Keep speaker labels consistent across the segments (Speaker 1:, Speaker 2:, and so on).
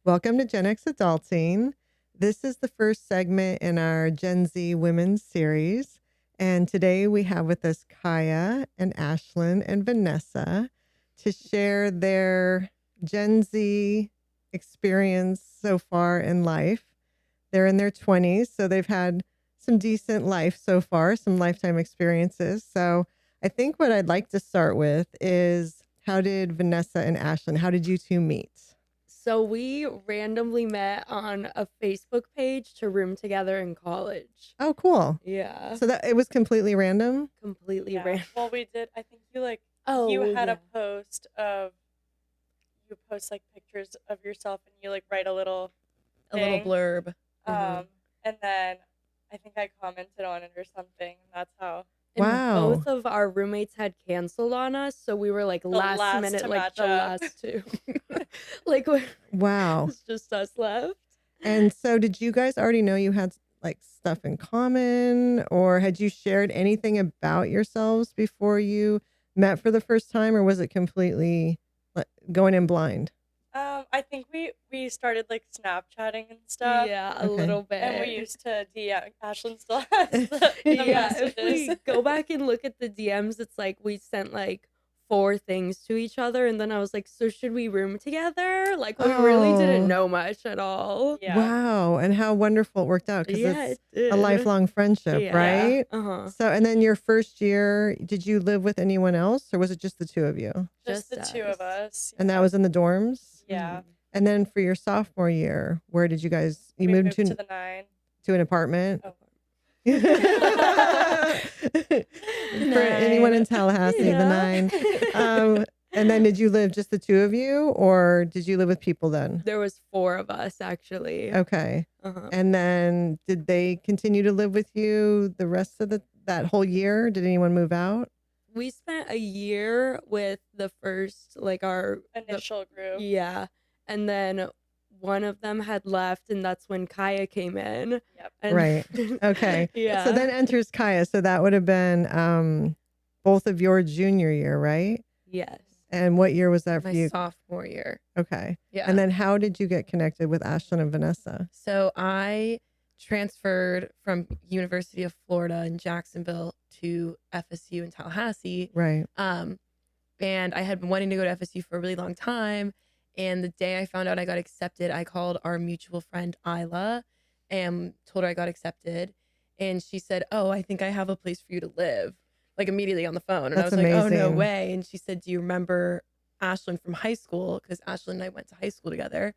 Speaker 1: Welcome to GenXAdulting. This is the first segment in our Gen Z Women's series. And today we have with us Kaya and Ashlin and Vanessa to share their Gen Z experience so far in life. They're in their 20s, so they've had some decent life so far, some lifetime experiences. So I think what I'd like to start with is, how did Vanessa and Ashlin, how did you two meet?
Speaker 2: So we randomly met on a Facebook page to room together in college.
Speaker 1: Oh, cool.
Speaker 2: Yeah.
Speaker 1: So that it was completely random?
Speaker 2: Completely random.
Speaker 3: Well, we did. I think you
Speaker 2: Oh,
Speaker 3: had
Speaker 2: yeah.
Speaker 3: a post of like pictures of yourself and you like write a little thing.
Speaker 2: blurb.
Speaker 3: And then I think I commented on it or something. And that's how.
Speaker 2: And
Speaker 1: Wow.
Speaker 2: both of our roommates had canceled on us, so we were like last minute,
Speaker 3: to
Speaker 2: like
Speaker 3: match
Speaker 2: the
Speaker 3: up.
Speaker 2: last two. Like
Speaker 1: Wow.
Speaker 2: it's just us left.
Speaker 1: And so did you guys already know you had like stuff in common, or had you shared anything about yourselves before you met for the first time, or was it completely like going in blind?
Speaker 3: I think we started like Snapchatting and stuff.
Speaker 2: Yeah, a
Speaker 1: Okay.
Speaker 2: little bit.
Speaker 3: And we used to DM. Ashlyn still has the
Speaker 2: Yeah, if
Speaker 3: messages.
Speaker 2: we go back and look at the DMs, it's like we sent like 4 things to each other, and then I was like, so should we room together? Like we really
Speaker 1: Oh.
Speaker 2: didn't know much at all.
Speaker 3: Yeah.
Speaker 1: Wow. And how wonderful it worked out, because
Speaker 2: Yeah,
Speaker 1: it's
Speaker 2: it did.
Speaker 1: a lifelong friendship,
Speaker 2: Yeah.
Speaker 1: right?
Speaker 2: Uh-huh.
Speaker 1: So, and then your first year, did you live with anyone else, or was it just the two of you?
Speaker 3: Just the
Speaker 2: Just
Speaker 3: two of
Speaker 2: us.
Speaker 3: us.
Speaker 1: And that
Speaker 3: yeah.
Speaker 1: was in the dorms?
Speaker 3: Yeah.
Speaker 1: And then for your sophomore year, where did you guys, you
Speaker 3: We
Speaker 1: moved
Speaker 3: moved to the 9.
Speaker 1: to an apartment?
Speaker 3: Oh.
Speaker 1: For anyone in Tallahassee, the
Speaker 2: Yeah.
Speaker 1: 9. And then did you live just the two of you, or did you live with people then?
Speaker 2: There was 4 of us actually.
Speaker 1: Okay.
Speaker 2: Uh-huh.
Speaker 1: And then did they continue to live with you the rest of that whole year? Did anyone move out?
Speaker 2: We spent a year with the first, like our
Speaker 3: Initial group.
Speaker 2: Yeah. And then one of them had left, and that's when Kaya came in.
Speaker 3: Yep.
Speaker 2: And
Speaker 1: Right. Okay.
Speaker 2: Yeah.
Speaker 1: So then enters Kaya. So that would have been both of your junior year, right?
Speaker 2: Yes.
Speaker 1: And what year was that for
Speaker 4: My
Speaker 1: you?
Speaker 4: sophomore year.
Speaker 1: Okay.
Speaker 4: Yeah.
Speaker 1: And then how did you get connected with Ashlyn and Vanessa?
Speaker 4: So I transferred from University of Florida in Jacksonville to FSU in Tallahassee.
Speaker 1: Right.
Speaker 4: And I had been wanting to go to FSU for a really long time. And the day I found out I got accepted, I called our mutual friend Isla and told her I got accepted. And she said, "Oh, I think I have a place for you to live," like immediately on the phone. And
Speaker 1: That's
Speaker 4: I was like, "Oh, no
Speaker 1: amazing.
Speaker 4: way." And she said, "Do you remember Ashlyn from high school?" Because Ashlyn and I went to high school together.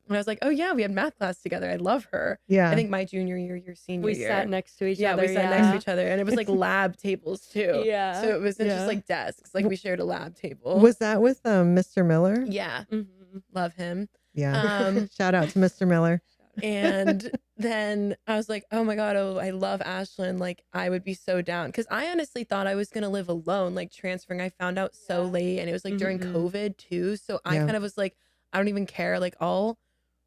Speaker 4: And I was like, "Oh, yeah, we had math class together. I love her."
Speaker 1: Yeah.
Speaker 4: I think my junior year, your senior
Speaker 2: We
Speaker 4: year.
Speaker 2: sat next to each
Speaker 4: Yeah,
Speaker 2: other.
Speaker 4: we sat next to each other. And it was like lab tables too.
Speaker 2: Yeah.
Speaker 4: So it wasn't
Speaker 1: Yeah.
Speaker 4: just like desks. Like we shared a lab table.
Speaker 1: Was that with Mr. Miller?
Speaker 4: Yeah.
Speaker 2: Mhm.
Speaker 4: Love him.
Speaker 1: Yeah. Shout out to Mr. Miller.
Speaker 4: And then I was like, oh my God, oh, I love Ashlyn. Like, I would be so down. Because I honestly thought I was going to live alone, like transferring. I found out so
Speaker 3: Yeah.
Speaker 4: late, and it was like during
Speaker 2: Mhm.
Speaker 4: COVID too. So I
Speaker 1: Yeah.
Speaker 4: kind of was like, I don't even care. Like, I'll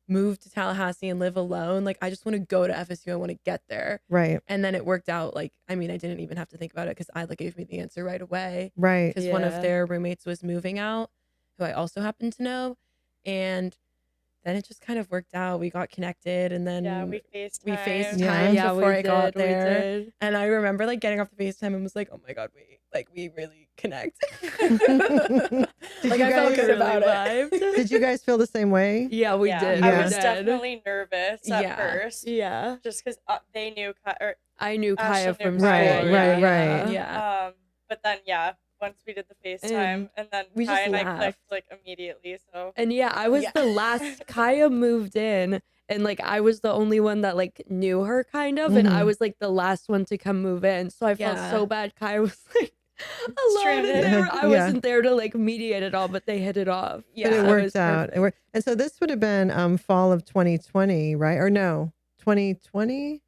Speaker 4: move to Tallahassee and live alone. Like, I just want to go to FSU. I want to get there.
Speaker 1: Right.
Speaker 4: And then it worked out. Like, I mean, I didn't even have to think about it because Isla gave me the answer right away.
Speaker 1: Right.
Speaker 4: Because one of
Speaker 2: Yeah.
Speaker 4: their roommates was moving out, who I also happened to know. And then it just kind of worked out. We got connected, and then
Speaker 3: Yeah, we FaceTimed.
Speaker 4: we FaceTimed
Speaker 1: Yeah.
Speaker 2: Yeah,
Speaker 4: before
Speaker 2: we
Speaker 4: I got
Speaker 2: did, we
Speaker 4: there.
Speaker 2: did.
Speaker 4: And I remember like getting off the FaceTime and was like, oh my God, we really connect.
Speaker 1: Did
Speaker 4: Like
Speaker 1: you
Speaker 4: I felt
Speaker 1: guys
Speaker 4: good about it.
Speaker 1: Did you guys feel the same way?
Speaker 2: Yeah, we
Speaker 3: Yeah,
Speaker 2: did.
Speaker 3: I
Speaker 1: Yeah.
Speaker 3: was
Speaker 2: We did.
Speaker 3: definitely nervous at
Speaker 4: Yeah.
Speaker 3: first.
Speaker 2: Yeah.
Speaker 3: Just because they knew or
Speaker 2: I knew Kaya
Speaker 3: Ashlyn
Speaker 2: from
Speaker 3: knew
Speaker 2: school.
Speaker 1: Right,
Speaker 3: Kaya,
Speaker 1: right,
Speaker 2: yeah.
Speaker 1: right.
Speaker 4: Yeah.
Speaker 3: but then once we did the FaceTime, and then
Speaker 4: we
Speaker 3: Kai
Speaker 4: just
Speaker 3: and I
Speaker 4: laughed.
Speaker 3: clicked like immediately. So
Speaker 2: And yeah, I was
Speaker 4: Yeah.
Speaker 2: the last. Kaya moved in, and like I was the only one that like knew her kind of, and I
Speaker 1: Mhm.
Speaker 2: was like the last one to come move in. So I felt
Speaker 4: Yeah.
Speaker 2: so bad. Kaya was like alone,
Speaker 3: Stranded.
Speaker 2: and I
Speaker 1: Yeah.
Speaker 2: wasn't there to like mediate it all, but they hit it off.
Speaker 4: Yeah.
Speaker 1: But it
Speaker 2: So
Speaker 1: worked
Speaker 2: was
Speaker 1: out.
Speaker 2: perfect.
Speaker 1: It worked. And so this would have been fall of 2020, right? Or no, 2020?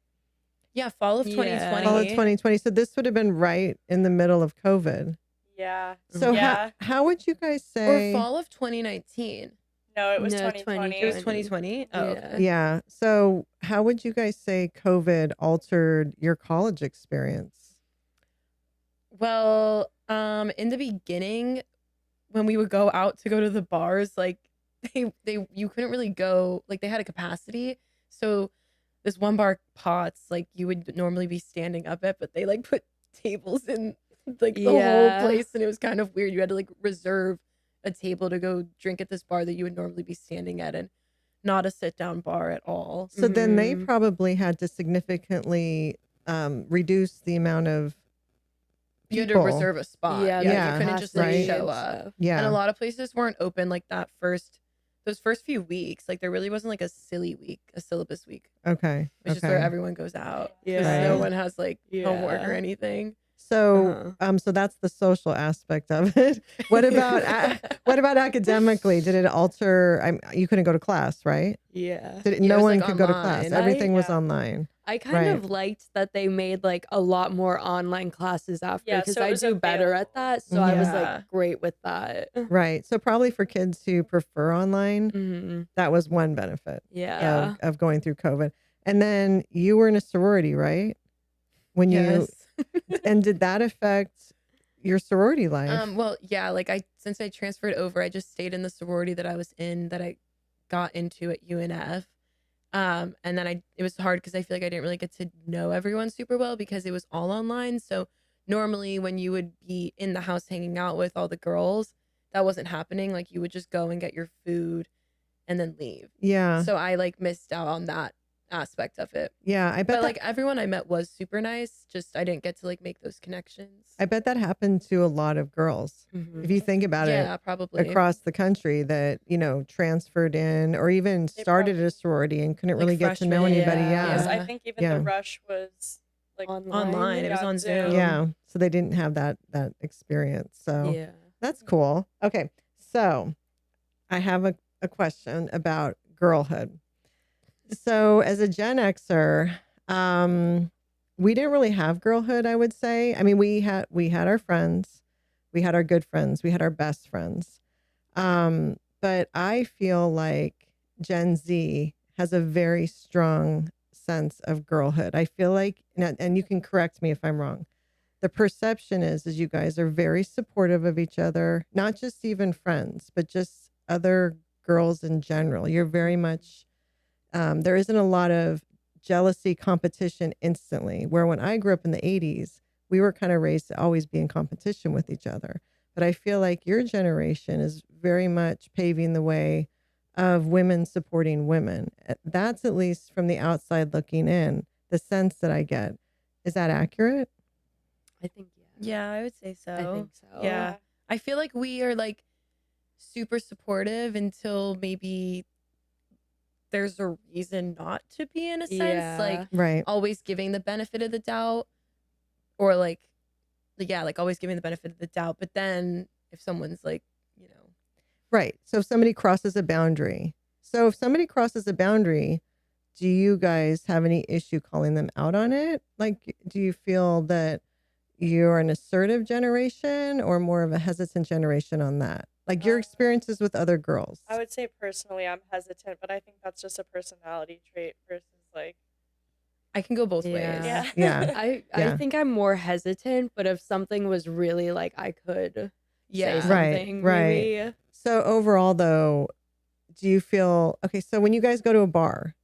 Speaker 4: Yeah, fall of
Speaker 2: Yeah.
Speaker 4: 2020.
Speaker 1: Fall of 2020. So this would have been right in the middle of COVID.
Speaker 3: yeah,
Speaker 1: So
Speaker 3: Yeah.
Speaker 1: how would you guys say?
Speaker 4: Or fall of 2019.
Speaker 3: no, it was
Speaker 2: No,
Speaker 3: 2020.
Speaker 4: It was 2020. Oh,
Speaker 2: Yeah.
Speaker 4: okay.
Speaker 1: Yeah. So how would you guys say COVID altered your college experience?
Speaker 4: Well, in the beginning, when we would go out to go to the bars, like they you couldn't really go, like they had a capacity. So this one bar Pots, like you would normally be standing up at, but they like put tables in like the whole place, and it was kind of weird. You had to like reserve a table to go drink at this bar that you would normally be standing at, and not a sit down bar at all.
Speaker 1: So then they
Speaker 2: Mhm.
Speaker 1: probably had to significantly reduce the amount of
Speaker 4: You had to
Speaker 1: people.
Speaker 4: reserve a spot.
Speaker 2: Yeah,
Speaker 1: Yeah,
Speaker 4: you couldn't just like
Speaker 1: right.
Speaker 4: show up.
Speaker 1: Yeah.
Speaker 4: And a lot of places weren't open like those first few weeks. Like there really wasn't like a syllabus week,
Speaker 1: Okay.
Speaker 4: which is where everyone goes out. 'Cause
Speaker 2: Yeah.
Speaker 4: no
Speaker 1: Right.
Speaker 4: one has like homework or
Speaker 2: Yeah.
Speaker 4: anything.
Speaker 1: So, so that's the social aspect of it. What about academically? Did it alter? You couldn't go to class, right?
Speaker 2: Yeah.
Speaker 1: Did it,
Speaker 4: Yeah, it
Speaker 1: no
Speaker 4: was,
Speaker 1: one
Speaker 4: like,
Speaker 1: could go to class.
Speaker 4: online.
Speaker 1: Everything was
Speaker 3: Yeah.
Speaker 1: online.
Speaker 2: I kind
Speaker 1: Right.
Speaker 2: of liked that they made like a lot more online classes after
Speaker 3: Yeah,
Speaker 2: because
Speaker 3: so it
Speaker 2: I
Speaker 3: was
Speaker 2: do better at
Speaker 3: available.
Speaker 2: that. So I was
Speaker 4: Yeah.
Speaker 2: like great with that.
Speaker 1: Right. So probably for kids who prefer online,
Speaker 2: Mhm.
Speaker 1: that was one benefit
Speaker 2: Yeah.
Speaker 1: of going through COVID. And then you were in a sorority, right? When
Speaker 4: Yes.
Speaker 1: and did that affect your sorority life?
Speaker 4: Well, yeah, like since I transferred over, I just stayed in the sorority that I was in, that I got into at UNF. And then it was hard because I feel like I didn't really get to know everyone super well because it was all online. So normally when you would be in the house hanging out with all the girls, that wasn't happening. Like you would just go and get your food and then leave.
Speaker 1: Yeah.
Speaker 4: So I like missed out on that aspect of it.
Speaker 1: Yeah. I bet
Speaker 4: But
Speaker 1: that,
Speaker 4: like everyone I met was super nice. Just I didn't get to like make those connections.
Speaker 1: I bet that happened to a lot of girls.
Speaker 2: Mhm.
Speaker 1: If you think about
Speaker 4: Yeah,
Speaker 1: it,
Speaker 4: probably.
Speaker 1: across the country that, transferred in or even started at a sorority and couldn't
Speaker 4: Like
Speaker 1: really get to know
Speaker 4: freshmen,
Speaker 1: anybody.
Speaker 2: yeah.
Speaker 3: Yes,
Speaker 1: Yeah.
Speaker 3: I think even
Speaker 1: Yeah.
Speaker 3: the rush was like
Speaker 4: Online. It was
Speaker 3: Yeah,
Speaker 4: on
Speaker 3: Zoom.
Speaker 4: Zoom.
Speaker 1: Yeah. So they didn't have that experience. So
Speaker 2: Yeah.
Speaker 1: that's cool. Okay. So I have a question about girlhood. So as a Gen Xer, we didn't really have girlhood, I would say. I mean, we had our friends, we had our good friends, we had our best friends. But I feel like Gen Z has a very strong sense of girlhood. I feel like, and you can correct me if I'm wrong. The perception is you guys are very supportive of each other, not just even friends, but just other girls in general. You're very much, there isn't a lot of jealousy, competition instantly, where when I grew up in the 80s, we were kind of raised to always be in competition with each other. But I feel like your generation is very much paving the way of women supporting women. That's at least from the outside looking in, the sense that I get. Is that accurate?
Speaker 2: I think yeah.
Speaker 4: Yeah, I would say so.
Speaker 2: I think so.
Speaker 4: Yeah. I feel like we are like super supportive until maybe there's a reason not to be, in a sense.
Speaker 2: Yeah.
Speaker 4: Like
Speaker 1: Right.
Speaker 4: always giving the benefit of the doubt, or like always giving the benefit of the doubt. But then if someone's like,
Speaker 1: Right. So if somebody crosses a boundary. So if somebody crosses a boundary, do you guys have any issue calling them out on it? Like, do you feel that you're an assertive generation or more of a hesitant generation on that? Like your experiences with other girls.
Speaker 3: I would say personally I'm hesitant, but I think that's just a personality trait versus like
Speaker 4: I can go both ways.
Speaker 2: Yeah.
Speaker 1: Yeah.
Speaker 2: I
Speaker 1: Yeah.
Speaker 2: think I'm more hesitant, but if something was really like I could
Speaker 4: Yeah.
Speaker 2: say
Speaker 1: Right,
Speaker 2: something,
Speaker 1: right.
Speaker 2: maybe.
Speaker 1: So overall though, do you feel, okay, so when you guys go to a bar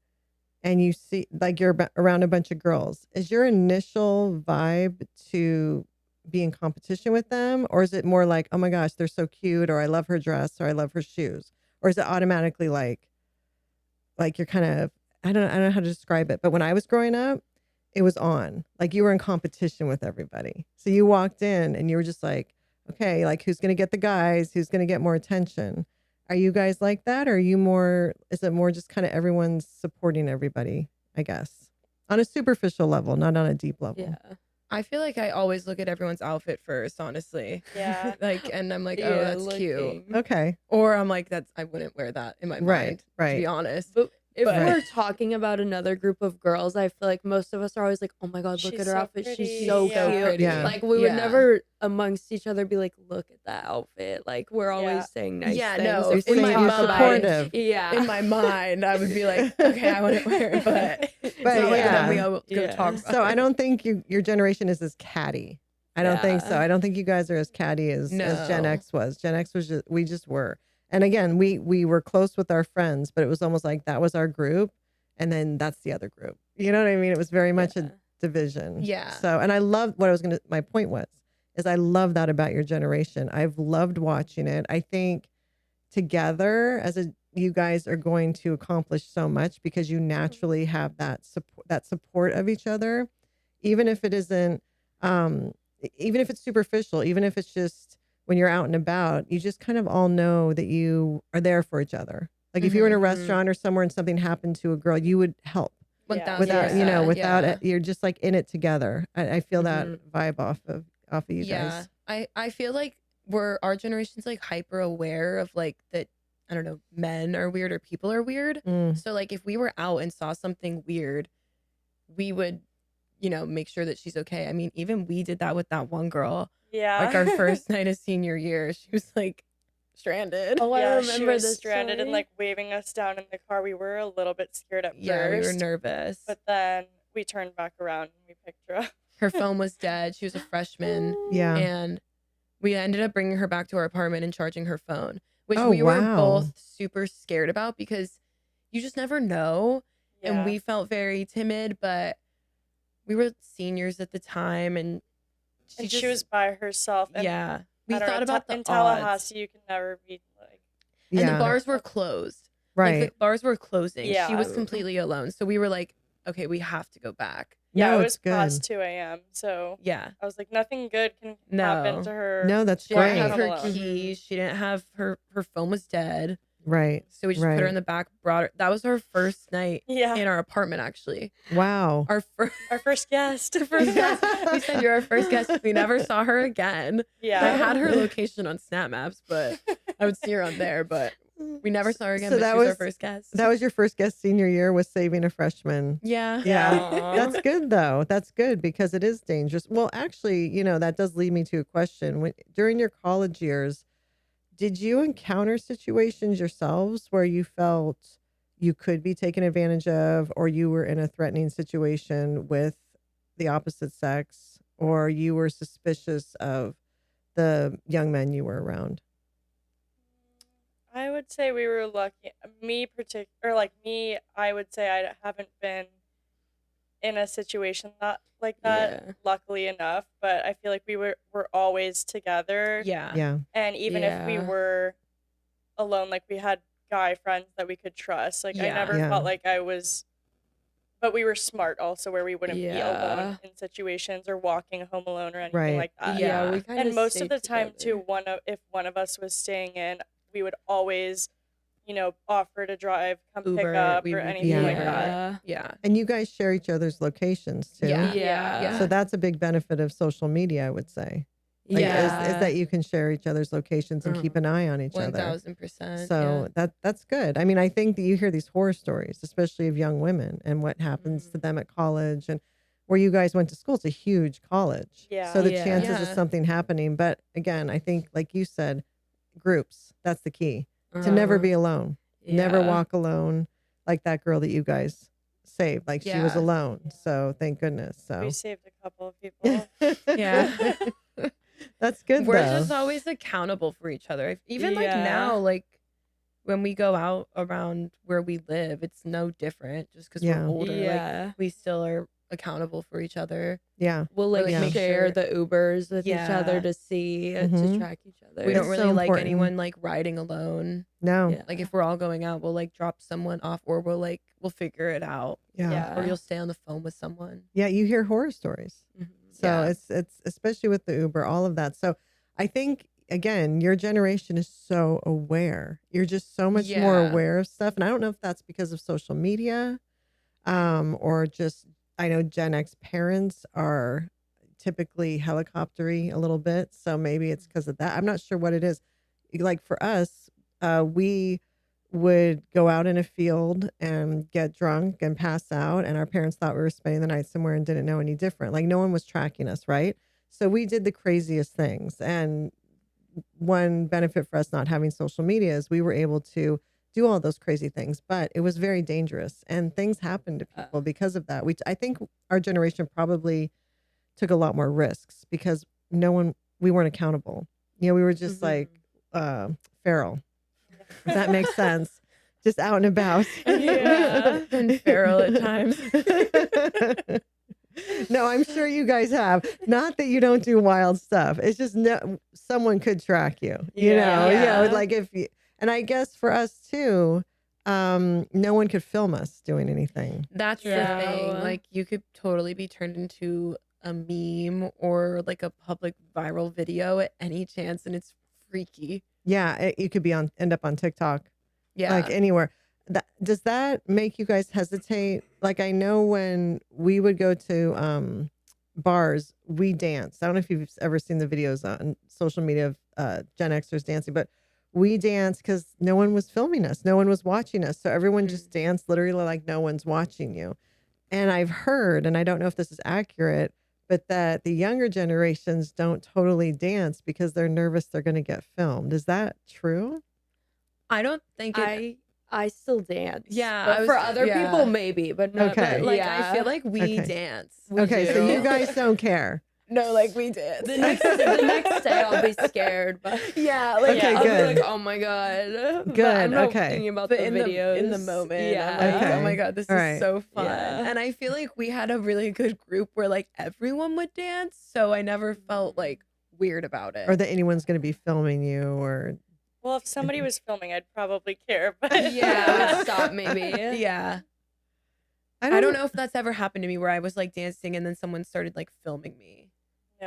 Speaker 1: and you see like you're around a bunch of girls, is your initial vibe to be in competition with them? Or is it more like, oh my gosh, they're so cute, or I love her dress, or I love her shoes? Or is it automatically like you're kind of, I don't know how to describe it, but when I was growing up, it was on. Like you were in competition with everybody. So you walked in and you were just like, okay, like who's going to get the guys? Who's going to get more attention? Are you guys like that? Or are you more, is it more just kind of everyone's supporting everybody, I guess, on a superficial level, not on a deep level?
Speaker 2: Yeah.
Speaker 4: I feel like I always look at everyone's outfit first, honestly.
Speaker 3: Yeah.
Speaker 4: Like, and I'm like, oh,
Speaker 2: Yeah,
Speaker 4: that's cute.
Speaker 2: looking.
Speaker 1: Okay.
Speaker 4: Or I'm like, I wouldn't wear that in my
Speaker 1: Right,
Speaker 4: mind, to
Speaker 1: right.
Speaker 4: be honest.
Speaker 2: But if
Speaker 4: But-
Speaker 2: we're talking about another group of girls, I feel like most of us are always like, "Oh my god, look
Speaker 3: She's
Speaker 2: at her
Speaker 3: so
Speaker 2: outfit.
Speaker 3: pretty."
Speaker 2: She's so
Speaker 3: Yeah.
Speaker 2: cute."
Speaker 4: pretty.
Speaker 1: Yeah.
Speaker 2: Like we would
Speaker 4: Yeah.
Speaker 2: never amongst each other be like, "Look at that outfit." Like we're always
Speaker 3: Yeah.
Speaker 2: saying nice
Speaker 4: Yeah,
Speaker 2: things.
Speaker 4: no,
Speaker 2: if
Speaker 1: You're
Speaker 2: we
Speaker 1: saying
Speaker 2: talk
Speaker 1: you're
Speaker 2: about
Speaker 1: supportive.
Speaker 2: Yeah.
Speaker 4: In my mind, I would be like, okay, I wouldn't wear it, but it's
Speaker 1: But
Speaker 4: not like
Speaker 1: yeah.
Speaker 4: then we all go
Speaker 2: Yeah.
Speaker 4: talk about
Speaker 1: So I
Speaker 4: it.
Speaker 1: don't think your generation is as catty. I don't think so.
Speaker 2: Yeah.
Speaker 1: I don't think you guys are as catty as Gen
Speaker 4: No.
Speaker 1: X was. Gen X was we just were. And again, we were close with our friends, but it was almost like that was our group, and then that's the other group. You know what I mean? It was very much a division.
Speaker 4: Yeah.
Speaker 1: So, and I love what my point was, is I love that about your generation. I've loved watching it. I think together you guys are going to accomplish so much because you naturally have that support of each other, even if it isn't, even if it's superficial, even if it's just when you're out and about, you just kind of all know that you are there for each other. Like if you were in a restaurant or somewhere and something happened to a girl, you would help.
Speaker 4: 1000%.
Speaker 1: Without you're just like in it together. I feel that vibe off of you guys.
Speaker 4: I feel like our generation's like hyper aware of like that, I don't know, men are weird or people are weird. So like if we were out and saw something weird, we would, make sure that she's okay. I mean, even we did that with that one girl.
Speaker 3: Yeah.
Speaker 4: Like our first night of senior year, she was like stranded.
Speaker 2: Oh,
Speaker 3: yeah,
Speaker 2: I
Speaker 3: she
Speaker 2: remember
Speaker 3: was
Speaker 2: this
Speaker 3: stranded and
Speaker 2: story.
Speaker 3: like waving us down in the car. We were a little bit scared at
Speaker 4: Yeah, we were
Speaker 3: first.
Speaker 4: nervous.
Speaker 3: But then we turned back around and we picked her up.
Speaker 4: Her phone was dead. She was a freshman.
Speaker 1: Yeah.
Speaker 4: And we ended up bringing her back to our apartment and charging her phone, which
Speaker 1: Oh,
Speaker 4: we were
Speaker 1: wow.
Speaker 4: both super scared about because you just never know.
Speaker 3: Yeah.
Speaker 4: And we felt very timid, but we were seniors at the time. And
Speaker 3: she was by herself. And
Speaker 4: yeah. We
Speaker 3: I don't
Speaker 4: thought
Speaker 3: know,
Speaker 4: about the
Speaker 3: in
Speaker 4: odds.
Speaker 3: Tallahassee, you can never be like.
Speaker 1: Yeah.
Speaker 4: And the bars were closed.
Speaker 1: right.
Speaker 4: Like the bars were closing.
Speaker 3: Yeah.
Speaker 4: She was completely alone. So we were like, okay, we have to go back.
Speaker 3: Yeah,
Speaker 1: No,
Speaker 3: it
Speaker 1: it's
Speaker 3: was past
Speaker 1: good.
Speaker 3: 2 a.m. So
Speaker 4: Yeah.
Speaker 3: I was like, nothing good can
Speaker 4: No.
Speaker 3: happen to her.
Speaker 1: No, that's
Speaker 4: She didn't
Speaker 1: great.
Speaker 4: have her
Speaker 3: Alone.
Speaker 4: keys. She didn't have her phone was dead.
Speaker 1: Right.
Speaker 4: So we just put her
Speaker 1: Right.
Speaker 4: in the back, brought her. That was our first night
Speaker 3: Yeah.
Speaker 4: in our apartment, actually.
Speaker 1: Wow.
Speaker 4: Our first,
Speaker 3: Our first guest.
Speaker 4: first guest. We said, you're our first guest. We never saw her again. I
Speaker 3: Yeah.
Speaker 4: had her location on Snap Maps, but I would see her on there, but we never saw her again.
Speaker 1: So
Speaker 4: But
Speaker 1: that
Speaker 4: she was our
Speaker 1: was-
Speaker 4: first guest.
Speaker 1: That was your first guest senior year, was saving a freshman.
Speaker 4: yeah.
Speaker 1: Yeah.
Speaker 2: Aw.
Speaker 1: That's good though. That's good because it is dangerous. Well, actually, that does lead me to a question. During your college years, did you encounter situations yourselves where you felt you could be taken advantage of, or you were in a threatening situation with the opposite sex, or you were suspicious of the young men you were around?
Speaker 3: I would say we were lucky. Me, I would say I haven't been in a situation like that,
Speaker 2: Yeah.
Speaker 3: luckily enough. But I feel like we're always together.
Speaker 4: Yeah.
Speaker 1: Yeah.
Speaker 3: And even if we
Speaker 2: Yeah.
Speaker 3: were alone, like we had guy friends that we could trust. Like I
Speaker 4: Yeah.
Speaker 3: never
Speaker 1: Yeah.
Speaker 3: felt like I was, but we were smart also, where we wouldn't be alone
Speaker 2: Yeah.
Speaker 3: in situations or walking home alone or anything
Speaker 1: Right.
Speaker 3: like that.
Speaker 4: Yeah.
Speaker 2: we kind of
Speaker 3: And most of the time too, if one of us was staying in, we would always, offer to drive, come pick
Speaker 4: Uber,
Speaker 3: up,
Speaker 4: we
Speaker 3: or
Speaker 4: would-
Speaker 3: anything
Speaker 1: Yeah.
Speaker 3: like that.
Speaker 2: Yeah.
Speaker 4: Yeah.
Speaker 1: And you guys share each other's locations too.
Speaker 4: Yeah.
Speaker 2: Yeah.
Speaker 1: So that's a big benefit of social media, I would say. Like,
Speaker 2: Yeah.
Speaker 1: is that you can share each other's locations and keep an eye on each other.
Speaker 4: 1000%.
Speaker 1: So that's good. I mean, I think that you hear these horror stories, especially of young women and what happens to them at college, and where you guys went to school. It's a huge college.
Speaker 3: Yeah.
Speaker 1: So the
Speaker 2: Yeah.
Speaker 1: chances of
Speaker 4: Yeah.
Speaker 1: something happening. But again, I think, like you said, groups, that's the key. To never be alone. Never
Speaker 2: Yeah.
Speaker 1: walk alone, like that girl that you guys saved. Like she was
Speaker 4: Yeah.
Speaker 1: alone. So thank goodness. So
Speaker 3: We saved a couple of people.
Speaker 4: Yeah.
Speaker 1: That's good
Speaker 4: We're
Speaker 1: though.
Speaker 4: just always accountable for each other. Even like
Speaker 2: Yeah.
Speaker 4: now, like when we go out around where we live, it's no different just because
Speaker 1: Yeah.
Speaker 4: we're older. Like
Speaker 2: Yeah.
Speaker 4: we still are accountable for each other.
Speaker 1: Yeah.
Speaker 2: We'll like
Speaker 1: Yeah.
Speaker 2: share
Speaker 4: Sure.
Speaker 2: the Ubers with each
Speaker 4: Yeah.
Speaker 2: other to see to
Speaker 1: Mhm.
Speaker 2: track each other.
Speaker 4: We
Speaker 1: It's
Speaker 4: don't really
Speaker 1: so
Speaker 4: like
Speaker 1: important.
Speaker 4: anyone like riding alone.
Speaker 1: No.
Speaker 2: Yeah.
Speaker 4: Like if we're all going out, we'll like drop someone off or we'll figure it out.
Speaker 1: Yeah.
Speaker 2: Yeah.
Speaker 4: Or you'll stay on the phone with someone.
Speaker 1: Yeah. You hear horror stories.
Speaker 2: Mhm.
Speaker 1: So
Speaker 4: Yeah.
Speaker 1: it's especially with the Uber, all of that. So I think again, your generation is so aware. You're just so much more
Speaker 4: Yeah.
Speaker 1: aware of stuff. And I don't know if that's because of social media, or just I know Gen X parents are typically helicoptery a little bit. So maybe it's because of that. I'm not sure what it is. Like for us, we would go out in a field and get drunk and pass out, and our parents thought we were spending the night somewhere and didn't know any different. Like no one was tracking us, right? So we did the craziest things. And one benefit for us not having social media is we were able to do all those crazy things, but it was very dangerous and things happened to people because of that. I think our generation probably took a lot more risks because we weren't accountable. We were just like feral. That makes sense. Just out and about.
Speaker 3: Yeah.
Speaker 4: And feral at times.
Speaker 1: No, I'm sure you guys have. Not that you don't do wild stuff. It's just someone could track you. You know,
Speaker 2: Yeah.
Speaker 1: like if you, and I guess for us too, no one could film us doing anything.
Speaker 4: That's the thing.
Speaker 2: Yeah.
Speaker 4: Like you could totally be turned into a meme or like a public viral video at any chance, and it's freaky.
Speaker 1: Yeah, you could be end up on TikTok,
Speaker 4: Yeah.
Speaker 1: like anywhere. Does that make you guys hesitate? Like I know when we would go to bars, we danced. I don't know if you've ever seen the videos on social media of Gen Xers dancing, but we danced because no one was filming us, no one was watching us, so everyone just danced literally like no one's watching you. And I've heard, and I don't know if this is accurate, but that the younger generations don't totally dance because they're nervous they're going to get filmed. Is that true?
Speaker 4: I don't think it.
Speaker 2: I still dance.
Speaker 4: Yeah,
Speaker 2: but
Speaker 4: I was-
Speaker 2: for other
Speaker 4: yeah.
Speaker 2: people maybe, but not.
Speaker 1: Okay.
Speaker 2: But,
Speaker 4: Like
Speaker 2: yeah.
Speaker 4: I feel like we
Speaker 1: Okay.
Speaker 4: dance.
Speaker 1: Okay, so
Speaker 4: do.
Speaker 1: you guys don't care.
Speaker 4: No, like we did.
Speaker 2: the next day I'll be scared, but
Speaker 4: Yeah, like
Speaker 1: Okay,
Speaker 4: I'll
Speaker 1: good.
Speaker 4: be like, oh my god. But
Speaker 1: Good,
Speaker 4: I'm not
Speaker 1: okay.
Speaker 2: thinking about
Speaker 4: But
Speaker 2: the
Speaker 4: in
Speaker 2: videos
Speaker 4: in the moment,
Speaker 2: Yeah.
Speaker 4: I'm like,
Speaker 1: Okay.
Speaker 4: oh my god, this
Speaker 1: All
Speaker 4: is
Speaker 1: right.
Speaker 4: so fun.
Speaker 2: Yeah.
Speaker 4: And I feel like we had a really good group where like everyone would dance, so I never felt like weird about it.
Speaker 1: Or that anyone's going to be filming you or
Speaker 3: Well, if somebody was filming, I'd probably care. But
Speaker 4: yeah,
Speaker 2: I would stop maybe.
Speaker 4: yeah. I don't know if that's ever happened to me where I was like dancing and then someone started like filming me.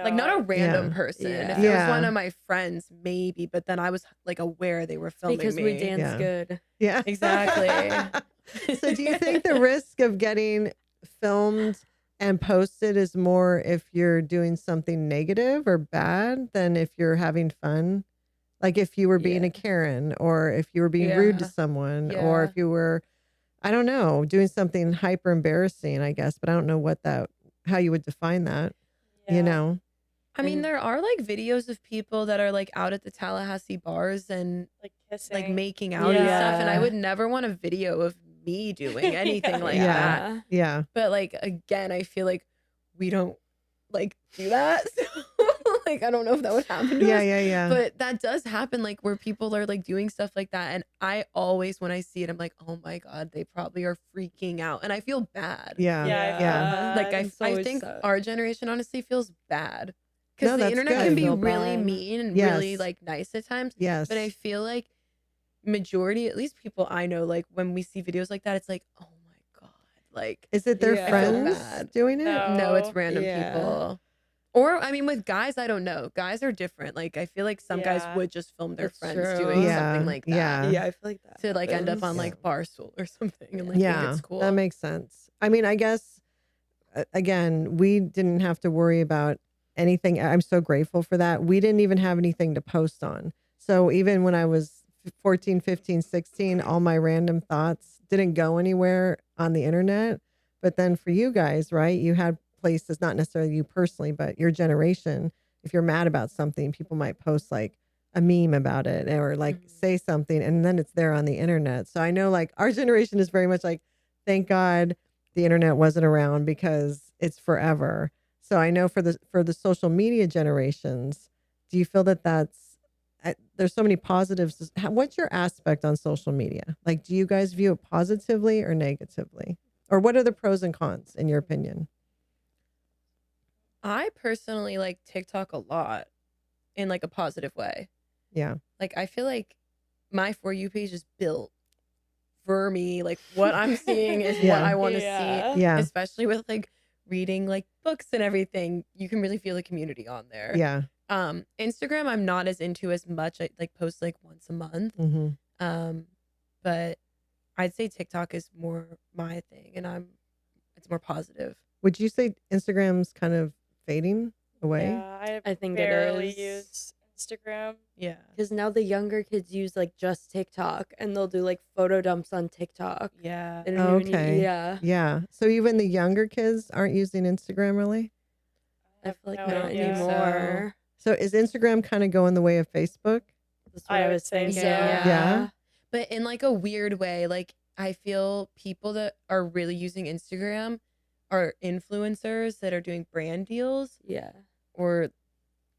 Speaker 4: Like not a random
Speaker 1: Yeah.
Speaker 4: person.
Speaker 2: Yeah.
Speaker 4: If it was
Speaker 1: Yeah.
Speaker 4: one of my friends, maybe, but then I was like aware they were filming
Speaker 2: because
Speaker 4: me.
Speaker 2: we dance
Speaker 1: Yeah.
Speaker 2: good.
Speaker 1: Yeah.
Speaker 4: Exactly.
Speaker 1: So do you think the risk of getting filmed and posted is more if you're doing something negative or bad than if you're having fun? Like if you were being a
Speaker 2: Yeah.
Speaker 1: Karen or if you were being rude to
Speaker 4: Yeah.
Speaker 1: someone or
Speaker 4: Yeah.
Speaker 1: if you were, I don't know, doing something hyper embarrassing, I guess, but I don't know how you would define that, you know?
Speaker 4: I mean,
Speaker 2: And-
Speaker 4: there are like videos of people that are like out at the Tallahassee bars and
Speaker 3: like kissing.
Speaker 4: like making out and stuff. And I
Speaker 2: Yeah.
Speaker 4: would never want a video of me doing anything like
Speaker 1: Yeah.
Speaker 4: that.
Speaker 1: Yeah.
Speaker 4: But like, again, I feel like we don't like do that. So like, I don't know if that would happen to
Speaker 1: Yeah.
Speaker 4: us.
Speaker 1: Yeah. Yeah.
Speaker 4: But that does happen, like where people are like doing stuff like that. And I always, when I see it, I'm like, oh my God, they probably are freaking out. And I feel bad.
Speaker 1: Yeah.
Speaker 3: Yeah,
Speaker 1: Yeah.
Speaker 4: Like
Speaker 2: It's
Speaker 4: I
Speaker 2: always
Speaker 4: think
Speaker 2: sad.
Speaker 4: our generation honestly feels bad.
Speaker 1: No,
Speaker 4: Because the
Speaker 1: that's
Speaker 4: internet
Speaker 1: good.
Speaker 4: can be
Speaker 2: Feel
Speaker 4: really
Speaker 2: bad.
Speaker 4: mean and
Speaker 1: Yes.
Speaker 4: really like nice at times.
Speaker 1: Yes.
Speaker 4: But I feel like majority, at least people I know, like when we see videos like that, it's like, oh my God. Like,
Speaker 1: Is it their
Speaker 2: Yeah. I feel
Speaker 1: friends
Speaker 4: bad.
Speaker 1: doing it?
Speaker 3: No.
Speaker 4: no, it's random
Speaker 2: Yeah.
Speaker 4: people. Or I mean, with guys, I don't know. Guys are different. Like I feel like some guys
Speaker 3: Yeah.
Speaker 4: would just film their
Speaker 2: That's
Speaker 4: friends
Speaker 2: true.
Speaker 4: doing
Speaker 1: Yeah,
Speaker 4: something like that.
Speaker 1: yeah.
Speaker 2: Yeah, I feel like that
Speaker 4: To like end up
Speaker 2: happens.
Speaker 4: on
Speaker 1: Yeah.
Speaker 4: like Barstool or something and like
Speaker 1: Yeah,
Speaker 4: think it's cool.
Speaker 1: that makes sense. I mean, I guess again, we didn't have to worry about anything. I'm so grateful for that. We didn't even have anything to post on. So even when I was 14, 15, 16, all my random thoughts didn't go anywhere on the internet. But then for you guys, right, you had places, not necessarily you personally, but your generation, if you're mad about something, people might post like a meme about it or like say something and then it's there on the internet. So I know like our generation is very much like, thank God the internet wasn't around because it's forever. So I know for the social media generations, do you feel that there's so many positives? What's your aspect on social media? Like, do you guys view it positively or negatively? Or what are the pros and cons in your opinion?
Speaker 4: I personally like TikTok a lot in like a positive way.
Speaker 1: Yeah.
Speaker 4: Like I feel like my For You page is built for me. Like what I'm seeing is
Speaker 1: Yeah.
Speaker 4: what I want to
Speaker 3: Yeah.
Speaker 4: see.
Speaker 1: Yeah.
Speaker 4: Especially with like reading like books and everything. You can really feel the community on there.
Speaker 1: Yeah.
Speaker 4: Instagram I'm not as into as much. I like post like once a month.
Speaker 1: Mm-hmm.
Speaker 4: But I'd say TikTok is more my thing and it's more positive.
Speaker 1: Would you say Instagram's kind of fading away?
Speaker 3: Yeah,
Speaker 2: I think it
Speaker 3: barely
Speaker 2: is.
Speaker 3: use Instagram.
Speaker 4: Yeah.
Speaker 2: Because now the younger kids use like just TikTok and they'll do like photo dumps on TikTok.
Speaker 4: Yeah.
Speaker 2: They don't even
Speaker 1: Okay.
Speaker 2: yeah.
Speaker 1: Yeah. So even the younger kids aren't using Instagram really?
Speaker 2: I feel like
Speaker 3: have
Speaker 2: not
Speaker 3: no idea.
Speaker 2: anymore.
Speaker 1: So is Instagram kind of going the way of Facebook?
Speaker 2: That's what
Speaker 3: I
Speaker 2: I
Speaker 3: would
Speaker 2: was
Speaker 3: think
Speaker 2: thinking.
Speaker 3: so.
Speaker 1: Yeah.
Speaker 4: But in like a weird way, like I feel people that are really using Instagram are influencers that are doing brand deals
Speaker 2: Yeah.
Speaker 4: or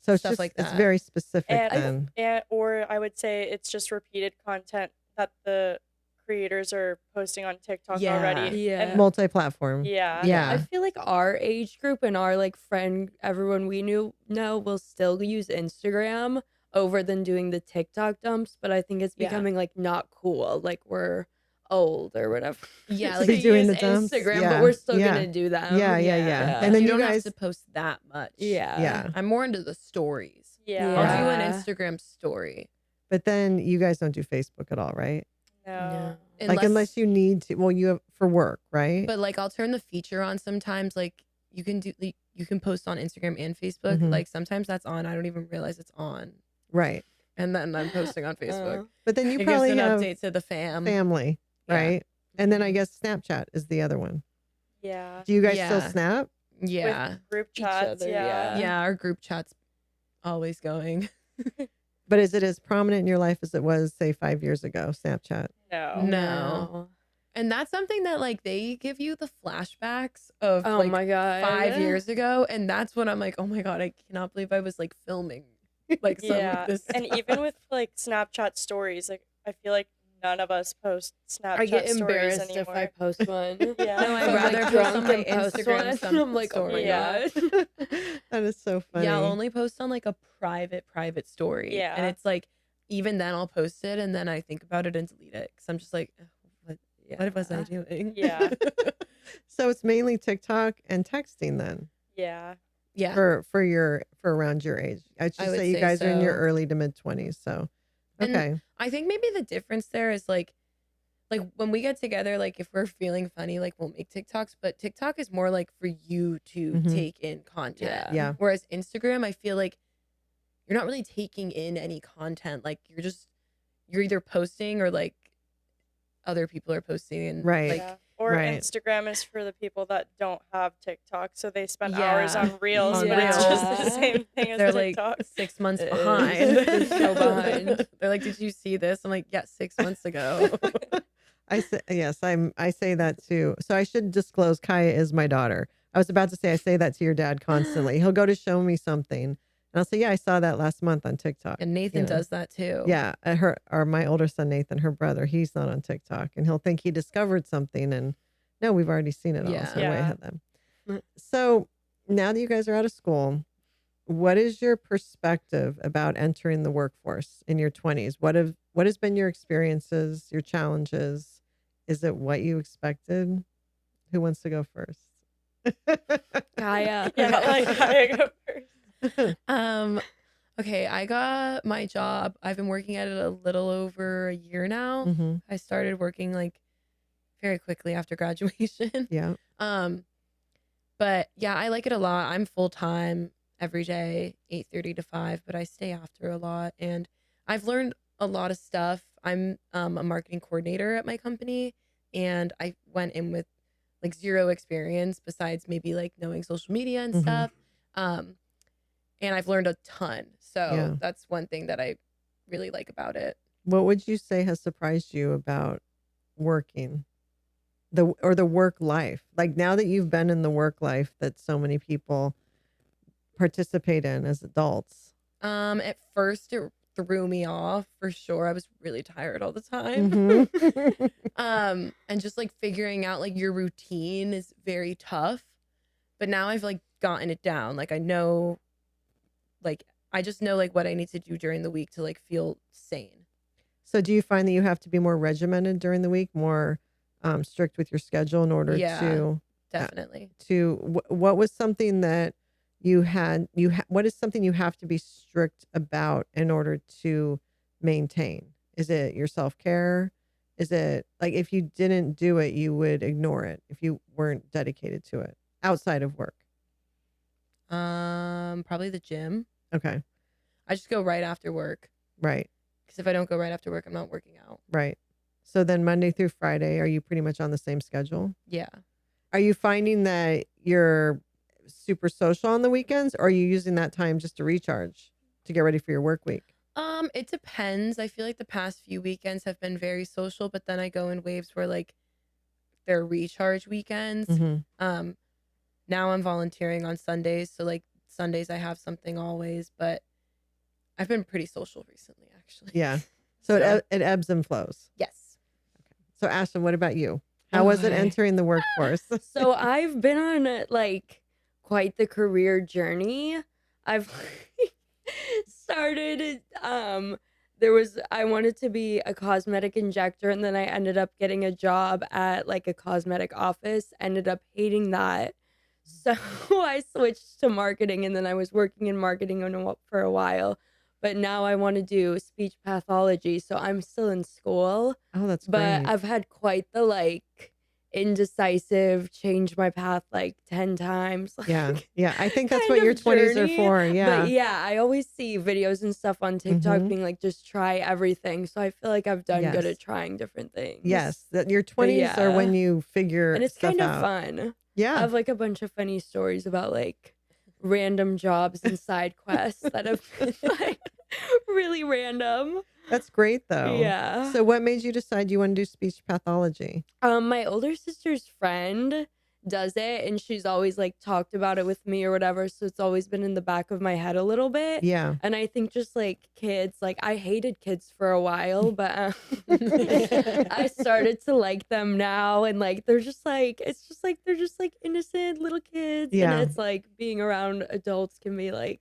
Speaker 1: So it's
Speaker 4: Stuff
Speaker 1: just
Speaker 4: like
Speaker 1: it's
Speaker 4: that.
Speaker 1: very specific then.
Speaker 3: Or I would say it's just repeated content that the creators are posting on TikTok
Speaker 4: Yeah.
Speaker 3: already.
Speaker 2: Yeah.
Speaker 3: And
Speaker 1: Multi-platform.
Speaker 3: yeah.
Speaker 1: Yeah.
Speaker 2: I feel like our age group and our like friend, everyone we know will still use Instagram over than doing the TikTok dumps. But I think it's
Speaker 4: Yeah.
Speaker 2: becoming like not cool. Like we're old or whatever.
Speaker 4: Yeah,
Speaker 1: To
Speaker 4: like
Speaker 1: be
Speaker 2: to
Speaker 1: doing
Speaker 2: use
Speaker 1: the dumps?
Speaker 2: Instagram,
Speaker 1: Yeah,
Speaker 2: but we're still
Speaker 1: yeah.
Speaker 2: gonna do them.
Speaker 1: Yeah.
Speaker 2: Yeah.
Speaker 1: And then
Speaker 4: you
Speaker 1: you
Speaker 4: don't
Speaker 1: guys,
Speaker 4: have to post that much.
Speaker 2: Yeah.
Speaker 4: I'm more into the stories.
Speaker 3: Yeah.
Speaker 4: I'll do an
Speaker 2: Yeah.
Speaker 4: Instagram story.
Speaker 1: but then you guys don't do Facebook at all, right?
Speaker 3: No.
Speaker 1: Like unless you need to. Well, you have for work, right?
Speaker 4: But like I'll turn the feature on sometimes. Like you can post on Instagram and Facebook.
Speaker 1: Mhm.
Speaker 4: Like sometimes that's on. I don't even realize it's on,
Speaker 1: right.
Speaker 4: and then I'm posting on Facebook.
Speaker 1: But then you
Speaker 4: It gives
Speaker 1: probably
Speaker 4: an
Speaker 1: have
Speaker 4: update to the fam.
Speaker 1: family,
Speaker 4: Yeah.
Speaker 1: right? And then I
Speaker 2: Mhm.
Speaker 1: guess Snapchat is the other one.
Speaker 3: Yeah.
Speaker 1: Do you guys still
Speaker 4: Yeah.
Speaker 1: snap?
Speaker 4: Yeah,
Speaker 3: With group
Speaker 2: Each
Speaker 3: chats.
Speaker 2: other,
Speaker 3: Yeah.
Speaker 4: yeah. Our group chat's always going.
Speaker 1: But is it as prominent in your life as it was, say, 5 years ago? Snapchat.
Speaker 3: No.
Speaker 4: No. And that's something that like they give you the flashbacks of
Speaker 2: Oh
Speaker 4: like
Speaker 2: my god.
Speaker 4: 5 years ago, and that's when I'm like, oh my god, I cannot believe I was like filming like some
Speaker 3: Yeah.
Speaker 4: of this.
Speaker 3: And
Speaker 4: stuff.
Speaker 3: even with like Snapchat stories, like I feel like none of us post Snapchat
Speaker 2: I get
Speaker 3: stories
Speaker 2: embarrassed
Speaker 3: anymore.
Speaker 2: if I post one.
Speaker 3: Yeah.
Speaker 4: No, I'd
Speaker 2: If I'm,
Speaker 4: rather
Speaker 2: like,
Speaker 4: post
Speaker 2: drunk
Speaker 4: on my
Speaker 2: and post
Speaker 4: Instagram
Speaker 2: one,
Speaker 4: some
Speaker 2: I'm like, oh my
Speaker 3: Yeah.
Speaker 2: god.
Speaker 1: That is so funny.
Speaker 4: Yeah, I'll only post on like a private story.
Speaker 3: Yeah.
Speaker 4: And it's like even then I'll post it and then I think about it and delete it because I'm just like, "Ugh, what was I doing?
Speaker 3: Yeah.
Speaker 1: So it's mainly TikTok and texting then
Speaker 3: Yeah.
Speaker 4: Yeah.
Speaker 1: for around your age. I should
Speaker 4: I would
Speaker 1: say you
Speaker 4: say
Speaker 1: guys are in your
Speaker 4: so.
Speaker 1: early to mid 20s. So
Speaker 4: And
Speaker 1: okay.
Speaker 4: I think maybe the difference there is like when we get together, like if we're feeling funny, like we'll make TikToks, but TikTok is more like for you to
Speaker 1: Mhm.
Speaker 4: take in content.
Speaker 1: Yeah.
Speaker 4: Whereas Instagram, I feel like you're not really taking in any content. Like you're either posting or like other people are posting and
Speaker 1: Right.
Speaker 4: like
Speaker 3: Yeah. Or
Speaker 1: right.
Speaker 3: Instagram is for the people that don't have TikTok, so they spend hours
Speaker 4: Yeah.
Speaker 3: on Reels,
Speaker 1: On
Speaker 3: but it's just the
Speaker 2: Reels.
Speaker 3: same thing as
Speaker 4: they're like
Speaker 3: TikTok.
Speaker 4: 6 months
Speaker 2: It
Speaker 4: behind.
Speaker 2: is. They're so behind.
Speaker 4: They're like, did you see this? I'm like, yeah, 6 months ago.
Speaker 1: I say yes, I say that too. So I should disclose Kaya is my daughter. I was about to say I say that to your dad constantly. He'll go to show me something and I'll say, yeah, I saw that last month on TikTok.
Speaker 4: And Nathan
Speaker 1: know.
Speaker 4: does that too.
Speaker 1: Yeah, my older son Nathan, her brother, he's not on TikTok, and he'll think he discovered something, and no, we've already seen it all.
Speaker 4: Yeah.
Speaker 1: So we're way
Speaker 3: Yeah.
Speaker 1: ahead of them. So now that you guys are out of school, what is your perspective about entering the workforce in your 20s? What has been your experiences, your challenges? Is it what you expected? Who wants to go first?
Speaker 2: Kaya.
Speaker 3: Yeah, like I go first.
Speaker 4: Okay, I got my job. I've been working at it a little over a year now.
Speaker 1: Hmm.
Speaker 4: I started working like very quickly after graduation.
Speaker 1: Yeah.
Speaker 4: But yeah, I like it a lot. I'm full time every day, 8:30 to 5, but I stay after a lot and I've learned a lot of stuff. I'm a marketing coordinator at my company and I went in with like zero experience besides maybe like knowing social media and
Speaker 1: Mhm.
Speaker 4: stuff. And I've learned a ton. So
Speaker 1: Yeah.
Speaker 4: that's one thing that I really like about it.
Speaker 1: What would you say has surprised you about working the work life? Like now that you've been in the work life that so many people participate in as adults.
Speaker 4: At first it threw me off for sure. I was really tired all the time.
Speaker 1: Mhm.
Speaker 4: And just like figuring out like your routine is very tough. But now I've like gotten it down. Like I know like I just know like what I need to do during the week to like feel sane.
Speaker 1: So do you find that you have to be more regimented during the week, more strict with your schedule in order
Speaker 4: Yeah.
Speaker 1: to
Speaker 4: Definitely.
Speaker 1: what was something that what is something you have to be strict about in order to maintain? Is it your self-care? Is it like if you didn't do it, you would ignore it if you weren't dedicated to it outside of work?
Speaker 4: Probably the gym.
Speaker 1: Okay.
Speaker 4: I just go right after work
Speaker 1: Right.
Speaker 4: because if I don't go right after work, I'm not working out.
Speaker 1: Right. So then Monday through Friday, are you pretty much on the same schedule?
Speaker 4: Yeah.
Speaker 1: Are you finding that you're super social on the weekends, or are you using that time just to recharge to get ready for your work week?
Speaker 4: It depends. I feel like the past few weekends have been very social, but then I go in waves where like they're recharge weekends.
Speaker 1: Mm-hmm.
Speaker 4: Now I'm volunteering on Sundays, so like Sundays I have something always, but I've been pretty social recently actually.
Speaker 1: Yeah. So it ebbs and flows.
Speaker 4: Yes.
Speaker 1: So Ashlin, what about you? How was it
Speaker 2: Okay.
Speaker 1: entering the workforce?
Speaker 2: So I've been on like quite the career journey. I've started I wanted to be a cosmetic injector, and then I ended up getting a job at like a cosmetic office, ended up hating that. So I switched to marketing, and then I was working in marketing for a while. But now I want to do speech pathology, so I'm still in school.
Speaker 1: Oh, that's
Speaker 2: But
Speaker 1: great.
Speaker 2: I've had quite the like indecisive, change my path like 10 times.
Speaker 1: Yeah.
Speaker 2: like,
Speaker 1: Yeah. I think that's
Speaker 2: kind
Speaker 1: what your
Speaker 2: of
Speaker 1: 20s are
Speaker 2: journey.
Speaker 1: for. Yeah.
Speaker 2: But yeah, I always see videos and stuff on TikTok
Speaker 1: Mhm.
Speaker 2: being like, just try everything. So I feel like I've done good
Speaker 1: Yes.
Speaker 2: at trying different things.
Speaker 1: Yes. That your 20s are
Speaker 2: yeah.
Speaker 1: when you figure
Speaker 2: And it's
Speaker 1: stuff
Speaker 2: kind of
Speaker 1: out.
Speaker 2: fun. I
Speaker 1: Yeah.
Speaker 2: have like a bunch of funny stories about like random jobs and side quests that have been like really random.
Speaker 1: That's great though.
Speaker 2: Yeah.
Speaker 1: So what made you decide you want to do speech pathology?
Speaker 2: My older sister's friend does it, and she's always like talked about it with me or whatever, so it's always been in the back of my head a little bit.
Speaker 1: Yeah.
Speaker 2: And I think just like kids, like I hated kids for a while, but I started to like them now, and like they're just like they're just like innocent little kids.
Speaker 1: Yeah.
Speaker 2: And it's like being around adults can be like,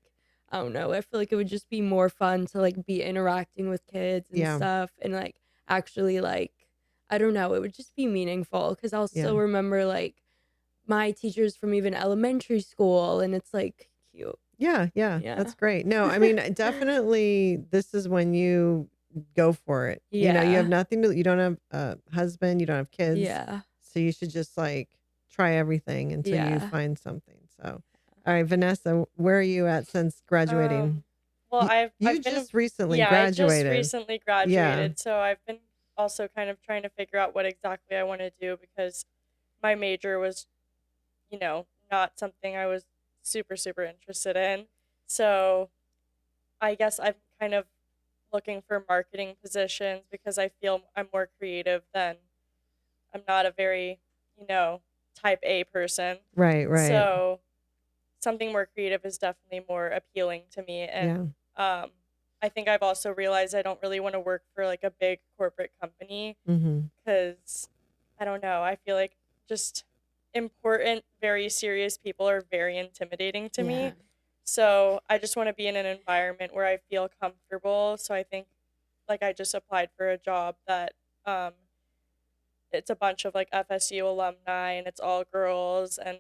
Speaker 2: I don't know, I feel like it would just be more fun to like be interacting with kids and
Speaker 1: Yeah.
Speaker 2: stuff, and like actually like, I don't know, it would just be meaningful because I'll still
Speaker 1: Yeah.
Speaker 2: remember like my teachers from even elementary school, and it's like cute.
Speaker 1: Yeah. Yeah.
Speaker 2: Yeah.
Speaker 1: That's great. No, I mean, definitely this is when you go for it. You know, you have
Speaker 2: Yeah.
Speaker 1: nothing to, you don't have a husband, you don't have kids.
Speaker 2: Yeah.
Speaker 1: So you should just like try everything until you
Speaker 2: Yeah.
Speaker 1: find something. So, all right, Vanessa, where are you at since graduating?
Speaker 3: Well,
Speaker 1: You
Speaker 3: I've been
Speaker 1: just recently
Speaker 3: yeah, I just
Speaker 1: graduated.
Speaker 3: recently graduated, so I've been also kind of trying to figure out what exactly I want to do because my major was, not something I was super interested in. So I guess I'm kind of looking for marketing positions because I feel I'm more creative than I'm not a very, type A person.
Speaker 1: Right.
Speaker 3: So something more creative is definitely more appealing to me. And I think I've also realized I don't really want to work for like a big corporate company
Speaker 1: Mm-hmm.
Speaker 3: because I don't know. I feel like just important, very serious people are very intimidating to me. So I just want to be in an environment where I feel comfortable. So I think like I just applied for a job that it's a bunch of like FSU alumni and it's all girls and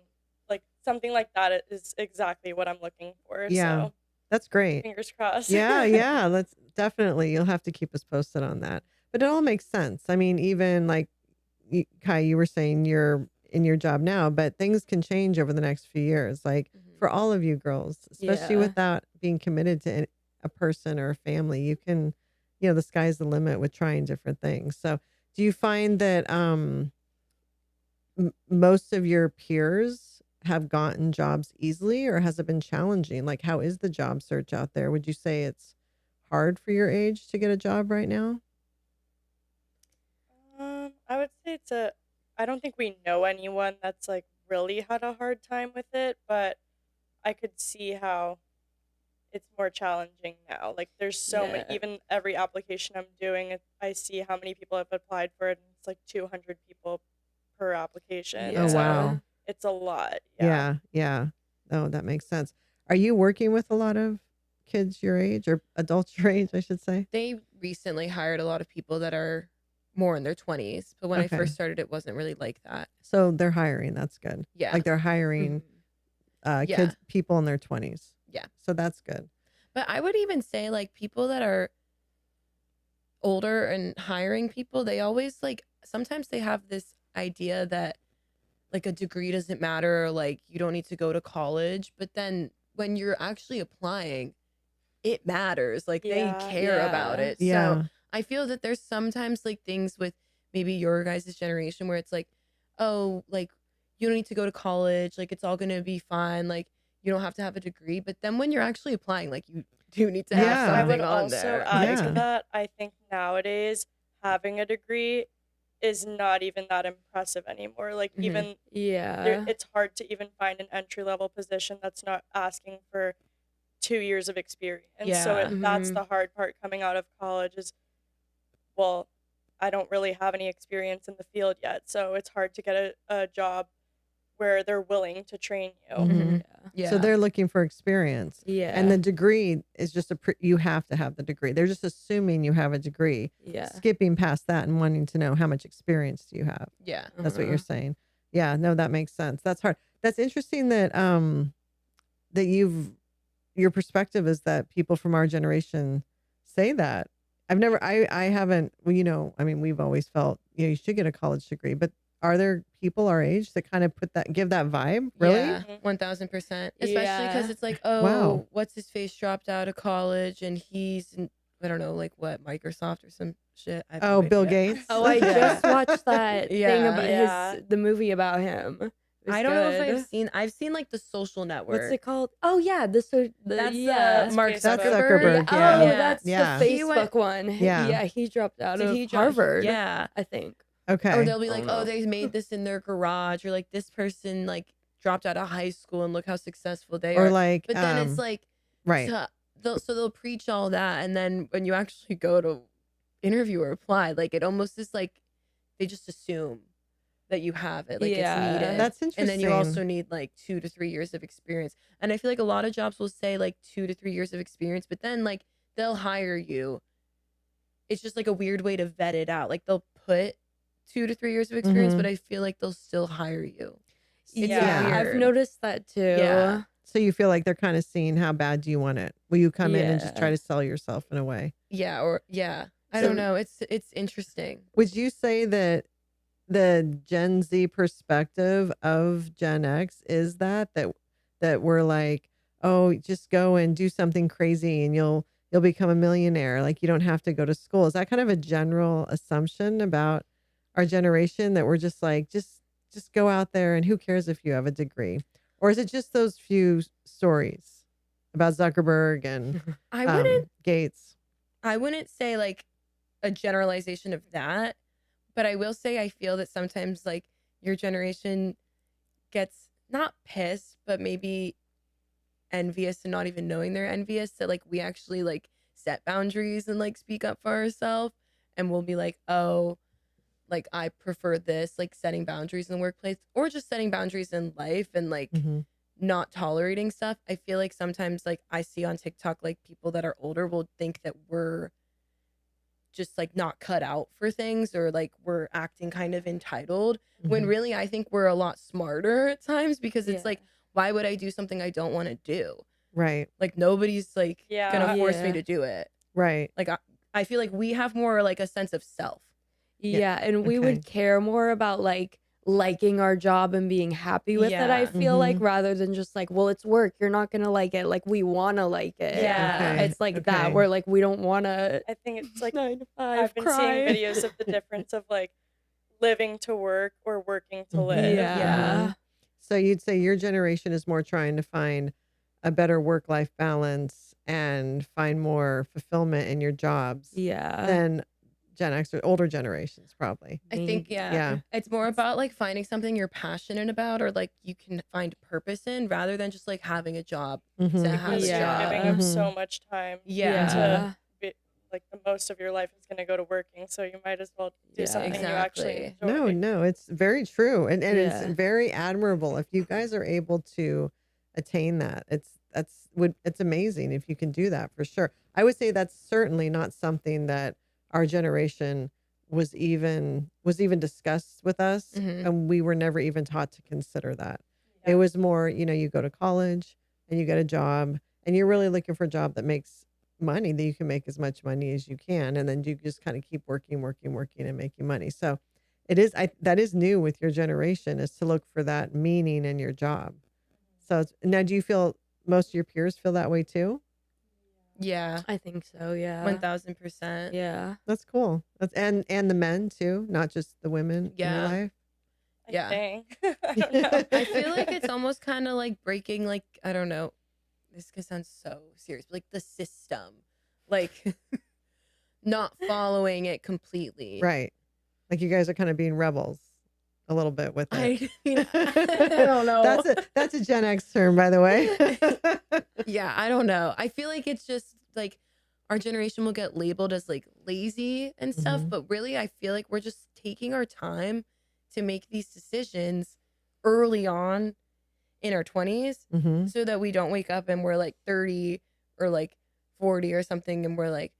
Speaker 3: like something like that is exactly what I'm looking for.
Speaker 1: Yeah.
Speaker 3: So
Speaker 1: That's great.
Speaker 3: fingers crossed.
Speaker 1: Yeah. Let's definitely, you'll have to keep us posted on that. But it all makes sense. I mean, even like Kai, you were saying you're in your job now, but things can change over the next few years. Like for all of you girls, especially
Speaker 2: Yeah.
Speaker 1: without being committed to a person or a family, you can, the sky's the limit with trying different things. So do you find that most of your peers have gotten jobs easily, or has it been challenging? Like, how is the job search out there? Would you say it's hard for your age to get a job right now?
Speaker 3: I would say I don't think we know anyone that's like really had a hard time with it, but I could see how it's more challenging now. Like there's so many,
Speaker 2: Yeah.
Speaker 3: even every application I'm doing, I see how many people have applied for it, and it's like 200 people per application.
Speaker 1: Oh,
Speaker 2: Yeah.
Speaker 1: wow.
Speaker 3: It's a lot. Yeah.
Speaker 1: Yeah. Oh, that makes sense. Are you working with a lot of kids your age or adults your age, I should say?
Speaker 4: They recently hired a lot of people that are more in their 20s, but when I
Speaker 1: Okay.
Speaker 4: first started, it wasn't really like that.
Speaker 1: So they're hiring. That's good.
Speaker 4: Yeah.
Speaker 1: Like they're hiring
Speaker 4: Yeah.
Speaker 1: kids, people in their 20s.
Speaker 4: Yeah.
Speaker 1: So that's good.
Speaker 4: But I would even say like people that are older and hiring people, they always like sometimes they have this idea that like a degree doesn't matter, or like you don't need to go to college. But then when you're actually applying, it matters. Like they
Speaker 3: Yeah.
Speaker 4: care about
Speaker 2: Yeah.
Speaker 4: it.
Speaker 1: Yeah.
Speaker 4: So I feel that there's sometimes like things with maybe your guys' generation where it's like, oh, like you don't need to go to college, like it's all gonna be fine, like you don't have to have a degree. But then when you're actually applying, like you do need to have
Speaker 1: Yeah.
Speaker 3: I
Speaker 4: something
Speaker 3: would
Speaker 4: on
Speaker 3: also
Speaker 4: there.
Speaker 3: add
Speaker 1: Yeah.
Speaker 3: to that, I think nowadays having a degree is not even that impressive anymore. Like
Speaker 4: Mhm.
Speaker 3: even
Speaker 2: Yeah.
Speaker 3: it's hard to even find an entry level position that's not asking for 2 years of experience. So
Speaker 4: Yeah.
Speaker 3: that's
Speaker 2: Mhm.
Speaker 3: the hard part coming out of college is well, I don't really have any experience in the field yet, so it's hard to get a job where they're willing to train you.
Speaker 1: Mhm.
Speaker 4: Yeah.
Speaker 1: So they're looking for experience.
Speaker 2: Yeah.
Speaker 1: And the degree is just you have to have the degree. They're just assuming you have a degree.
Speaker 2: Yeah.
Speaker 1: Skipping past that and wanting to know how much experience do you have.
Speaker 4: Yeah.
Speaker 1: That's what you're saying. Yeah, no, that makes sense. That's hard. That's interesting that that your perspective is that people from our generation say that. I haven't, well, I mean, we've always felt, you should get a college degree, but are there people our age that kind of give that vibe? Really?
Speaker 4: Yeah, 1000%. Especially because
Speaker 2: Yeah.
Speaker 4: it's like,
Speaker 1: Wow.
Speaker 4: what's his face dropped out of college and he's in, I don't know, like what, Microsoft or some shit. I have no
Speaker 1: Oh, Bill
Speaker 4: idea.
Speaker 1: Gates.
Speaker 2: Oh, I
Speaker 4: Yeah.
Speaker 2: just watched that thing
Speaker 4: Yeah.
Speaker 2: about
Speaker 3: Yeah.
Speaker 2: the movie about him. It was
Speaker 4: I don't know if
Speaker 2: good.
Speaker 4: I've seen like The Social Network.
Speaker 2: What's it called? Oh yeah,
Speaker 4: That's
Speaker 2: yeah.
Speaker 4: Mark
Speaker 3: Facebook.
Speaker 1: That's
Speaker 4: Zuckerberg.
Speaker 1: Zuckerberg, yeah.
Speaker 2: Oh,
Speaker 4: Yeah.
Speaker 2: that's
Speaker 1: Yeah.
Speaker 2: the
Speaker 4: He
Speaker 2: Facebook
Speaker 4: went-
Speaker 2: one.
Speaker 1: Yeah.
Speaker 2: Yeah, he dropped out
Speaker 4: Did
Speaker 2: of
Speaker 4: he drop-
Speaker 2: Harvard.
Speaker 4: Yeah.
Speaker 2: I think.
Speaker 1: Okay.
Speaker 4: Or they'll be
Speaker 2: I
Speaker 4: like,
Speaker 2: don't know.
Speaker 4: they made this in their garage, or like this person like dropped out of high school and look how successful they
Speaker 1: or
Speaker 4: are.
Speaker 1: like,
Speaker 4: But then it's like,
Speaker 1: right.
Speaker 4: they'll preach all that, and then when you actually go to interview or apply, like it almost is like they just assume that you have it, like
Speaker 2: Yeah.
Speaker 4: it's needed.
Speaker 1: That's interesting.
Speaker 4: And then you also need like 2 to 3 years of experience. And I feel like a lot of jobs will say like 2 to 3 years of experience, but then like they'll hire you. It's just like a weird way to vet it out. Like they'll put 2 to 3 years of experience,
Speaker 1: Mhm.
Speaker 4: but I feel like they'll still hire you. It's
Speaker 3: Yeah.
Speaker 2: I've
Speaker 4: weird.
Speaker 2: noticed that too.
Speaker 4: Yeah.
Speaker 1: So you feel like they're kind of seeing how bad do you want it? Will you come in and just
Speaker 2: Yeah.
Speaker 1: try to sell yourself in a way?
Speaker 4: Yeah, or yeah. I
Speaker 1: So-
Speaker 4: don't know. It's interesting.
Speaker 1: Would you say that the Gen Z perspective of Gen X is that we're like, oh, just go and do something crazy and you'll become a millionaire. Like you don't have to go to school. Is that kind of a general assumption about our generation that we're just like, just go out there and who cares if you have a degree? Or is it just those few stories about Zuckerberg and
Speaker 4: I wouldn't
Speaker 1: Gates?
Speaker 4: I wouldn't say like a generalization of that, but I will say I feel that sometimes like your generation gets not pissed, but maybe envious and not even knowing they're envious that like we actually like set boundaries and like speak up for ourselves, and we'll be like, oh, like I prefer this, like setting boundaries in the workplace or just setting boundaries in life and like
Speaker 1: Mhm.
Speaker 4: not tolerating stuff. I feel like sometimes like I see on TikTok like people that are older will think that we're just like not cut out for things or like we're acting kind of entitled when
Speaker 1: Mhm.
Speaker 4: really I think we're a lot smarter at times because it's
Speaker 2: Yeah.
Speaker 4: like, why would I do something I don't want to do?
Speaker 1: Right,
Speaker 4: Like nobody's like
Speaker 3: Yeah.
Speaker 4: gonna force me
Speaker 2: Yeah.
Speaker 4: to do it.
Speaker 1: right.
Speaker 4: Like I feel like we have more like a sense of self.
Speaker 2: Yeah, and we
Speaker 1: Okay.
Speaker 2: would care more about like liking our job and being happy with it, I
Speaker 4: Yeah.
Speaker 2: feel like,
Speaker 1: Mhm.
Speaker 2: rather than just like, well, it's work, you're not gonna like it. Like we wanna like it.
Speaker 4: Yeah.
Speaker 1: Okay,
Speaker 2: It's like
Speaker 1: okay.
Speaker 2: that where like we don't wanna
Speaker 3: I think it's like
Speaker 2: 9 to 5
Speaker 3: I've been
Speaker 2: cry.
Speaker 3: seeing videos of the difference of like living to work or working to
Speaker 1: Mhm.
Speaker 3: live.
Speaker 2: Yeah.
Speaker 1: So you'd say your generation is more trying to find a better work-life balance and find more fulfillment in your jobs
Speaker 2: Yeah.
Speaker 1: than Gen X or older generations, probably.
Speaker 4: I think
Speaker 2: Maybe.
Speaker 1: Yeah.
Speaker 4: it's more about like finding something you're passionate about or like you can find purpose in rather than just like having a job
Speaker 1: Mhm.
Speaker 4: to
Speaker 3: Because
Speaker 4: have a
Speaker 3: you're
Speaker 2: Yeah.
Speaker 4: job.
Speaker 3: giving up
Speaker 1: Mhm.
Speaker 3: so much time.
Speaker 4: Yeah.
Speaker 2: Yeah.
Speaker 3: Like the most of your life is going to go to working, so you might as well do
Speaker 2: Yeah.
Speaker 3: something you actually
Speaker 4: Exactly.
Speaker 3: enjoy.
Speaker 1: No, it's very true. And
Speaker 2: Yeah.
Speaker 1: it's very admirable if you guys are able to attain that. It's amazing if you can do that for sure. I would say that's certainly not something that our generation was even discussed with us,
Speaker 4: Mhm.
Speaker 1: and we were never even taught to consider that.
Speaker 3: Yeah.
Speaker 1: It was more, you go to college and you get a job and you're really looking for a job that makes money, that you can make as much money as you can, and then you just kind of keep working and making money. So that is new with your generation, is to look for that meaning in your job. So now, do you feel most of your peers feel that way too?
Speaker 4: Yeah.
Speaker 2: I think so, yeah.
Speaker 4: 1000%.
Speaker 2: Yeah.
Speaker 1: That's cool. That's and the men too, not just the women in your
Speaker 4: Yeah.
Speaker 1: life.
Speaker 3: I
Speaker 4: Yeah.
Speaker 3: think. I don't know.
Speaker 4: I feel like it's almost kind of like breaking, like, I don't know. This could sound so serious, but like the system, like not following it completely.
Speaker 1: Right. Like you guys are kind of being rebels a little bit with it.
Speaker 4: I mean, I don't know.
Speaker 1: That's a Gen X term, by the way.
Speaker 4: Yeah, I don't know. I feel like it's just like our generation will get labeled as like lazy and stuff,
Speaker 1: Mhm.
Speaker 4: but really I feel like we're just taking our time to make these decisions early on in our 20s
Speaker 1: Mhm.
Speaker 4: so that we don't wake up and we're like 30 or like 40 or something and we're like,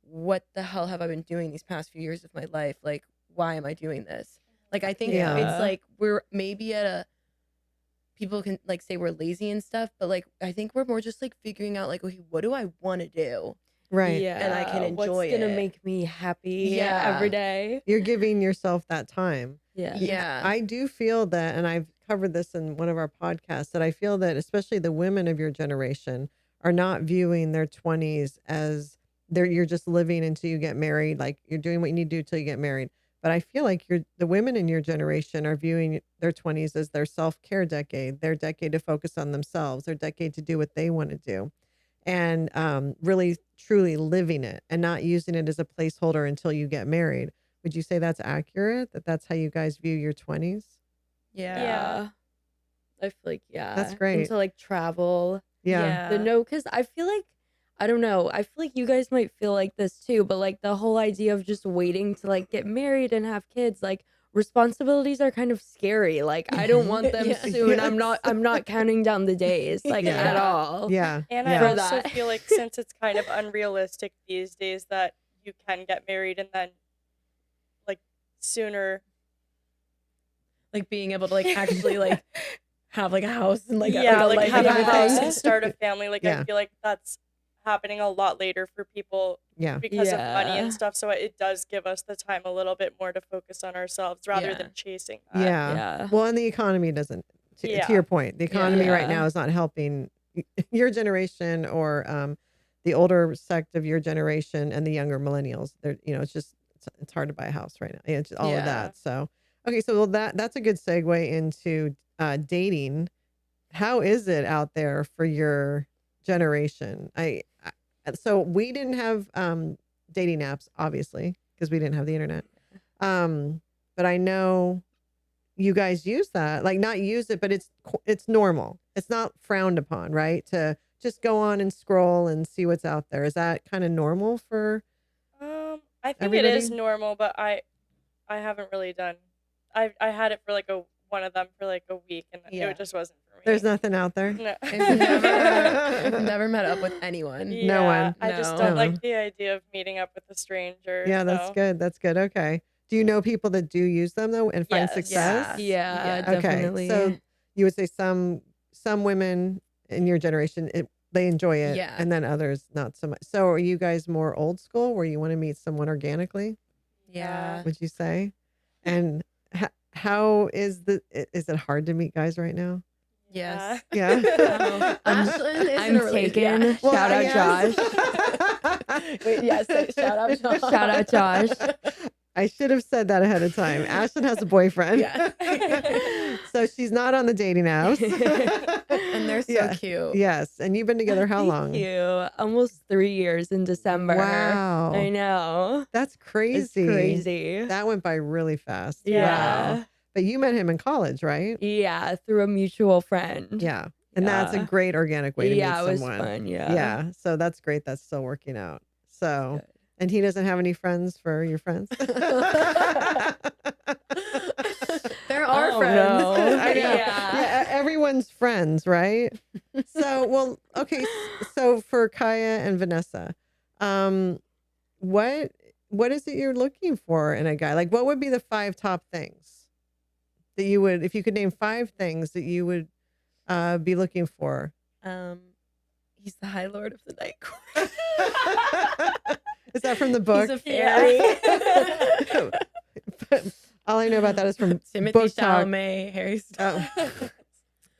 Speaker 4: what the hell have I been doing these past few years of my life? Like, why am I doing this? Like, I think
Speaker 1: Yeah.
Speaker 4: it's like we're maybe at a, people can like say we're lazy and stuff, but like I think we're more just like figuring out like, okay, what do I want to do?
Speaker 1: Right.
Speaker 2: Yeah.
Speaker 4: And I can enjoy
Speaker 2: what's gonna
Speaker 4: it.
Speaker 2: make me happy
Speaker 4: Yeah.
Speaker 2: every day.
Speaker 1: You're giving yourself that time.
Speaker 2: Yeah.
Speaker 4: Yeah.
Speaker 1: I do feel that, and I've covered this in one of our podcasts, that I feel that especially the women of your generation are not viewing their 20s as you're just living until you get married, like you're doing what you need to do till you get married. But I feel like the women in your generation are viewing their 20s as their self-care decade, their decade to focus on themselves, their decade to do what they want to do. And really truly living it and not using it as a placeholder until you get married. Would you say that's accurate? That that's how you guys view your 20s?
Speaker 4: Yeah.
Speaker 2: I feel like
Speaker 1: That's great.
Speaker 2: And to like travel.
Speaker 1: Yeah.
Speaker 2: The no, because I feel like I don't know. I feel like you guys might feel like this too, but like the whole idea of just waiting to like get married and have kids, like responsibilities are kind of scary. Like I don't want them
Speaker 4: Yeah.
Speaker 2: soon. I'm
Speaker 1: Yes.
Speaker 2: not counting down the days like
Speaker 1: Yeah.
Speaker 2: at all.
Speaker 1: Yeah.
Speaker 3: And
Speaker 1: yeah.
Speaker 3: I
Speaker 2: For
Speaker 3: also
Speaker 2: that.
Speaker 3: feel like since it's kind of unrealistic these days that you can get married and then like sooner.
Speaker 4: Like being able to like actually like have like a house and like
Speaker 3: yeah,
Speaker 4: a
Speaker 3: like
Speaker 4: life
Speaker 3: have
Speaker 4: and
Speaker 3: a house
Speaker 4: everything.
Speaker 3: and start a family. Like
Speaker 1: Yeah.
Speaker 3: I feel like that's happening a lot later for people
Speaker 1: Yeah.
Speaker 3: because of money
Speaker 2: Yeah.
Speaker 3: and stuff. So it does give us the time a little bit more to focus on ourselves rather
Speaker 4: Yeah.
Speaker 3: than chasing that.
Speaker 1: Yeah.
Speaker 2: Yeah.
Speaker 1: Well, and the economy doesn't, to
Speaker 3: Yeah.
Speaker 1: your point, the economy right
Speaker 2: Yeah.
Speaker 1: now is not helping your generation or the older sect of your generation and the younger millennials. They're, it's hard to buy a house right now. It's all of
Speaker 4: Yeah.
Speaker 1: that. So, okay. So well, that's a good segue into dating. How is it out there for your generation? So we didn't have dating apps, obviously, because we didn't have the internet. But I know you guys use that, like not use it, but it's normal. It's not frowned upon, right? To just go on and scroll and see what's out there. Is that kind of normal for
Speaker 3: I think
Speaker 1: everybody?
Speaker 3: it is normal, but I haven't really done. I had it for like one of them for like a week, and
Speaker 4: Yeah.
Speaker 3: it just wasn't for me.
Speaker 1: There's nothing out there.
Speaker 3: No.
Speaker 4: I've never met up with anyone.
Speaker 3: Yeah,
Speaker 1: No one.
Speaker 3: I just
Speaker 4: No.
Speaker 3: don't
Speaker 1: No.
Speaker 3: like the idea of meeting up with a stranger.
Speaker 1: Yeah, that's
Speaker 3: so.
Speaker 1: good. That's good. Okay. Do you know people that do use them though and find
Speaker 3: Yes.
Speaker 1: success?
Speaker 2: Yeah,
Speaker 4: Yeah.
Speaker 1: Okay.
Speaker 2: definitely.
Speaker 1: So you would say some women in your generation they enjoy it,
Speaker 4: Yeah.
Speaker 1: and then others not so much. So are you guys more old school, where you want to meet someone organically?
Speaker 4: Yeah.
Speaker 1: Would you say? And how is is it hard to meet guys right now?
Speaker 4: Yes.
Speaker 1: Yeah.
Speaker 4: Ashlin is
Speaker 2: I'm
Speaker 4: in a relationship.
Speaker 2: taken.
Speaker 4: Yeah.
Speaker 1: Well,
Speaker 2: Shout out
Speaker 1: yes.
Speaker 2: Josh.
Speaker 4: Wait, yes. Shout out Josh.
Speaker 2: Shout out Josh.
Speaker 1: I should have said that ahead of time. Ashlyn has a boyfriend.
Speaker 4: Yeah.
Speaker 1: So she's not on the dating apps.
Speaker 4: And they're so
Speaker 1: Yeah.
Speaker 4: cute.
Speaker 1: Yes. And you've been together how
Speaker 2: Thank
Speaker 1: long?
Speaker 2: you. Almost 3 years in December.
Speaker 1: Wow.
Speaker 2: I know.
Speaker 1: That's crazy.
Speaker 2: It's crazy.
Speaker 1: That went by really fast.
Speaker 2: Yeah.
Speaker 1: Wow. But you met him in college, right?
Speaker 2: Yeah, through a mutual friend.
Speaker 1: Yeah. And that's a
Speaker 2: Yeah.
Speaker 1: great organic way to
Speaker 2: Yeah,
Speaker 1: meet
Speaker 2: it was
Speaker 1: someone.
Speaker 2: fun. Yeah.
Speaker 1: Yeah. So that's great. That's still working out. So,
Speaker 2: Good.
Speaker 1: and he doesn't have any friends for your friends?
Speaker 4: There are
Speaker 2: Oh,
Speaker 4: friends.
Speaker 2: no.
Speaker 1: I know.
Speaker 2: Yeah.
Speaker 1: Everyone's friends, right? So, well, okay. So for Kaya and Vanessa, what is it you're looking for in a guy? Like, what would be the 5 top things that you would, if you could name 5 things that you would be looking for?
Speaker 4: He's the High Lord of the Night Court.
Speaker 1: Is that from the book?
Speaker 4: He's a fairy.
Speaker 1: All I know about that is from
Speaker 4: Timothy
Speaker 1: book talk.
Speaker 4: Chalamet, Harry Styles.
Speaker 1: Oh.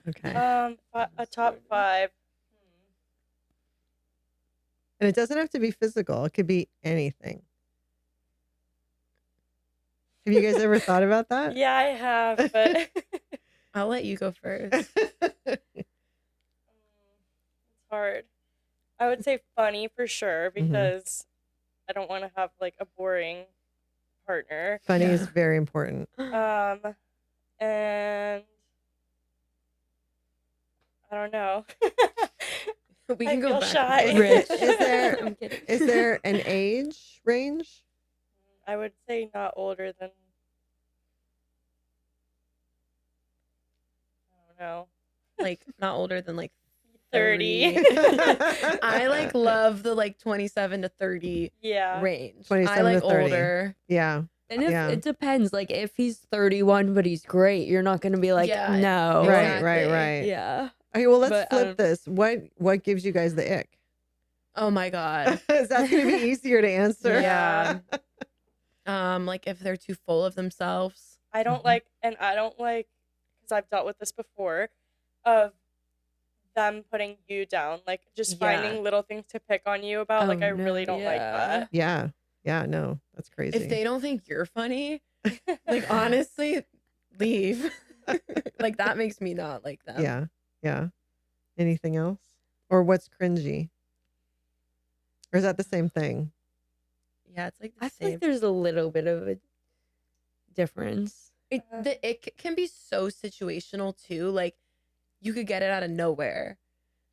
Speaker 1: Okay.
Speaker 3: A top 5.
Speaker 1: And it doesn't have to be physical. It could be anything. Have you guys ever thought about that?
Speaker 3: Yeah, I have, but
Speaker 4: I'll let you go first.
Speaker 3: it's hard. I would say funny for sure because I don't want to have like a boring partner.
Speaker 1: Funny is very important.
Speaker 3: And I don't know.
Speaker 4: We
Speaker 3: I
Speaker 4: can go
Speaker 3: feel
Speaker 4: back.
Speaker 3: shy.
Speaker 2: Rich.
Speaker 1: I'm
Speaker 2: kidding.
Speaker 1: Is there an age range?
Speaker 3: I would say not older than, I don't know,
Speaker 4: Like not older than like
Speaker 3: 30.
Speaker 4: 30. I like love the like 27 to 30
Speaker 3: Yeah.
Speaker 4: range.
Speaker 1: 27
Speaker 4: I like
Speaker 1: to 30.
Speaker 4: older.
Speaker 1: Yeah.
Speaker 2: And if
Speaker 1: Yeah.
Speaker 2: it depends, like if he's 31 but he's great, you're not gonna be like,
Speaker 4: Yeah,
Speaker 2: no.
Speaker 1: Right,
Speaker 4: Exactly.
Speaker 1: right.
Speaker 2: Yeah.
Speaker 1: Okay, well, let's
Speaker 2: But,
Speaker 1: flip this. What gives you guys the ick?
Speaker 4: Oh my god.
Speaker 1: Is that going to be easier to answer?
Speaker 4: Yeah. Like if they're too full of themselves.
Speaker 3: I don't
Speaker 1: Mhm.
Speaker 3: like, because I've dealt with this before, of them putting you down, like just
Speaker 4: Yeah.
Speaker 3: finding little things to pick on you about. Like,
Speaker 2: Oh,
Speaker 3: I really
Speaker 2: no,
Speaker 3: don't like that.
Speaker 1: Yeah. Yeah. No, that's crazy.
Speaker 4: If they don't think you're funny, like honestly, leave. Like that makes me not like them.
Speaker 1: Yeah. Yeah. Anything else? Or what's cringy? Or is that the same thing?
Speaker 4: Yeah, it's like the
Speaker 2: I feel
Speaker 4: same.
Speaker 2: like there's a little bit of a difference.
Speaker 4: It can be so situational too. Like you could get it out of nowhere.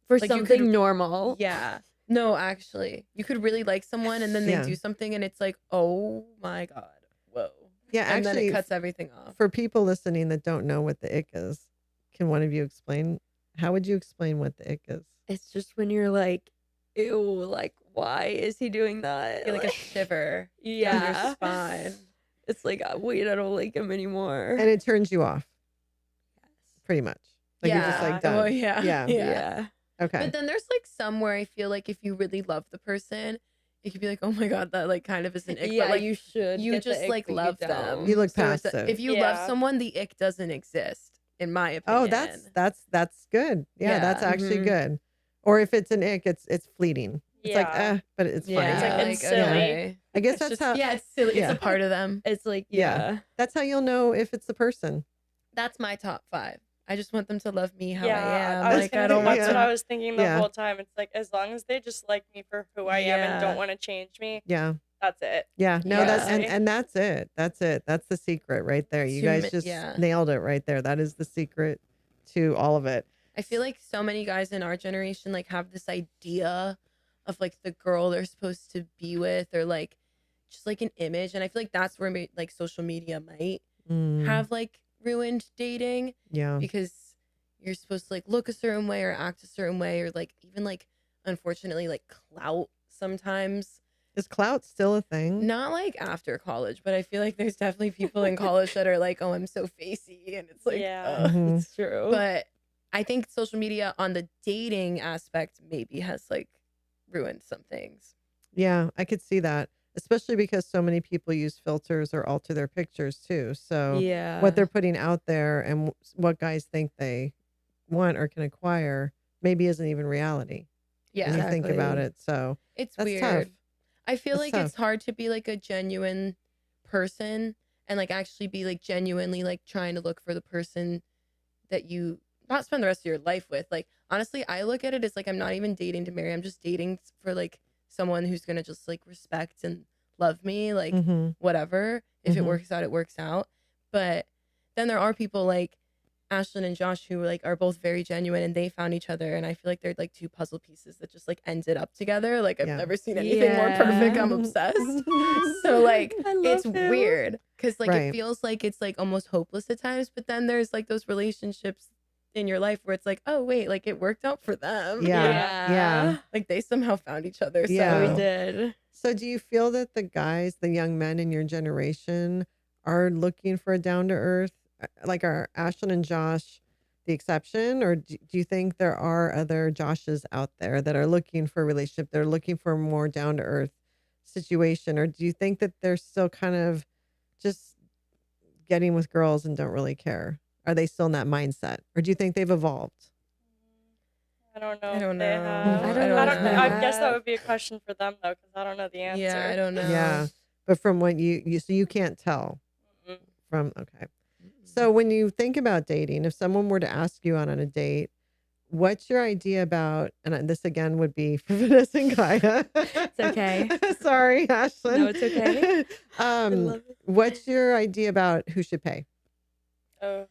Speaker 2: For
Speaker 4: Like, you
Speaker 2: something
Speaker 4: could-
Speaker 2: normal.
Speaker 4: Yeah. No, actually, you could really like someone and then they
Speaker 1: Yeah.
Speaker 4: do something and it's like, oh my god, whoa.
Speaker 1: Yeah.
Speaker 4: And then
Speaker 1: Actually,
Speaker 4: it cuts everything off.
Speaker 1: for people listening that don't know what the ick is, can one of you explain? How would you explain what the ick is?
Speaker 2: It's just when you're like, ew, like why is he doing that?
Speaker 4: Get like a shiver down
Speaker 2: yeah.
Speaker 4: your spine.
Speaker 2: It's like, wait, I don't like him anymore.
Speaker 1: And it turns you off, pretty much. Like you're just
Speaker 3: Yeah.
Speaker 1: like done.
Speaker 4: Well, yeah.
Speaker 1: Yeah.
Speaker 2: yeah.
Speaker 1: Okay.
Speaker 4: But then there's like some where I feel like if you really love the person, it could be like, oh my god, that like kind of is an ick.
Speaker 2: Yeah,
Speaker 4: but like
Speaker 2: you should.
Speaker 4: you
Speaker 2: get the
Speaker 4: just
Speaker 2: ick,
Speaker 4: like
Speaker 2: but
Speaker 4: love
Speaker 2: you
Speaker 4: them.
Speaker 2: don't.
Speaker 1: You look
Speaker 4: So it's
Speaker 1: past it.
Speaker 4: if you
Speaker 3: Yeah.
Speaker 4: love someone, the ick doesn't exist, in my opinion.
Speaker 1: Oh, that's good. Yeah, that's
Speaker 4: Yeah.
Speaker 1: actually
Speaker 2: Mhm.
Speaker 1: good. Or if it's an ick, it's fleeting. It's like,
Speaker 3: Yeah.
Speaker 1: but it's funny.
Speaker 2: Yeah.
Speaker 3: It's like,
Speaker 4: like
Speaker 3: it's silly.
Speaker 4: okay.
Speaker 1: I guess
Speaker 4: It's
Speaker 1: that's
Speaker 4: just-
Speaker 1: how.
Speaker 4: yeah, it's silly.
Speaker 1: yeah.
Speaker 4: It's a part of them.
Speaker 2: It's like,
Speaker 1: Yeah.
Speaker 2: yeah.
Speaker 1: That's how you'll know if it's the person.
Speaker 4: That's my top 5. I just want them to love me how
Speaker 3: Yeah,
Speaker 4: I am.
Speaker 3: I was
Speaker 4: Like I
Speaker 3: gonna
Speaker 4: don't
Speaker 3: say,
Speaker 4: want
Speaker 3: that's
Speaker 4: to.
Speaker 3: what I was thinking the
Speaker 1: Yeah.
Speaker 3: whole time. It's like, as long as they just like me for who I am and don't
Speaker 4: Yeah.
Speaker 3: want to change me,
Speaker 1: Yeah.
Speaker 3: that's it.
Speaker 1: Yeah. No, that's
Speaker 3: Yeah.
Speaker 1: and that's it. That's it. That's the secret right there. You guys just
Speaker 4: Yeah.
Speaker 1: nailed it right there. That is the secret to all of it.
Speaker 4: I feel like so many guys in our generation like have this idea of like the girl they're supposed to be with or like just like an image, and I feel like that's where like social media might
Speaker 1: Mm,
Speaker 4: have like ruined dating
Speaker 1: yeah.
Speaker 4: because you're supposed to like look a certain way or act a certain way or like even like unfortunately like clout sometimes.
Speaker 1: Is clout still a thing?
Speaker 4: Not like after college, but I feel like there's definitely people in college that are like, oh, I'm so facey, and it's like,
Speaker 3: Yeah.
Speaker 4: ugh.
Speaker 1: Mhm.
Speaker 2: It's true.
Speaker 4: But I think social media on the dating aspect maybe has like ruined some things.
Speaker 1: Yeah, I could see that, especially because so many people use filters or alter their pictures too. So
Speaker 2: yeah.
Speaker 1: what they're putting out there and what guys think they want or can acquire maybe isn't even reality
Speaker 4: Yeah,
Speaker 1: when you think about
Speaker 2: Exactly.
Speaker 1: it. So
Speaker 4: it's
Speaker 1: that's
Speaker 4: weird.
Speaker 1: tough.
Speaker 4: I feel
Speaker 1: That's
Speaker 4: like it's
Speaker 1: tough.
Speaker 4: hard to be like a genuine person and like actually be like genuinely like trying to look for the person that you not spend the rest of your life with. Like honestly, I look at it as like I'm not even dating to marry. I'm just dating for like someone who's gonna just like respect and love me, like
Speaker 1: Mhm.
Speaker 4: whatever. If it
Speaker 1: Mhm.
Speaker 4: works out, it works out. But then there are people like Ashlin and Josh who like are both very genuine and they found each other, and I feel like they're like two puzzle pieces that just like ended up together. Like I've
Speaker 1: Yeah.
Speaker 4: never seen anything more perfect. I'm obsessed. So like
Speaker 2: I love
Speaker 4: it's
Speaker 2: him.
Speaker 4: weird because like
Speaker 1: Right.
Speaker 4: it feels like it's like almost hopeless at times, but then there's like those relationships in your life where it's like, oh wait, like it worked out for them.
Speaker 1: Yeah. Yeah.
Speaker 4: Like they somehow found each other.
Speaker 1: Yeah.
Speaker 2: We
Speaker 4: So
Speaker 2: did.
Speaker 1: So do you feel that the guys, the young men in your generation are looking for a down to earth, like are Ashlyn and Josh the exception? Or do you think there are other Joshes out there that are looking for a relationship? They're looking for a more down to earth situation? Or do you think that they're still kind of just getting with girls and don't really care? Are they still in that mindset? Or do you think they've evolved?
Speaker 3: I don't know.
Speaker 4: I
Speaker 3: if
Speaker 4: don't
Speaker 3: they
Speaker 4: know.
Speaker 3: have.
Speaker 2: I don't
Speaker 3: I don't know.
Speaker 2: know.
Speaker 3: I guess that would be a question for them though, because I don't know the answer.
Speaker 4: yeah, I don't know.
Speaker 1: Yeah. But from what you so you can't tell
Speaker 3: Mm-mm.
Speaker 1: from, okay. So when you think about dating, if someone were to ask you out on a date, what's your idea about, and this again would be for Vanessa and Kaya. It's
Speaker 2: okay.
Speaker 1: Sorry, Ashlyn.
Speaker 2: No, it's okay. I love it.
Speaker 1: What's your idea about who should pay?
Speaker 3: Oh,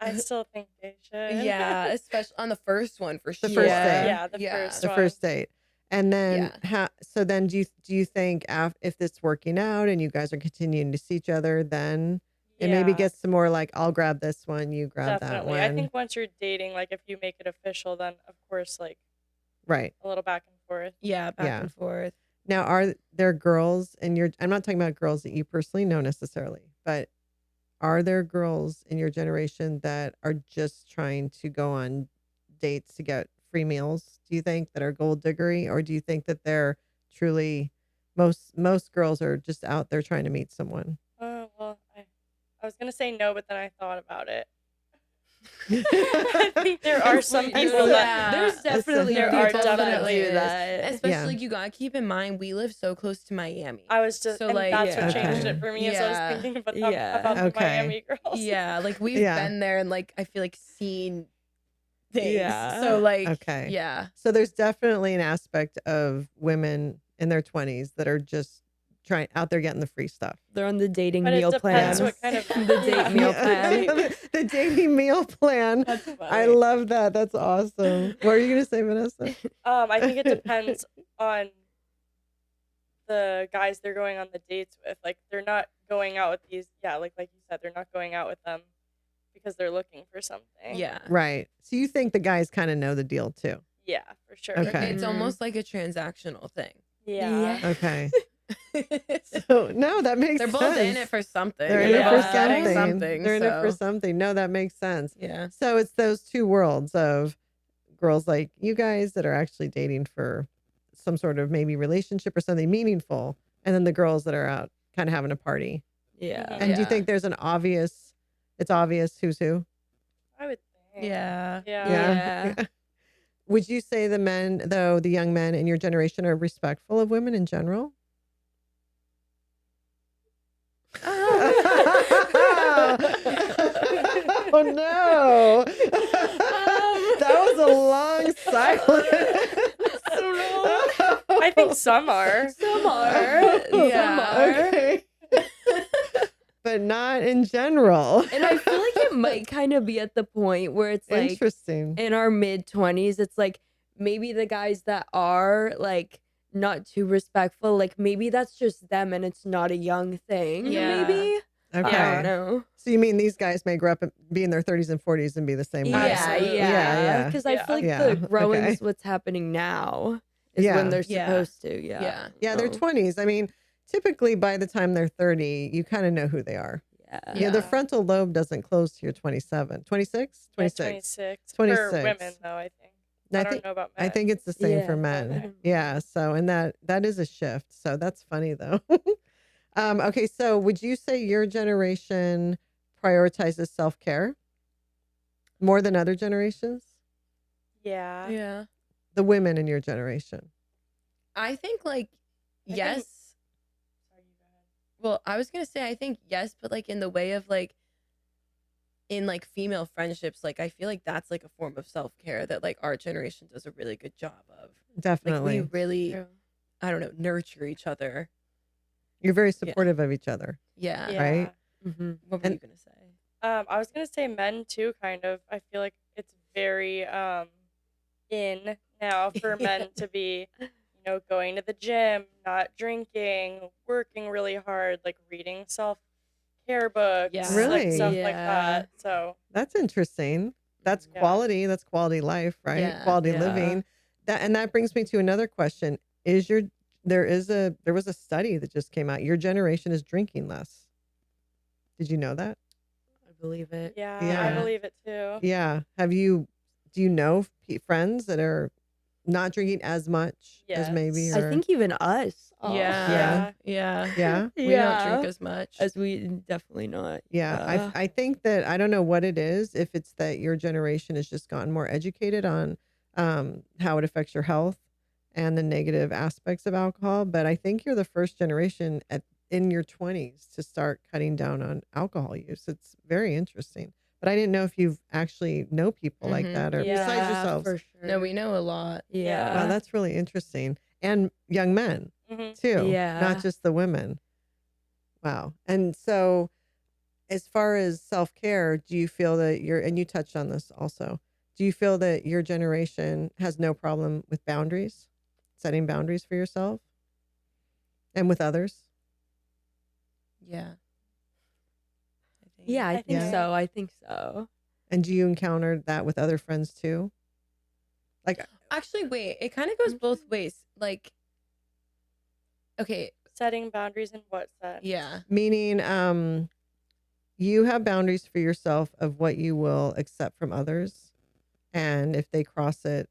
Speaker 3: I still think they should.
Speaker 4: Yeah, especially on the first one for sure.
Speaker 1: The first
Speaker 2: Yeah.
Speaker 1: date.
Speaker 3: Yeah, the first
Speaker 1: The
Speaker 3: one.
Speaker 1: first date. And then
Speaker 4: Yeah.
Speaker 1: so then do you think if it's working out and you guys are continuing to see each other, then it maybe
Speaker 3: Yeah,
Speaker 1: gets some more like, I'll grab this one, you grab that
Speaker 3: definitely. I
Speaker 1: one.
Speaker 3: think once you're dating, like if you make it official, then of course like
Speaker 1: Right.
Speaker 3: a little back and forth.
Speaker 4: Yeah, back
Speaker 1: Yeah.
Speaker 4: and forth.
Speaker 1: Now, are there girls in your, I'm not talking about girls that you personally know necessarily, but are there girls in your generation that are just trying to go on dates to get free meals? Do you think that are gold diggery, or do you think that they're truly most girls are just out there trying to meet someone?
Speaker 3: Well, I was gonna say no, but then I thought about it. I think there are some people that
Speaker 2: There's definitely
Speaker 3: There
Speaker 2: people
Speaker 3: are
Speaker 2: that
Speaker 3: definitely
Speaker 2: do that.
Speaker 4: Especially
Speaker 1: Yeah.
Speaker 4: like, you gotta keep in mind we live so close to Miami.
Speaker 3: I was just,
Speaker 4: So,
Speaker 3: and
Speaker 4: like,
Speaker 3: that's what
Speaker 1: yeah.
Speaker 3: changed
Speaker 1: Okay.
Speaker 3: it for me. Is I
Speaker 4: Yeah.
Speaker 3: was thinking about,
Speaker 2: Yeah.
Speaker 3: about the
Speaker 1: Okay.
Speaker 3: Miami girls.
Speaker 4: Yeah, like we've
Speaker 1: Yeah.
Speaker 4: been there and like I feel like seen things.
Speaker 2: Yeah.
Speaker 4: So like
Speaker 1: Okay.
Speaker 4: yeah.
Speaker 1: So there's definitely an aspect of women in their 20s that are just trying out there getting the free stuff.
Speaker 2: They're on the dating
Speaker 3: But it
Speaker 2: meal
Speaker 3: depends
Speaker 2: plan.
Speaker 3: what kind of
Speaker 2: the date meal plan.
Speaker 1: The dating meal plan.
Speaker 3: That's funny.
Speaker 1: I love that. That's awesome. What are you gonna say, Vanessa?
Speaker 3: I think it depends on the guys they're going on the dates with. Like they're not going out with these. Yeah, like you said, they're not going out with them because they're looking for something.
Speaker 4: Yeah.
Speaker 1: Right. So you think the guys kind of know the deal too?
Speaker 3: Yeah, for sure.
Speaker 1: Okay.
Speaker 4: It's almost like a transactional thing.
Speaker 3: Yeah.
Speaker 1: Okay. So no, that makes
Speaker 4: They're
Speaker 1: sense.
Speaker 4: both in it for something.
Speaker 1: They're in
Speaker 3: Yeah.
Speaker 1: it for
Speaker 4: both getting
Speaker 1: something.
Speaker 4: something.
Speaker 1: They're in it for
Speaker 4: so,
Speaker 1: something. No, that makes sense.
Speaker 4: Yeah.
Speaker 1: So it's those two worlds of girls like you guys that are actually dating for some sort of maybe relationship or something meaningful, and then the girls that are out kind of having a party.
Speaker 2: Yeah.
Speaker 1: And do you
Speaker 4: Yeah.
Speaker 1: think there's it's obvious who's who?
Speaker 3: I would think.
Speaker 4: Yeah.
Speaker 3: Yeah.
Speaker 2: Yeah.
Speaker 1: Would you say the men, though, the young men in your generation are respectful of women in general? Oh no. That was a long silence.
Speaker 3: I think some are.
Speaker 2: Some are.
Speaker 4: Yeah.
Speaker 2: Some are.
Speaker 1: Okay. But not in general.
Speaker 2: And I feel like it might kind of be at the point where it's like
Speaker 1: Interesting.
Speaker 2: in our mid 20s, it's like maybe the guys that are like not too respectful, like maybe that's just them and it's not a young thing.
Speaker 4: Yeah.
Speaker 2: Maybe.
Speaker 1: Okay.
Speaker 2: I don't know.
Speaker 1: So you mean these guys may grow up and be in their 30s and 40s and be the same way?
Speaker 2: Yeah,
Speaker 3: Absolutely.
Speaker 2: yeah. Because I feel like
Speaker 1: Yeah,
Speaker 2: the growing
Speaker 1: okay.
Speaker 2: is what's happening now is
Speaker 1: Yeah.
Speaker 2: when they're
Speaker 4: Yeah.
Speaker 2: supposed to. Yeah.
Speaker 4: Yeah.
Speaker 1: Yeah, their
Speaker 2: So,
Speaker 1: 20s. I mean, typically by the time they're 30, you kind of know who they are.
Speaker 2: yeah.
Speaker 1: Yeah, the
Speaker 3: Yeah.
Speaker 1: frontal lobe doesn't close to your 27. 26?
Speaker 3: Yeah,
Speaker 1: 26.
Speaker 3: 26.
Speaker 1: 26.
Speaker 3: For women, though, I think.
Speaker 1: I
Speaker 3: I don't
Speaker 1: think
Speaker 3: know about men.
Speaker 1: I think it's the same for
Speaker 2: Yeah.
Speaker 1: men. Yeah. So and that is a shift. So that's funny though. Okay, so would you say your generation prioritizes self-care more than other generations?
Speaker 3: Yeah.
Speaker 4: Yeah.
Speaker 1: The women in your generation.
Speaker 4: I think like
Speaker 3: I think-
Speaker 4: yes.
Speaker 3: Sorry, you go ahead.
Speaker 4: Well, I was gonna say I think yes, but like in the way of like in like female friendships, like I feel like that's like a form of self-care that like our generation does a really good job of. Like
Speaker 1: Definitely.
Speaker 4: we really
Speaker 2: True.
Speaker 4: I don't know, nurture each other.
Speaker 1: You're very supportive of each other.
Speaker 4: Yeah.
Speaker 3: Yeah.
Speaker 1: Right?
Speaker 2: Mm-hmm.
Speaker 4: What were
Speaker 1: And-
Speaker 4: you gonna say?
Speaker 3: I was gonna say men too, kind of. I feel like it's very in now for men to be, going to the gym, not drinking, working really hard, like reading self-care books,
Speaker 4: Yeah.
Speaker 3: like
Speaker 1: Really?
Speaker 3: stuff like
Speaker 2: Yeah.
Speaker 3: that. So
Speaker 1: That's interesting. That's
Speaker 3: Yeah.
Speaker 1: quality. That's quality life, right?
Speaker 4: Yeah.
Speaker 1: Quality
Speaker 2: Yeah.
Speaker 1: living. That brings me to another question. There was a study that just came out. Your generation is drinking less. Did you know that?
Speaker 2: I believe it.
Speaker 3: yeah,
Speaker 1: Yeah.
Speaker 3: I believe it too.
Speaker 1: Yeah. Do you know friends that are not drinking as much as maybe?
Speaker 3: Yes.
Speaker 1: Or,
Speaker 2: I think even us.
Speaker 4: Yeah. Yeah.
Speaker 1: Yeah.
Speaker 4: We don't drink as much.
Speaker 2: as we definitely not.
Speaker 1: Yeah. I think that I don't know what it is. If it's that your generation has just gotten more educated on how it affects your health and the negative aspects of alcohol. But I think you're the first generation in your 20s to start cutting down on alcohol use. It's very interesting. But I didn't know if you've actually know people like
Speaker 4: Mhm.
Speaker 1: that or
Speaker 3: Yeah,
Speaker 1: besides yourselves.
Speaker 2: for sure.
Speaker 4: No, we know a lot.
Speaker 2: Yeah.
Speaker 1: Wow, that's really interesting. And young men
Speaker 3: hmm
Speaker 1: too.
Speaker 2: Yeah.
Speaker 1: Not just the women. Wow. And so as far as self-care, do you feel that and you touched on this also, do you feel that your generation has no problem with boundaries, setting boundaries for yourself and with others?
Speaker 4: Yeah. I think.
Speaker 2: Yeah, I
Speaker 3: I
Speaker 2: think
Speaker 1: Yeah.
Speaker 2: so. I think so.
Speaker 1: And do you encounter that with other friends too? Like,
Speaker 4: Actually, wait. It kind of goes both ways. Like, okay,
Speaker 3: Setting boundaries in what sense?
Speaker 4: yeah.
Speaker 1: meaning, you have boundaries for yourself of what you will accept from others. And if they cross it,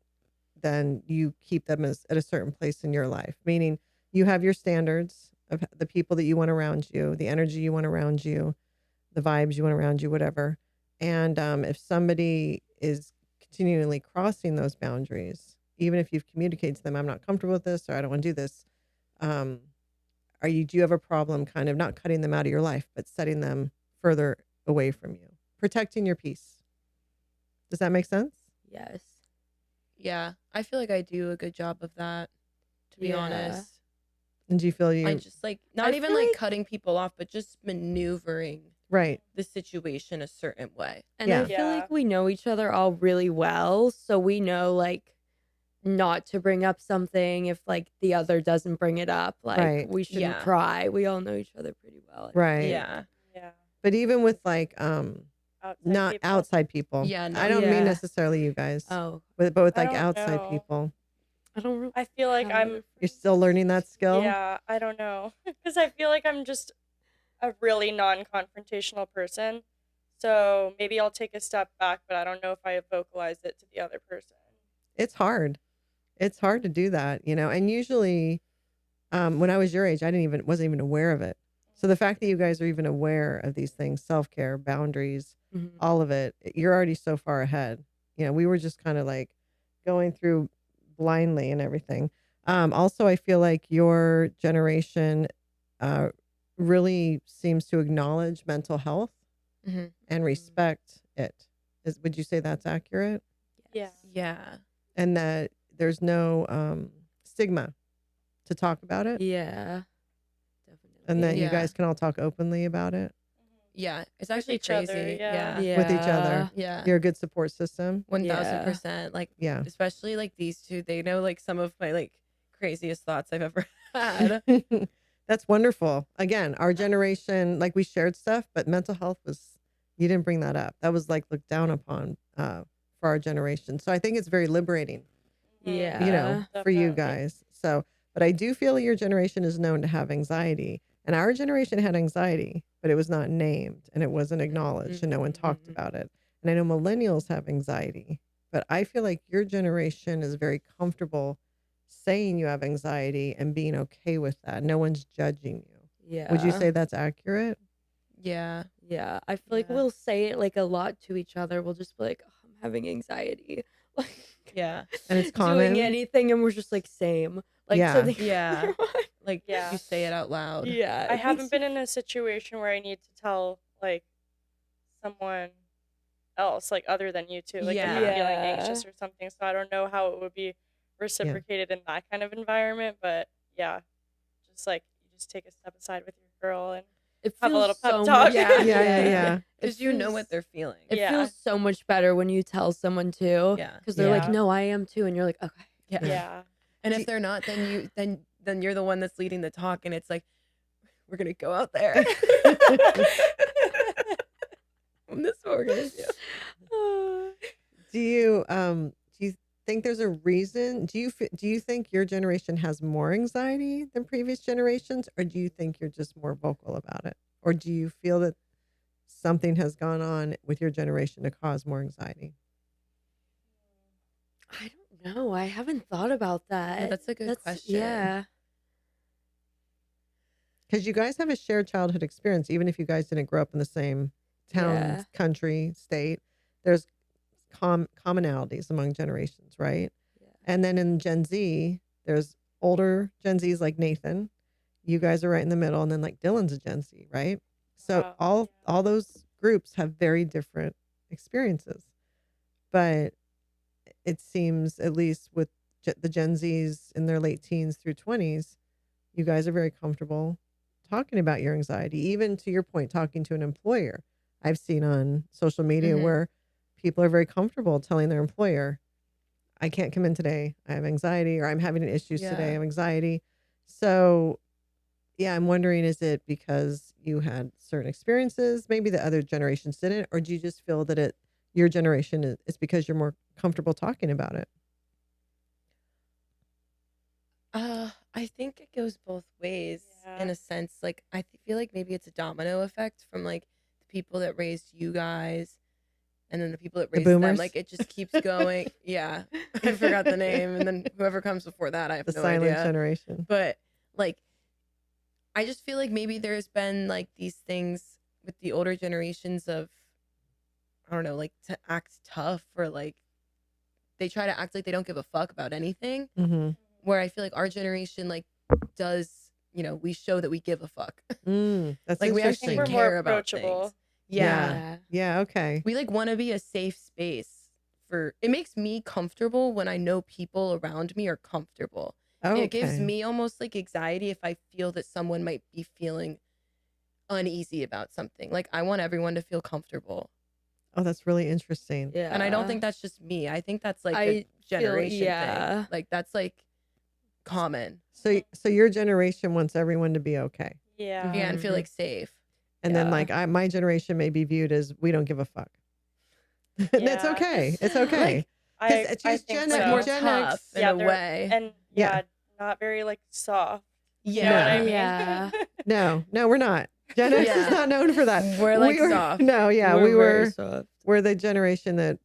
Speaker 1: then you keep them as at a certain place in your life. Meaning you have your standards of the people that you want around you, the energy you want around you, the vibes you want around you, whatever. And if somebody is continually crossing those boundaries, even if you've communicated to them, I'm not comfortable with this, or I don't want to do this, um, do you have a problem kind of not cutting them out of your life, but setting them further away from you, protecting your peace? Does that make sense?
Speaker 2: Yes.
Speaker 4: Yeah. I feel like I do a good job of that, to be
Speaker 2: Yeah.
Speaker 4: honest.
Speaker 1: And do you feel
Speaker 4: I just like, not
Speaker 2: I
Speaker 4: even
Speaker 2: feel
Speaker 4: like
Speaker 2: like-
Speaker 4: cutting people off, but just maneuvering
Speaker 1: right?
Speaker 4: the situation a certain way.
Speaker 2: And
Speaker 1: Yeah.
Speaker 2: I feel
Speaker 3: Yeah.
Speaker 2: like we know each other all really well, so we know like not to bring up something if like the other doesn't bring it up. Like
Speaker 1: Right.
Speaker 2: we shouldn't
Speaker 4: Yeah.
Speaker 2: pry. We all know each other pretty well. I feel
Speaker 1: Right.
Speaker 2: like.
Speaker 4: Yeah.
Speaker 3: Yeah.
Speaker 1: But even with like
Speaker 3: Outside
Speaker 1: not
Speaker 3: people.
Speaker 1: outside people.
Speaker 4: Yeah, no.
Speaker 1: I don't
Speaker 2: Yeah.
Speaker 1: mean necessarily you guys.
Speaker 2: Oh,
Speaker 1: But with
Speaker 3: I
Speaker 1: like
Speaker 3: don't
Speaker 1: outside
Speaker 3: know.
Speaker 1: people.
Speaker 2: I don't. Really
Speaker 3: I feel like
Speaker 2: have
Speaker 3: I'm.
Speaker 1: You're still learning that skill?
Speaker 3: Yeah, I don't know. Because I feel like I'm just a really non-confrontational person. So maybe I'll take a step back, but I don't know if I vocalize it to the other person.
Speaker 1: It's hard. It's hard to do that, you know. And usually when I was your age, wasn't even aware of it. So the fact that you guys are even aware of these things, self-care, boundaries,
Speaker 2: Mhm.
Speaker 1: all of it, you're already so far ahead. You know, we were just kind of like going through blindly and everything. Also, I feel like your generation really seems to acknowledge mental health
Speaker 4: Mhm.
Speaker 1: and respect it. Would you say that's accurate?
Speaker 3: Yeah.
Speaker 4: Yeah.
Speaker 1: And that there's no stigma to talk about it,
Speaker 2: Yeah. Definitely.
Speaker 1: and that you
Speaker 4: Yeah.
Speaker 1: guys can all talk openly about it
Speaker 4: Yeah. It's actually
Speaker 3: each other,
Speaker 4: crazy.
Speaker 3: yeah.
Speaker 4: Yeah.
Speaker 1: with each other.
Speaker 4: Yeah.
Speaker 1: You're a good support system.
Speaker 4: 1000%. Like,
Speaker 1: Yeah.
Speaker 4: especially like these two, they know like some of my like craziest thoughts I've ever had.
Speaker 1: That's wonderful. Again, our generation, like we shared stuff, but mental health you didn't bring that up. That was like looked down upon for our generation. So I think it's very liberating,
Speaker 2: Yeah.
Speaker 1: you know, for you
Speaker 3: Definitely.
Speaker 1: guys. So, but I do feel your generation is known to have anxiety, and our generation had anxiety, but it was not named and it wasn't acknowledged and no one talked about it. And I know millennials have anxiety, but I feel like your generation is very comfortable saying you have anxiety and being okay with that. No one's judging you.
Speaker 2: Yeah.
Speaker 1: Would you say that's accurate?
Speaker 4: Yeah.
Speaker 2: Yeah. I feel like
Speaker 4: Yeah.
Speaker 2: we'll say it like a lot to each other. We'll just be like, oh, I'm having anxiety. Like
Speaker 4: Yeah.
Speaker 1: And it's common?
Speaker 2: doing anything, and we're just like same. Like
Speaker 1: Yeah.
Speaker 2: so they-
Speaker 4: Yeah. Like,
Speaker 3: Yeah.
Speaker 4: you say it out loud.
Speaker 2: yeah.
Speaker 3: I haven't been in a situation where I need to tell like someone else, like other than you two, like if I'm feeling
Speaker 2: Yeah.
Speaker 3: anxious or something. So I don't know how it would be reciprocated in that kind of environment. But yeah, just like you just take a step aside with your girl and
Speaker 2: It
Speaker 3: have a
Speaker 2: feels
Speaker 3: little pep
Speaker 2: so
Speaker 3: talk.
Speaker 2: much-
Speaker 1: Yeah, yeah.
Speaker 4: Because you know what they're feeling.
Speaker 2: It
Speaker 3: Yeah.
Speaker 2: feels so much better when you tell someone too.
Speaker 4: Yeah.
Speaker 2: Because they're like,
Speaker 3: Yeah.
Speaker 2: no, I am too, and you're like, okay.
Speaker 4: Yeah.
Speaker 3: Yeah.
Speaker 4: And if they're not, then you're the one that's leading the talk, and it's like, we're gonna go out there. This is what we're gonna do.
Speaker 1: Do you think there's a reason? Do you think your generation has more anxiety than previous generations, or do you think you're just more vocal about it? Or do you feel that something has gone on with your generation to cause more anxiety?
Speaker 2: I don't know. I haven't thought about that.
Speaker 4: Yeah, that's a good question.
Speaker 2: Yeah.
Speaker 1: Because you guys have a shared childhood experience, even if you guys didn't grow up in the same town,
Speaker 2: Yeah.
Speaker 1: country, state. There's commonalities among generations, right?
Speaker 2: Yeah.
Speaker 1: And then in Gen Z, there's older Gen Zs like Nathan. You guys are right in the middle, and then like Dylan's a Gen Z, right? So
Speaker 3: Wow.
Speaker 1: all those groups have very different experiences, but it seems, at least with the Gen Zs in their late teens through 20s, you guys are very comfortable talking about your anxiety, even to your point, talking to an employer. I've seen on social media where people are very comfortable telling their employer, I can't come in today. I have anxiety, or I'm having issues today. I have anxiety. So yeah, I'm wondering, is it because you had certain experiences, maybe the other generations didn't, or do you just feel that your generation is because you're more comfortable talking about it?
Speaker 4: I think it goes both ways in a sense. Like, feel like maybe it's a domino effect from like the people that raised you guys, and then the people that raised them.
Speaker 1: boomers?
Speaker 4: Like, it just keeps going. Yeah, I forgot the name, and then whoever comes before that, I have
Speaker 1: The
Speaker 4: no
Speaker 1: silent
Speaker 4: idea.
Speaker 1: generation.
Speaker 4: But like, I just feel like maybe there's been like these things with the older generations of, I don't know, like to act tough, or like they try to act like they don't give a fuck about anything.
Speaker 1: Mm-hmm.
Speaker 4: Where I feel like our generation like does, we show that we give a fuck.
Speaker 1: That's
Speaker 4: Like, we actually
Speaker 1: interesting.
Speaker 3: We're more
Speaker 4: care about
Speaker 3: approachable.
Speaker 4: things. Yeah.
Speaker 1: Yeah. Okay.
Speaker 4: We like want to be a safe space it makes me comfortable when I know people around me are comfortable.
Speaker 1: Okay.
Speaker 4: It gives me almost like anxiety if I feel that someone might be feeling uneasy about something. Like, I want everyone to feel comfortable.
Speaker 1: Oh, that's really interesting.
Speaker 2: Yeah.
Speaker 4: And I don't think that's just me. I think that's like a generation thing. Like, that's like common.
Speaker 1: So your generation wants everyone to be okay.
Speaker 3: Yeah.
Speaker 4: Yeah, and feel like safe.
Speaker 1: And then like my generation may be viewed as, we don't give a fuck. That's
Speaker 3: Yeah.
Speaker 1: okay. It's okay.
Speaker 3: I
Speaker 1: it's just
Speaker 3: think
Speaker 1: Gen,
Speaker 3: so.
Speaker 4: Like, more
Speaker 1: Gen
Speaker 4: tough
Speaker 1: X.
Speaker 4: in
Speaker 3: Yeah,
Speaker 4: a way.
Speaker 3: And
Speaker 1: Yeah.
Speaker 3: not very like soft. You
Speaker 4: Yeah.
Speaker 3: know what I mean?
Speaker 2: Yeah.
Speaker 1: No, we're not. Gen X is not known for that.
Speaker 4: We're like soft.
Speaker 1: No, yeah,
Speaker 2: We're very
Speaker 1: we're
Speaker 2: soft.
Speaker 1: the generation that,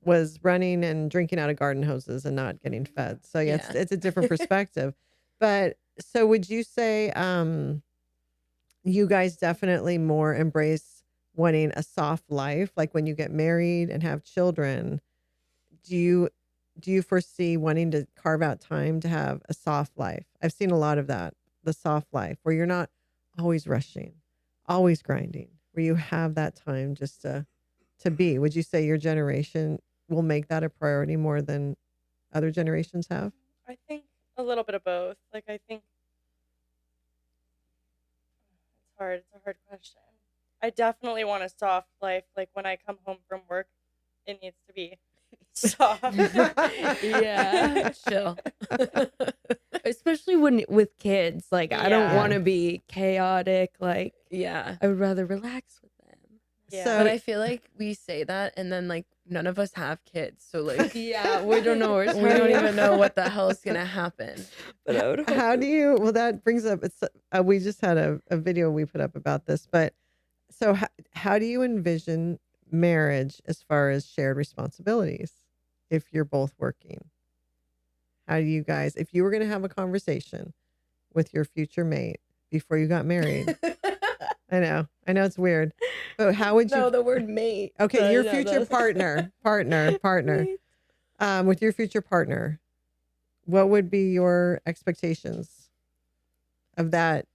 Speaker 1: was running and drinking out of garden hoses and not getting fed. So yeah, it's a different perspective. But so would you say you guys definitely more embrace wanting a soft life? Like when you get married and have children, do you foresee wanting to carve out time to have a soft life? I've seen a lot of that, the soft life, where you're not always rushing, always grinding, where you have that time just to be. Would you say your generation will make that a priority more than other generations have?
Speaker 3: I think a little bit of both. Like, I think it's hard. It's a hard question. I definitely want a soft life. Like, when I come home from work, it needs to be soft.
Speaker 2: Yeah.
Speaker 4: Chill.
Speaker 2: Especially with kids. Like, I don't want to be chaotic. Like,
Speaker 4: Yeah.
Speaker 2: I would rather relax with them.
Speaker 3: Yeah.
Speaker 1: So
Speaker 4: But I feel like we say that, and then like none of us have kids, so like
Speaker 2: Yeah, we don't know where
Speaker 4: we don't even know what the hell is gonna happen.
Speaker 2: But I would hope
Speaker 1: how do you, well, that brings up, it's we just had a video we put up about this, but so how do you envision marriage as far as shared responsibilities if you're both working? How do you guys, if you were going to have a conversation with your future mate before you got married, I know it's weird, but how would you?
Speaker 4: No, the word mate.
Speaker 1: Okay, your
Speaker 2: no,
Speaker 1: future
Speaker 2: that's-
Speaker 1: partner. With your future partner, what would be your expectations of that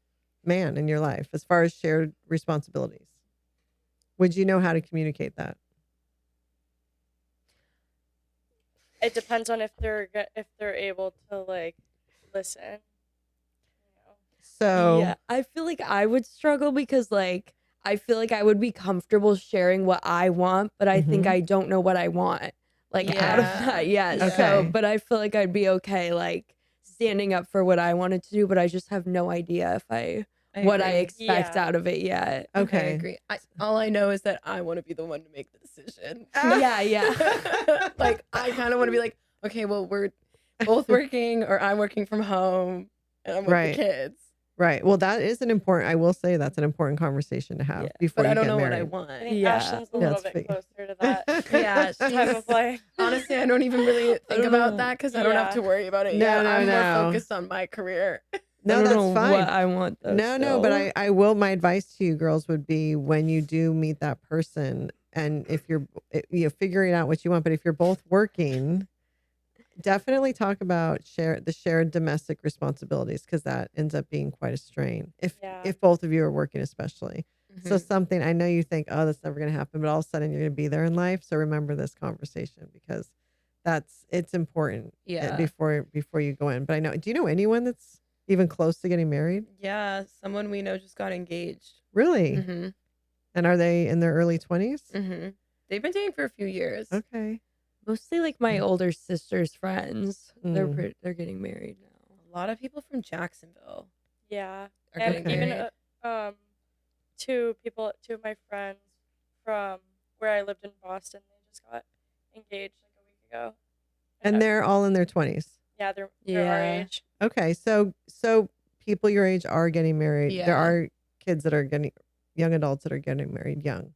Speaker 1: man in your life as far as shared responsibilities? Would you know how to communicate that?
Speaker 3: It depends on if they're able to like listen. You know?
Speaker 1: So
Speaker 2: Yeah, I feel like I would struggle because like I feel like I would be comfortable sharing what I want, but I think I don't know what I want. Like out of
Speaker 4: Yeah.
Speaker 2: that, yeah.
Speaker 1: Okay.
Speaker 2: So, but I feel like I'd be okay like standing up for what I wanted to do, but I just have no idea if what I
Speaker 4: agree.
Speaker 2: expect
Speaker 3: Yeah.
Speaker 2: out of it yet.
Speaker 4: I
Speaker 1: okay.
Speaker 4: agree. All I know is that I want to be the one to make the decision.
Speaker 2: Yeah.
Speaker 4: Like, I kind of want to be like, okay, well, we're both working, or I'm working from home, and I'm with
Speaker 1: Right.
Speaker 4: the kids.
Speaker 1: Right. Well, that is an important, I will say that's an important conversation to have
Speaker 2: Yeah.
Speaker 1: before
Speaker 4: But
Speaker 1: you
Speaker 4: I don't
Speaker 1: get
Speaker 4: know
Speaker 1: married.
Speaker 4: what I
Speaker 3: I
Speaker 4: want.
Speaker 3: think
Speaker 2: Yeah.
Speaker 3: Ashlin's a
Speaker 1: Yeah,
Speaker 3: little
Speaker 1: it's
Speaker 3: bit
Speaker 1: big.
Speaker 3: closer to that
Speaker 4: Yeah,
Speaker 3: type of life.
Speaker 4: honestly, I don't even really think
Speaker 2: don't
Speaker 4: about
Speaker 2: know.
Speaker 4: that because I don't have
Speaker 3: Yeah.
Speaker 4: to worry about it
Speaker 1: No,
Speaker 4: yet.
Speaker 1: no,
Speaker 4: I'm
Speaker 1: no.
Speaker 4: more focused on my career.
Speaker 1: No,
Speaker 2: I don't
Speaker 1: that's
Speaker 2: know
Speaker 1: fine.
Speaker 2: what I want though.
Speaker 1: No, but I will, my advice to you girls would be when you do meet that person, and if you're, figuring out what you want, but if you're both working, definitely talk about the shared domestic responsibilities, because that ends up being quite a strain if both of you are working, especially. So something, I know you think, oh, that's never going to happen, but all of a sudden you're going to be there in life. So remember this conversation, because it's important
Speaker 4: Yeah.
Speaker 1: before you go in. But I know, do you know anyone that's, Even close to getting married?
Speaker 4: Yeah, someone we know just got engaged.
Speaker 1: Really?
Speaker 4: Mm-hmm.
Speaker 1: And are they in their early 20s?
Speaker 4: Mm-hmm. They've been dating for a few years.
Speaker 1: Okay.
Speaker 2: Mostly like my older sister's friends.
Speaker 1: Mm.
Speaker 2: They're getting married now.
Speaker 4: A lot of people from Jacksonville
Speaker 3: Yeah.
Speaker 4: are
Speaker 3: And
Speaker 4: getting
Speaker 3: even
Speaker 4: married.
Speaker 3: two of my friends from where I lived in Boston, they just got engaged like a week ago.
Speaker 1: And they're all in their 20s.
Speaker 3: Yeah, they're our
Speaker 2: Yeah.
Speaker 3: age.
Speaker 1: Okay. So people your age are getting married. There
Speaker 4: Yeah.
Speaker 1: are kids that are getting, young adults that are getting married young.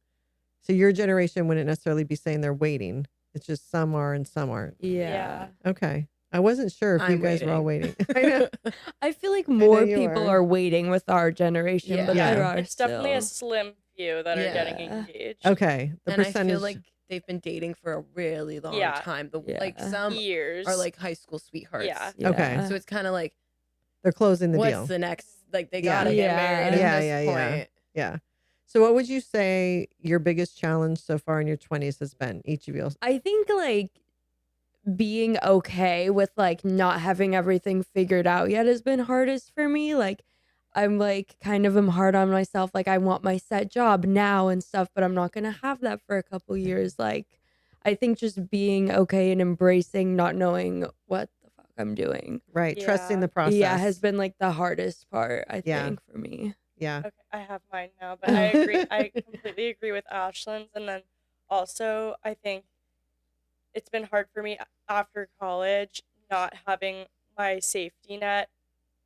Speaker 1: So your generation wouldn't necessarily be saying they're waiting. It's just some are and some aren't.
Speaker 2: Yeah.
Speaker 1: Okay. I wasn't sure if you
Speaker 4: I'm
Speaker 1: guys were all
Speaker 4: waiting.
Speaker 1: waiting. I know.
Speaker 2: I feel like
Speaker 1: know
Speaker 2: more
Speaker 1: you
Speaker 2: people
Speaker 1: are.
Speaker 2: are waiting with our generation, but
Speaker 1: Yeah.
Speaker 2: there are
Speaker 3: It's definitely a
Speaker 2: still.
Speaker 3: slim few that are getting
Speaker 2: Yeah.
Speaker 3: engaged.
Speaker 1: Okay. The
Speaker 4: And I
Speaker 1: percentage.
Speaker 4: feel like they've been dating for a really long
Speaker 3: Yeah.
Speaker 4: time.
Speaker 2: Yeah.
Speaker 4: Like some
Speaker 3: Years.
Speaker 4: are like high school sweethearts.
Speaker 3: Yeah.
Speaker 1: Okay.
Speaker 4: So it's kind of like,
Speaker 1: they're closing the
Speaker 4: what's
Speaker 1: deal.
Speaker 4: the next? Like they
Speaker 1: Yeah.
Speaker 4: gotta get married at
Speaker 1: Yeah,
Speaker 4: this
Speaker 1: yeah, yeah.
Speaker 4: point.
Speaker 1: Yeah. So what would you say your biggest challenge so far in your 20s has been, each of you?
Speaker 2: I think like being okay with like not having everything figured out yet has been hardest for me. Like I'm like kind of am hard on myself. Like I want my set job now and stuff, but I'm not gonna have that for a couple years. Like I think just being okay and embracing not knowing what the fuck I'm doing.
Speaker 1: Right. Trusting
Speaker 3: Yeah.
Speaker 1: the process.
Speaker 2: Yeah, has been like the hardest part, I
Speaker 1: Yeah.
Speaker 2: think, for me.
Speaker 1: Yeah.
Speaker 3: Okay, I have mine now, but I agree. I completely agree with Ashlin's, and then also I think it's been hard for me after college not having my safety net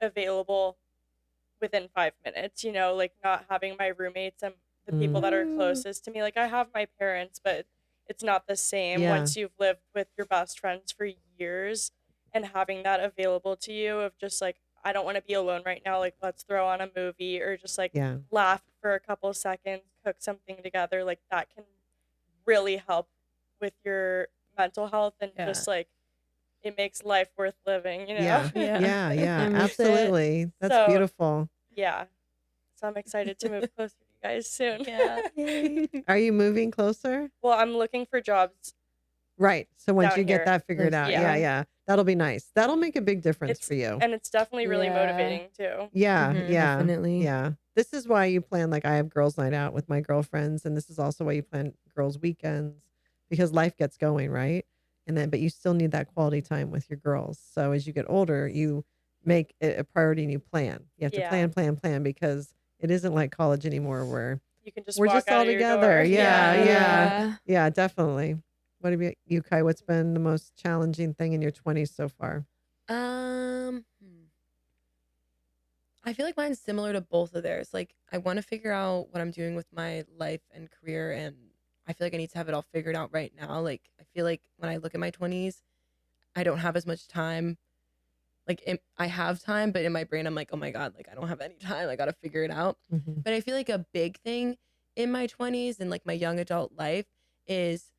Speaker 3: available within 5 minutes. You know, like not having my roommates and the people that are closest to me. Like I have my parents, but it's not the same
Speaker 1: Yeah.
Speaker 3: once you've lived with your best friends for years and having that available to you of just like, I don't want to be alone right now. Like, let's throw on a movie or just like
Speaker 1: Yeah.
Speaker 3: laugh for a couple seconds, cook something together. Like, that can really help with your mental health and
Speaker 4: Yeah.
Speaker 3: just like it makes life worth living, you know?
Speaker 1: Yeah.
Speaker 2: Yeah.
Speaker 1: Yeah. Yeah.
Speaker 2: I miss it.
Speaker 1: Absolutely. That's
Speaker 3: So-
Speaker 1: beautiful.
Speaker 3: Yeah. So I'm excited to move closer to you guys soon.
Speaker 4: Yeah.
Speaker 1: Are you moving closer?
Speaker 3: Well, I'm looking for jobs.
Speaker 1: Right. So once
Speaker 3: Down
Speaker 1: you get
Speaker 3: here.
Speaker 1: that figured out, yeah,
Speaker 3: Yeah.
Speaker 1: yeah, that'll be nice. That'll make a big difference
Speaker 3: It's-
Speaker 1: for you.
Speaker 3: And it's definitely really
Speaker 2: Yeah.
Speaker 3: motivating too.
Speaker 1: Yeah,
Speaker 4: Mhm,
Speaker 1: yeah,
Speaker 2: definitely.
Speaker 1: yeah. This is why you plan, like I have girls' night out with my girlfriends, and this is also why you plan girls' weekends, because life gets going, right? And then, but you still need that quality time with your girls. So as you get older, you make it a priority and you plan. You have to
Speaker 3: Yeah.
Speaker 1: plan, because it isn't like college anymore where
Speaker 3: You can just
Speaker 1: we're
Speaker 3: walk
Speaker 1: just
Speaker 3: out
Speaker 1: all
Speaker 3: of your
Speaker 1: together.
Speaker 3: door.
Speaker 1: Yeah. Yeah, definitely. What about you, Kai? What's been the most challenging thing in your 20s so far?
Speaker 4: Hmm. I feel like mine's similar to both of theirs. Like I want to figure out what I'm doing with my life and career, and I feel like I need to have it all figured out right now. Like I feel like when I look at my 20s, I don't have as much time. Like I have time, but in my brain I'm like, oh my god, like I don't have any time. I got to figure it out.
Speaker 1: Mhm.
Speaker 4: But I feel like a big thing in my 20s and like my young adult life is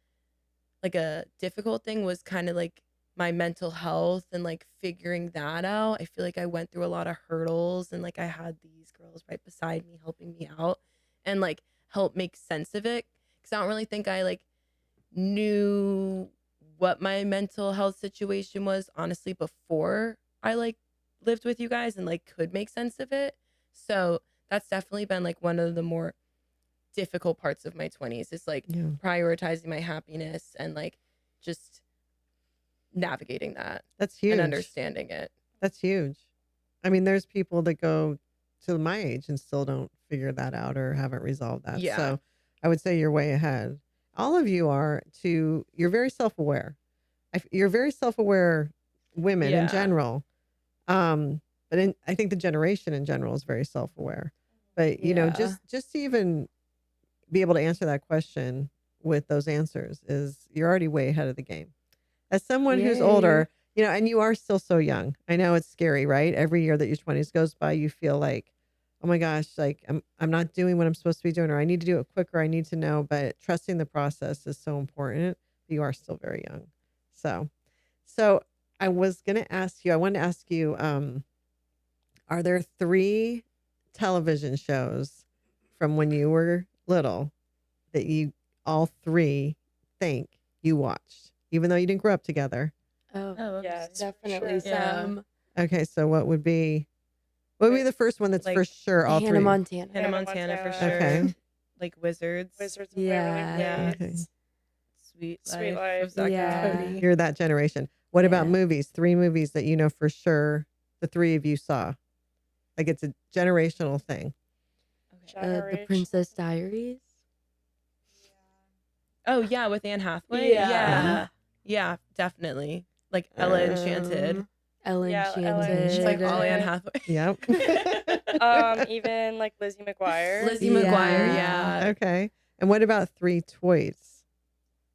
Speaker 4: like a difficult thing was kind of like my mental health and like figuring that out. I feel like I went through a lot of hurdles and like I had these girls right beside me helping me out and like help make sense of it. Cause I don't really think I like knew what my mental health situation was honestly before I like lived with you guys and like could make sense of it. So that's definitely been like one of the more difficult parts of my 20s is like
Speaker 1: Yeah.
Speaker 4: prioritizing my happiness and like just navigating that
Speaker 1: That's huge.
Speaker 4: and understanding it.
Speaker 1: That's huge. I mean, there's people that go to my age and still don't figure that out or haven't resolved that.
Speaker 4: Yeah.
Speaker 1: So I would say you're way ahead. All of you are you're very self-aware. You're very self-aware women in
Speaker 4: Yeah.
Speaker 1: general. But I think the generation in general is very self-aware. But, you know,
Speaker 2: Yeah.
Speaker 1: just to even be able to answer that question with those answers is you're already way ahead of the game. As someone who's
Speaker 2: Yay.
Speaker 1: older, you know, and you are still so young. I know it's scary, right? Every year that your 20s goes by, you feel like, oh my gosh, like I'm not doing what I'm supposed to be doing, or I need to do it quicker. I need to know, but trusting the process is so important. You are still very young. So I wanted to ask you, are there 3 television shows from when you were little that you all 3 think you watched, even though you didn't grow up together?
Speaker 2: Oh,
Speaker 3: Yes, for
Speaker 2: definitely
Speaker 3: sure.
Speaker 4: Yeah.
Speaker 2: some.
Speaker 1: Okay, so what would be What would be the first one that's
Speaker 4: Like
Speaker 1: for sure all
Speaker 2: Hannah
Speaker 1: three?
Speaker 2: Montana.
Speaker 4: Hannah Montana for sure.
Speaker 1: Okay.
Speaker 4: Like Wizards.
Speaker 3: Wizards of
Speaker 2: Yeah.
Speaker 3: Waverly
Speaker 1: Okay.
Speaker 3: Place.
Speaker 4: Sweet
Speaker 3: Sweet
Speaker 4: Life
Speaker 3: Life.
Speaker 4: of Zack
Speaker 2: Yeah.
Speaker 4: and Cody.
Speaker 1: You're that generation. What about
Speaker 2: Yeah.
Speaker 1: movies? 3 movies that you know for sure the 3 of you saw. Like it's a generational thing.
Speaker 4: Okay.
Speaker 2: The
Speaker 3: Generation.
Speaker 2: Princess Diaries.
Speaker 4: Oh yeah, with Anne Hathaway.
Speaker 2: Yeah.
Speaker 4: Yeah, definitely. Like Ella Enchanted.
Speaker 2: Ella
Speaker 3: Yeah, Ella
Speaker 2: Enchanted.
Speaker 4: It's like all Anne
Speaker 3: Enchanted.
Speaker 4: Hathaway.
Speaker 1: Yep.
Speaker 3: Even like Lizzie McGuire.
Speaker 4: Lizzie
Speaker 2: Yeah.
Speaker 4: McGuire, yeah.
Speaker 1: Okay. And what about 3 toys?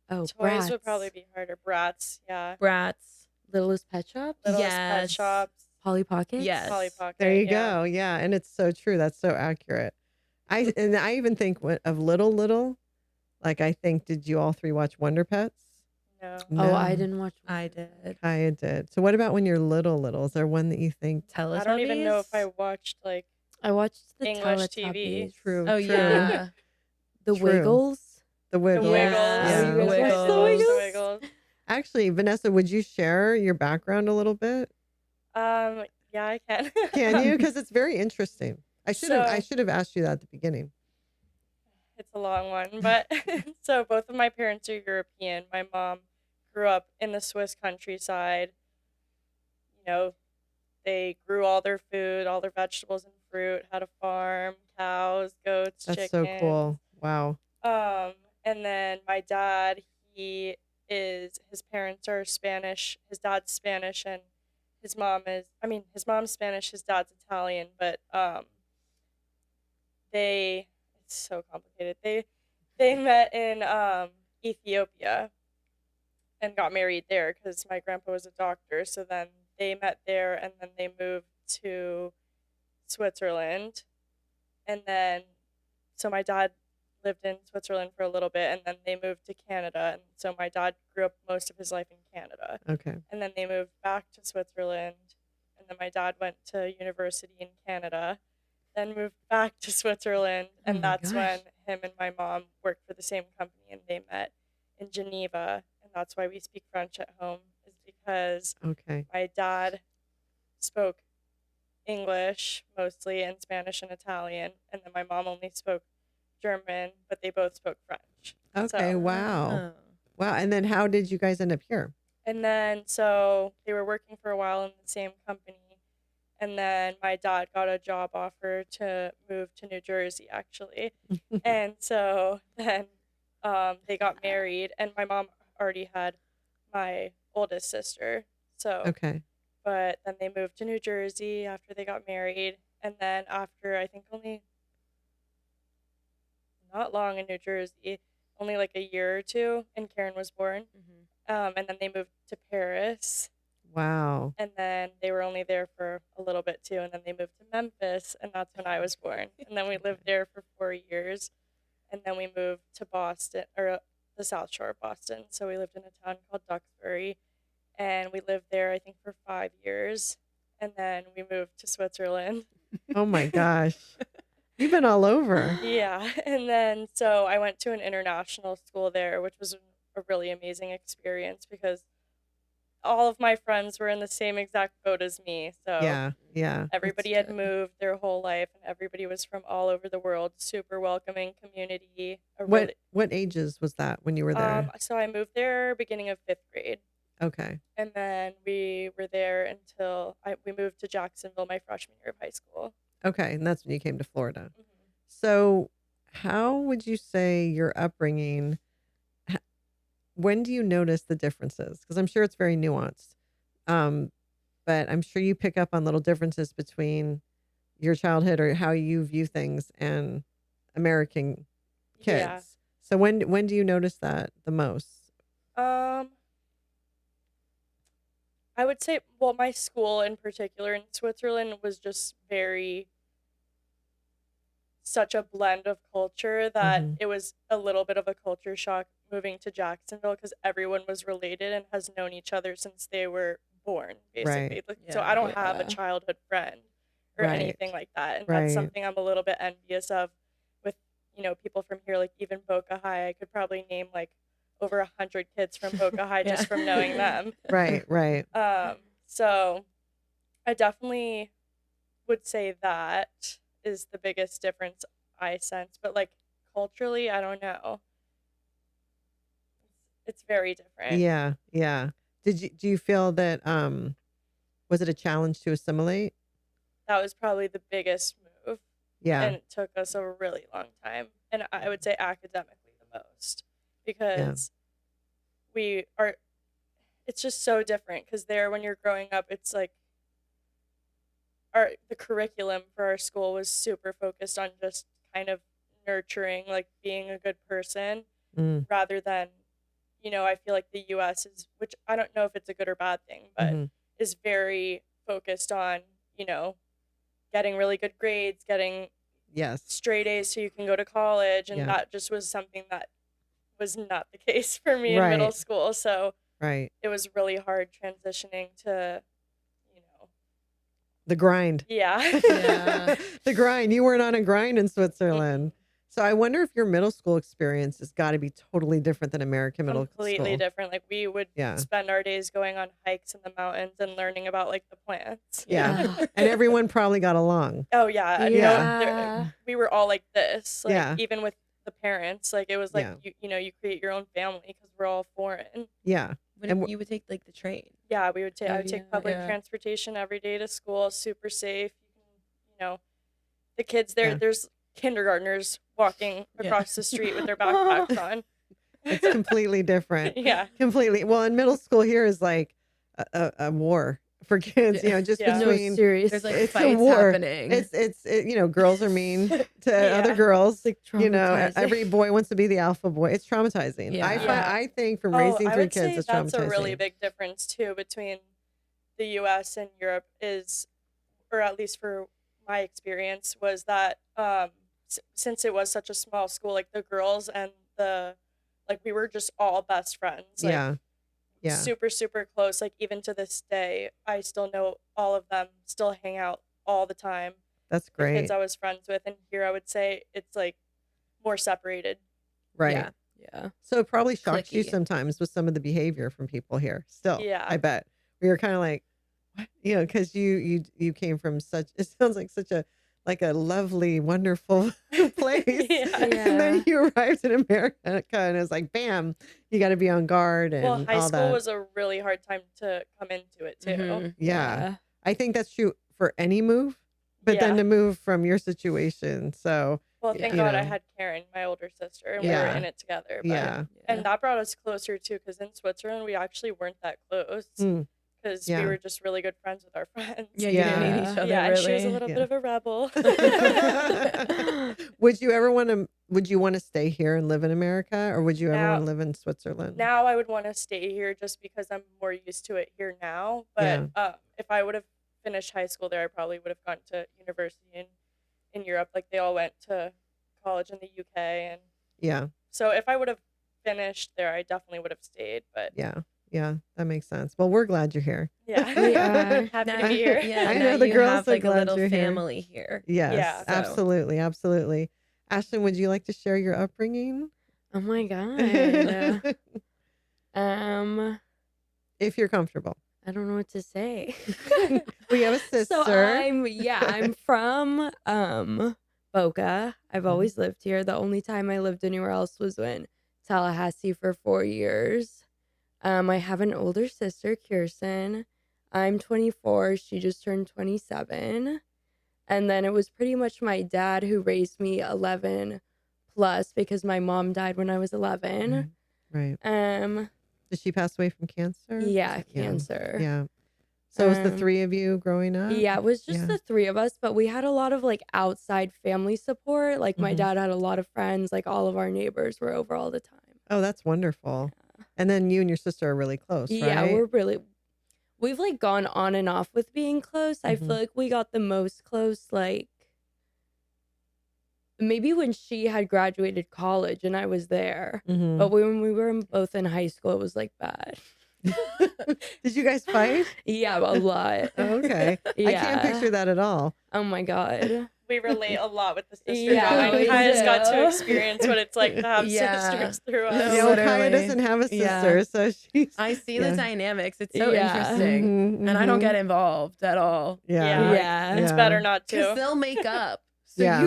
Speaker 2: Oh,
Speaker 3: Toys
Speaker 2: Bratz.
Speaker 3: would probably be harder. Bratz, yeah.
Speaker 4: Brats.
Speaker 2: Littlest Pet Shop.
Speaker 3: Littlest Pet
Speaker 4: Yes.
Speaker 3: Shops.
Speaker 2: Polly Pockets.
Speaker 4: Yes.
Speaker 3: Polly Pocket.
Speaker 1: There you
Speaker 3: yeah.
Speaker 1: go. Yeah, and it's so true. That's so accurate. I even think of little. Like I think, did you all 3 watch Wonder Pets?
Speaker 3: No.
Speaker 2: Oh, I didn't watch.
Speaker 4: I did.
Speaker 1: I did. So what about when you're little? Is there one that you think?
Speaker 4: Teletubbies.
Speaker 3: I don't even know if I watched like
Speaker 2: I watched the
Speaker 3: English
Speaker 2: Teletubbies.
Speaker 3: TV.
Speaker 1: True.
Speaker 4: Oh
Speaker 1: true.
Speaker 4: yeah.
Speaker 2: The
Speaker 1: True.
Speaker 2: Wiggles.
Speaker 1: The
Speaker 3: the
Speaker 1: Wiggles.
Speaker 3: Wiggles.
Speaker 1: Yeah.
Speaker 2: Oh, you guys watched
Speaker 3: Wiggles.
Speaker 2: The Wiggles?
Speaker 3: Wiggles.
Speaker 1: Actually, Vanessa, would you share your background a little bit?
Speaker 3: Yeah, I can.
Speaker 1: Can you? Because it's very interesting. I should have asked you that at the beginning.
Speaker 3: It's a long one, but so both of my parents are European. My mom grew up in the Swiss countryside. You know, they grew all their food, all their vegetables and fruit, had a farm, cows, goats,
Speaker 1: That's
Speaker 3: chickens.
Speaker 1: so cool. Wow.
Speaker 3: And then my dad, his parents are Spanish. His dad's Spanish and his mom's Spanish, his dad's Italian, but it's so complicated. They met in Ethiopia and got married there because my grandpa was a doctor. So then they met there and then they moved to Switzerland. And then, so my dad lived in Switzerland for a little bit and then they moved to Canada. And so my dad grew up most of his life in Canada.
Speaker 1: Okay.
Speaker 3: And then they moved back to Switzerland. And then my dad went to university in Canada, then moved back to Switzerland. And
Speaker 1: my
Speaker 3: that's
Speaker 1: gosh.
Speaker 3: when him and my mom worked for the same company and they met in Geneva. And that's why we speak French at home, is because
Speaker 1: Okay.
Speaker 3: my dad spoke English mostly and Spanish and Italian. And then my mom only spoke German, but they both spoke French.
Speaker 1: Okay.
Speaker 3: So-
Speaker 1: Wow.
Speaker 4: Oh.
Speaker 1: Wow. And then how did you guys end up here?
Speaker 3: And then, so they were working for a while in the same company. And then my dad got a job offer to move to New Jersey, actually. And so then they got married. And my mom already had my oldest sister. So,
Speaker 1: Okay.
Speaker 3: but then they moved to New Jersey after they got married. And then after, I think only not long in New Jersey, only like a year or two, and Karen was born. And then they moved to Paris,
Speaker 1: Wow.
Speaker 3: and then they were only there for a little bit too, and then they moved to Memphis, and that's when I was born. And then we lived there for 4 years, and then we moved to Boston, or the South Shore of Boston. So we lived in a town called Duxbury, and we lived there, I think, for 5 years, and then we moved to Switzerland.
Speaker 1: Oh my gosh. You've been all over.
Speaker 3: Yeah, and then so I went to an international school there, which was a really amazing experience because all of my friends were in the same exact boat as me. So
Speaker 1: Yeah. Yeah.
Speaker 3: everybody
Speaker 2: That's
Speaker 3: had
Speaker 2: good.
Speaker 3: moved their whole life, and everybody was from all over the world. Super welcoming community.
Speaker 1: What ages was that when you were there?
Speaker 3: So I moved there beginning of 5th grade,
Speaker 1: Okay.
Speaker 3: and then we were there until we moved to Jacksonville my freshman year of high school.
Speaker 1: Okay. And that's when you came to Florida.
Speaker 3: Mhm.
Speaker 1: So how would you say your upbringing, when do you notice the differences? Because I'm sure it's very nuanced. But I'm sure you pick up on little differences between your childhood or how you view things and American kids.
Speaker 3: Yeah.
Speaker 1: So when do you notice that the most?
Speaker 3: I would say, well, my school in particular in Switzerland was just such a blend of culture that
Speaker 1: Mhm.
Speaker 3: it was a little bit of a culture shock moving to Jacksonville because everyone was related and has known each other since they were born, basically. So
Speaker 4: Yeah.
Speaker 3: I don't have a
Speaker 2: Yeah.
Speaker 3: childhood friend or
Speaker 1: Right.
Speaker 3: anything like that. And
Speaker 1: Right.
Speaker 3: that's something I'm a little bit envious of with, people from here, like even Boca High. I could probably name like over 100 kids from Boca High just
Speaker 4: Yeah.
Speaker 3: from knowing them.
Speaker 1: Right.
Speaker 3: So I definitely would say that is the biggest difference I sense. But like culturally, I don't know. It's very different.
Speaker 1: Yeah, yeah. Do you feel that was it a challenge to assimilate?
Speaker 3: That was probably the biggest move.
Speaker 1: Yeah.
Speaker 3: And it took us a really long time. And I would say academically the most. Because we are, it's just so different. Because there, when you're growing up, it's like the curriculum for our school was super focused on just kind of nurturing, like being a good person,
Speaker 1: Mm,
Speaker 3: rather than, I feel like the US is, which I don't know if it's a good or bad thing, but
Speaker 1: mhm.
Speaker 3: is very focused on, getting really good grades, getting
Speaker 1: Yes.
Speaker 3: straight A's so you can go to college. And
Speaker 1: Yeah.
Speaker 3: that just was something that was not the case for me in middle
Speaker 1: Right.
Speaker 3: school. So
Speaker 1: Right.
Speaker 3: it was really hard transitioning to,
Speaker 1: The grind.
Speaker 3: yeah.
Speaker 4: Yeah.
Speaker 1: The grind. You weren't on a grind in Switzerland. So I wonder if your middle school experience has got to be totally different than American middle
Speaker 3: Completely
Speaker 1: school.
Speaker 3: different. Like we would
Speaker 1: Yeah.
Speaker 3: spend our days going on hikes in the mountains and learning about like the plants.
Speaker 1: Yeah. And everyone probably got along.
Speaker 3: Oh yeah. And,
Speaker 2: Yeah.
Speaker 3: we were all like this. Like
Speaker 1: Yeah.
Speaker 3: even with the parents, like it was like
Speaker 1: Yeah.
Speaker 3: you create your own family because we're all foreign.
Speaker 1: Yeah. And
Speaker 4: You would take like the train.
Speaker 3: Yeah, we would take I
Speaker 4: Oh,
Speaker 3: would take
Speaker 4: yeah,
Speaker 3: public
Speaker 4: yeah.
Speaker 3: transportation every day to school, super safe. You can, the kids there,
Speaker 1: Yeah.
Speaker 3: there's kindergartners walking
Speaker 4: Yeah.
Speaker 3: across the street with their backpacks on.
Speaker 1: it's completely different.
Speaker 3: Yeah.
Speaker 1: Completely. Well, in middle school here is like a war for kids, just
Speaker 3: Yeah.
Speaker 2: No,
Speaker 1: between
Speaker 2: serious.
Speaker 4: There's like
Speaker 1: It's a
Speaker 4: fights
Speaker 1: war.
Speaker 4: happening.
Speaker 1: Girls are mean to
Speaker 3: Yeah.
Speaker 1: other girls.
Speaker 2: Like traumatizing.
Speaker 1: Every boy wants to be the alpha boy. It's traumatizing.
Speaker 4: Yeah.
Speaker 1: I think from
Speaker 3: Oh,
Speaker 1: raising
Speaker 3: I
Speaker 1: three
Speaker 3: would say
Speaker 1: kids, it's
Speaker 3: that's
Speaker 1: traumatizing.
Speaker 3: a really big difference too between the US and Europe is, or at least for my experience, was that since it was such a small school, like the girls and we were just all best friends. Like,
Speaker 1: Yeah. Yeah.
Speaker 3: super, super close. Like even to this day, I still know all of them, still hang out all the time.
Speaker 1: That's
Speaker 3: The
Speaker 1: great.
Speaker 3: kids I was friends with, and here I would say it's like more separated.
Speaker 1: Right.
Speaker 4: Yeah.
Speaker 2: Yeah.
Speaker 1: So it probably shocks you
Speaker 4: Clicky.
Speaker 1: sometimes with some of the behavior from people here. Still,
Speaker 3: Yeah.
Speaker 1: I bet we were kind of like, what? Because you came from such. It sounds like such a lovely, wonderful place,
Speaker 3: Yeah.
Speaker 1: and then you arrived in America, and it's like, bam, you got to be on guard and
Speaker 3: Well, high
Speaker 1: all
Speaker 3: school
Speaker 1: that.
Speaker 3: was a really hard time to come into it too.
Speaker 4: Mhm.
Speaker 1: Yeah. I think that's true for any move, but then
Speaker 3: Yeah.
Speaker 1: to move from your situation. So
Speaker 3: Well,
Speaker 1: y-
Speaker 3: thank
Speaker 1: you
Speaker 3: God I
Speaker 1: know.
Speaker 3: had Karen, my older sister, and we
Speaker 1: Yeah.
Speaker 3: were in it together. But,
Speaker 1: Yeah.
Speaker 3: And that brought us closer too, because in Switzerland we actually weren't that close,
Speaker 1: Mm.
Speaker 3: because
Speaker 1: Yeah.
Speaker 3: we were just really good friends with our friends.
Speaker 4: Yeah, you didn't hate
Speaker 1: Yeah.
Speaker 4: each other
Speaker 3: Yeah, and
Speaker 4: really.
Speaker 3: she was a little
Speaker 1: Yeah.
Speaker 3: bit of a rebel.
Speaker 1: Would you want to stay here and live in America, or would you ever
Speaker 3: Now-
Speaker 1: want to live in Switzerland?
Speaker 3: Now I would want to stay here just because I'm more used to it here now. But if I would have finished high school there, I probably would have gone to university in Europe. Like they all went to college in the UK, and
Speaker 1: Yeah.
Speaker 3: so if I would have finished there, I definitely would have stayed. But
Speaker 1: Yeah. Yeah. That makes sense. Well, we're glad you're here.
Speaker 3: yeah,
Speaker 2: We are.
Speaker 3: happy
Speaker 4: Now
Speaker 3: to be here.
Speaker 4: Yeah,
Speaker 1: I
Speaker 4: now
Speaker 1: know the
Speaker 4: you
Speaker 1: girls
Speaker 4: have
Speaker 1: are
Speaker 4: like a
Speaker 1: glad
Speaker 4: little
Speaker 1: you're here.
Speaker 4: family here.
Speaker 1: Yes.
Speaker 3: Yeah.
Speaker 4: So-
Speaker 1: Absolutely. Absolutely. Ashlyn, would you like to share your upbringing?
Speaker 2: Oh my god.
Speaker 1: If you're comfortable.
Speaker 2: I don't know what to say.
Speaker 1: We have a sister.
Speaker 2: So I'm from Boca. I've always lived here. The only time I lived anywhere else was in Tallahassee for 4 years. I have an older sister, Kirsten. I'm 24. She just turned 27. And then it was pretty much my dad who raised me 11 plus because my mom died when I was 11.
Speaker 1: Right. Did she pass away from cancer?
Speaker 2: Yeah, cancer.
Speaker 1: Yeah. So it was the
Speaker 2: Um,
Speaker 1: three of you growing up?
Speaker 2: Yeah, it was just
Speaker 1: Yeah.
Speaker 2: the three of us, but we had a lot of like outside family support. Like my
Speaker 1: Mhm.
Speaker 2: dad had a lot of friends, like all of our neighbors were over all the time.
Speaker 1: Oh, that's wonderful. And then you and your sister are really close,
Speaker 2: Yeah,
Speaker 1: right?
Speaker 2: we've like gone on and off with being close. I
Speaker 1: Mhm.
Speaker 2: feel like we got the most close like maybe when she had graduated college and I was there.
Speaker 1: Mhm.
Speaker 2: But when we were both in high school, it was like bad.
Speaker 1: Did you guys fight?
Speaker 2: Yeah, a lot.
Speaker 1: Okay. I can't
Speaker 2: Yeah.
Speaker 1: picture that at all.
Speaker 2: Oh my god.
Speaker 3: We relate a lot with the sister
Speaker 2: Yeah,
Speaker 3: drama.
Speaker 2: we
Speaker 3: Kaya's got to
Speaker 2: do.
Speaker 3: experience what it's like to have
Speaker 4: Yeah.
Speaker 3: sisters through us.
Speaker 4: Yeah,
Speaker 1: Yeah, well, Kaya
Speaker 4: literally.
Speaker 1: doesn't have a
Speaker 4: Yeah.
Speaker 1: sister, so she's.
Speaker 4: I see
Speaker 1: Yeah.
Speaker 4: the dynamics. It's so
Speaker 2: Yeah.
Speaker 4: interesting.
Speaker 1: Mhm,
Speaker 4: And I don't
Speaker 1: mhm.
Speaker 4: get involved at all.
Speaker 1: Yeah.
Speaker 2: Yeah.
Speaker 3: It's
Speaker 1: Yeah.
Speaker 3: better not
Speaker 4: Because
Speaker 3: to.
Speaker 4: they'll make up. So
Speaker 1: Yeah.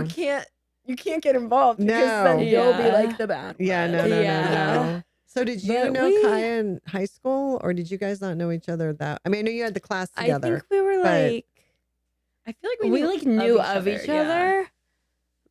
Speaker 4: you can't get involved because
Speaker 1: No.
Speaker 4: then you'll be
Speaker 2: Yeah.
Speaker 4: like the bad one.
Speaker 1: Yeah, no.
Speaker 2: Yeah.
Speaker 1: So did you
Speaker 2: But
Speaker 1: know
Speaker 2: we-
Speaker 1: Kaya in high school, or did you guys not know each other that? I mean, I know you had the class
Speaker 2: I
Speaker 1: together.
Speaker 2: think we were
Speaker 1: but-
Speaker 2: like
Speaker 4: I feel like
Speaker 2: we like knew of each
Speaker 4: yeah.
Speaker 2: other,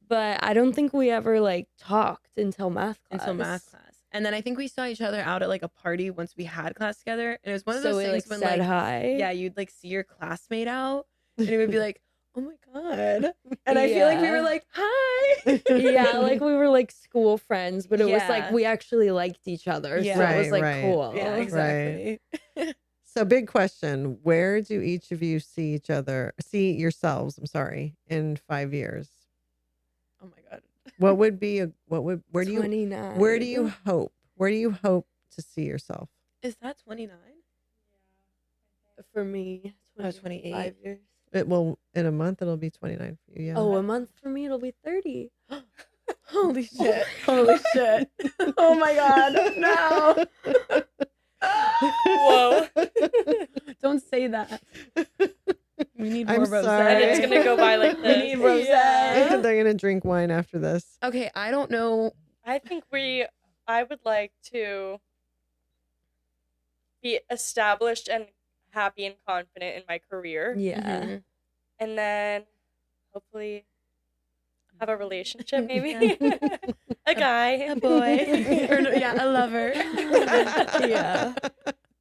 Speaker 2: but I don't think we ever like talked until math class.
Speaker 4: Until math class. And then I think we saw each other out at like a party once we had class together. And it was one of
Speaker 2: So
Speaker 4: those
Speaker 2: we
Speaker 4: things
Speaker 2: like
Speaker 4: when
Speaker 2: said
Speaker 4: like
Speaker 2: hi.
Speaker 4: yeah, you'd like see your classmate out and it would be like, oh my God. And I feel like we were
Speaker 2: Yeah.
Speaker 4: like, hi.
Speaker 2: Yeah, like we were like school friends, but it was
Speaker 4: Yeah.
Speaker 2: like we actually liked each other.
Speaker 4: Yeah.
Speaker 2: So it was
Speaker 1: Right,
Speaker 2: like
Speaker 1: right.
Speaker 2: cool.
Speaker 4: Yeah, exactly.
Speaker 1: So big question: where do each of you see yourselves? I'm sorry, in 5 years.
Speaker 4: Oh my God.
Speaker 1: What would be where do you
Speaker 2: 29.
Speaker 1: where do you hope to see yourself?
Speaker 4: Is that 29?
Speaker 2: For me,
Speaker 4: Oh, 28.
Speaker 2: 5 years.
Speaker 1: It will in a month. It'll be 29 for you. Yeah.
Speaker 2: Oh, a month for me, it'll be 30.
Speaker 4: Holy shit. Holy shit. Oh my God. No.
Speaker 3: Whoa.
Speaker 4: Don't say that. We need
Speaker 1: I'm
Speaker 4: more rosé.
Speaker 1: sorry.
Speaker 3: And it's gonna go by like
Speaker 4: We
Speaker 3: this.
Speaker 4: need rosé.
Speaker 1: They're gonna drink wine after this.
Speaker 4: Okay, I don't know.
Speaker 3: I think I would like to be established and happy and confident in my career.
Speaker 2: Yeah.
Speaker 4: Mhm.
Speaker 3: And then hopefully have a relationship, maybe. A guy.
Speaker 4: A boy. Or no, yeah, a lover.
Speaker 2: Yeah.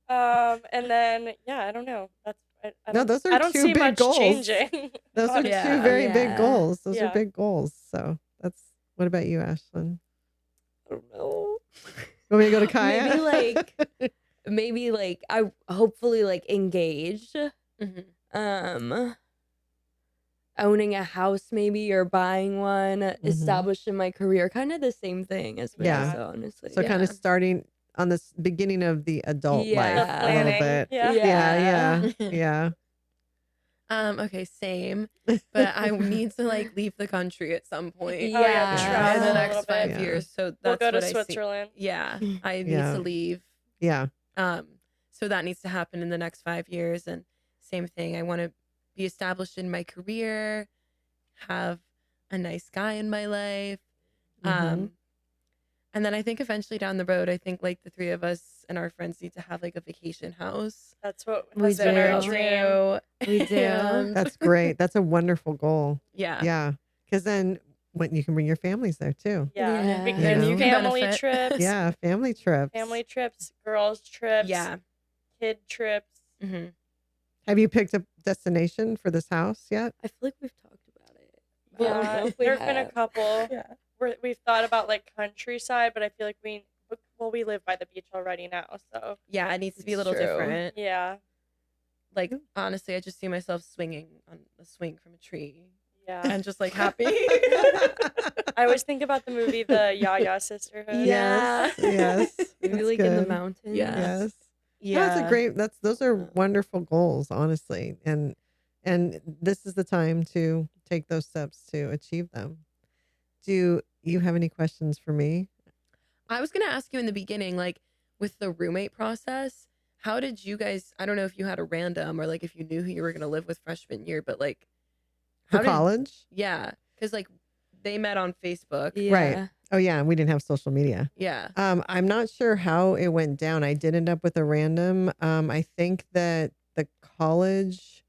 Speaker 3: And then I don't know. That's I
Speaker 1: No,
Speaker 3: don't,
Speaker 1: those are
Speaker 3: I don't
Speaker 1: two
Speaker 3: see
Speaker 1: big
Speaker 3: much
Speaker 1: goals.
Speaker 3: changing.
Speaker 1: Those are
Speaker 4: Yeah.
Speaker 1: two very big
Speaker 2: Yeah.
Speaker 1: goals. Those are
Speaker 3: Yeah.
Speaker 1: big goals. So that's. What about you, Ashlyn?
Speaker 2: I don't know.
Speaker 1: Want me to go to Kaya?
Speaker 2: Maybe like I hopefully like engaged.
Speaker 4: Mhm.
Speaker 2: Owning a house maybe or buying one, establishing my career, kind of the same thing as
Speaker 1: Yeah.
Speaker 2: Vanessa, honestly.
Speaker 1: So kind of starting on this beginning of the adult
Speaker 2: Yeah.
Speaker 1: life
Speaker 3: The
Speaker 1: a little
Speaker 3: planning.
Speaker 1: bit.
Speaker 3: Yeah.
Speaker 1: Yeah.
Speaker 4: Okay, same. But I need to like leave the country at some point.
Speaker 3: Oh, yeah,
Speaker 2: Yeah.
Speaker 3: travel
Speaker 4: In
Speaker 3: a
Speaker 4: the
Speaker 3: little
Speaker 4: next
Speaker 3: bit.
Speaker 4: 5
Speaker 1: Yeah.
Speaker 4: years. So
Speaker 3: We'll
Speaker 4: that's
Speaker 3: go to
Speaker 4: what I see.
Speaker 3: Switzerland.
Speaker 4: Yeah, I need
Speaker 1: Yeah.
Speaker 4: to leave.
Speaker 1: Yeah.
Speaker 4: So that needs to happen in the next 5 years. And same thing, I want to be established in my career, have a nice guy in my life.
Speaker 1: Mhm.
Speaker 4: And then I think eventually down the road, I think like the three of us and our friends need to have like a vacation house.
Speaker 3: That's what
Speaker 2: We
Speaker 3: has been our
Speaker 2: do.
Speaker 3: dream.
Speaker 2: We do.
Speaker 4: And-
Speaker 1: That's great. That's a wonderful goal.
Speaker 4: yeah.
Speaker 1: Yeah. Because then when you can bring your families there too.
Speaker 3: Yeah. We
Speaker 2: Yeah.
Speaker 3: can
Speaker 1: You know?
Speaker 3: family
Speaker 4: Benefit.
Speaker 3: trips.
Speaker 1: Yeah. Family trips.
Speaker 3: Family trips, girls trips,
Speaker 4: Yeah.
Speaker 3: kid trips.
Speaker 4: hmm
Speaker 1: Have you picked a destination for this house yet?
Speaker 2: I feel like we've talked about it. but I don't know if we
Speaker 3: There've been a
Speaker 2: have.
Speaker 3: couple.
Speaker 4: Yeah.
Speaker 3: We've thought about like countryside, but I feel like we live by the beach already now, so
Speaker 4: Yeah, it needs to be a
Speaker 2: It's
Speaker 4: little
Speaker 2: true.
Speaker 4: different.
Speaker 3: yeah,
Speaker 4: Like, honestly, I just see myself swinging on a swing from a tree
Speaker 3: yeah.
Speaker 4: and just like happy.
Speaker 3: I always think about the movie The Yaya Sisterhood.
Speaker 2: Yeah.
Speaker 1: Yes.
Speaker 2: Maybe
Speaker 1: That's
Speaker 2: like in the
Speaker 1: good.
Speaker 2: mountains.
Speaker 4: Yeah.
Speaker 1: Yes.
Speaker 4: Yeah.
Speaker 1: That's a great those are wonderful goals, honestly. And this is the time to take those steps to achieve them. Do you have any questions for me?
Speaker 4: I was going to ask you in the beginning, like with the roommate process, how did you guys, I don't know if you had a random or like if you knew who you were going to live with freshman year, but like,
Speaker 1: For
Speaker 4: how did-
Speaker 1: college?
Speaker 4: yeah. Cause like they met on Facebook.
Speaker 2: Yeah.
Speaker 1: Right. Oh yeah, we didn't have social media.
Speaker 4: Yeah.
Speaker 1: I'm not sure how it went down. I did end up with a random. I think that the college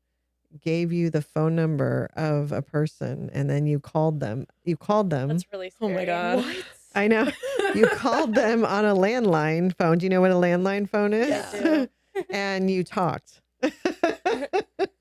Speaker 1: gave you the phone number of a person and then you called them.
Speaker 3: That's really
Speaker 4: Oh
Speaker 3: scary.
Speaker 4: my God.
Speaker 1: I know. You called them on a landline phone. Do you know what a landline phone is?
Speaker 3: Yeah, I do.
Speaker 1: And you talked.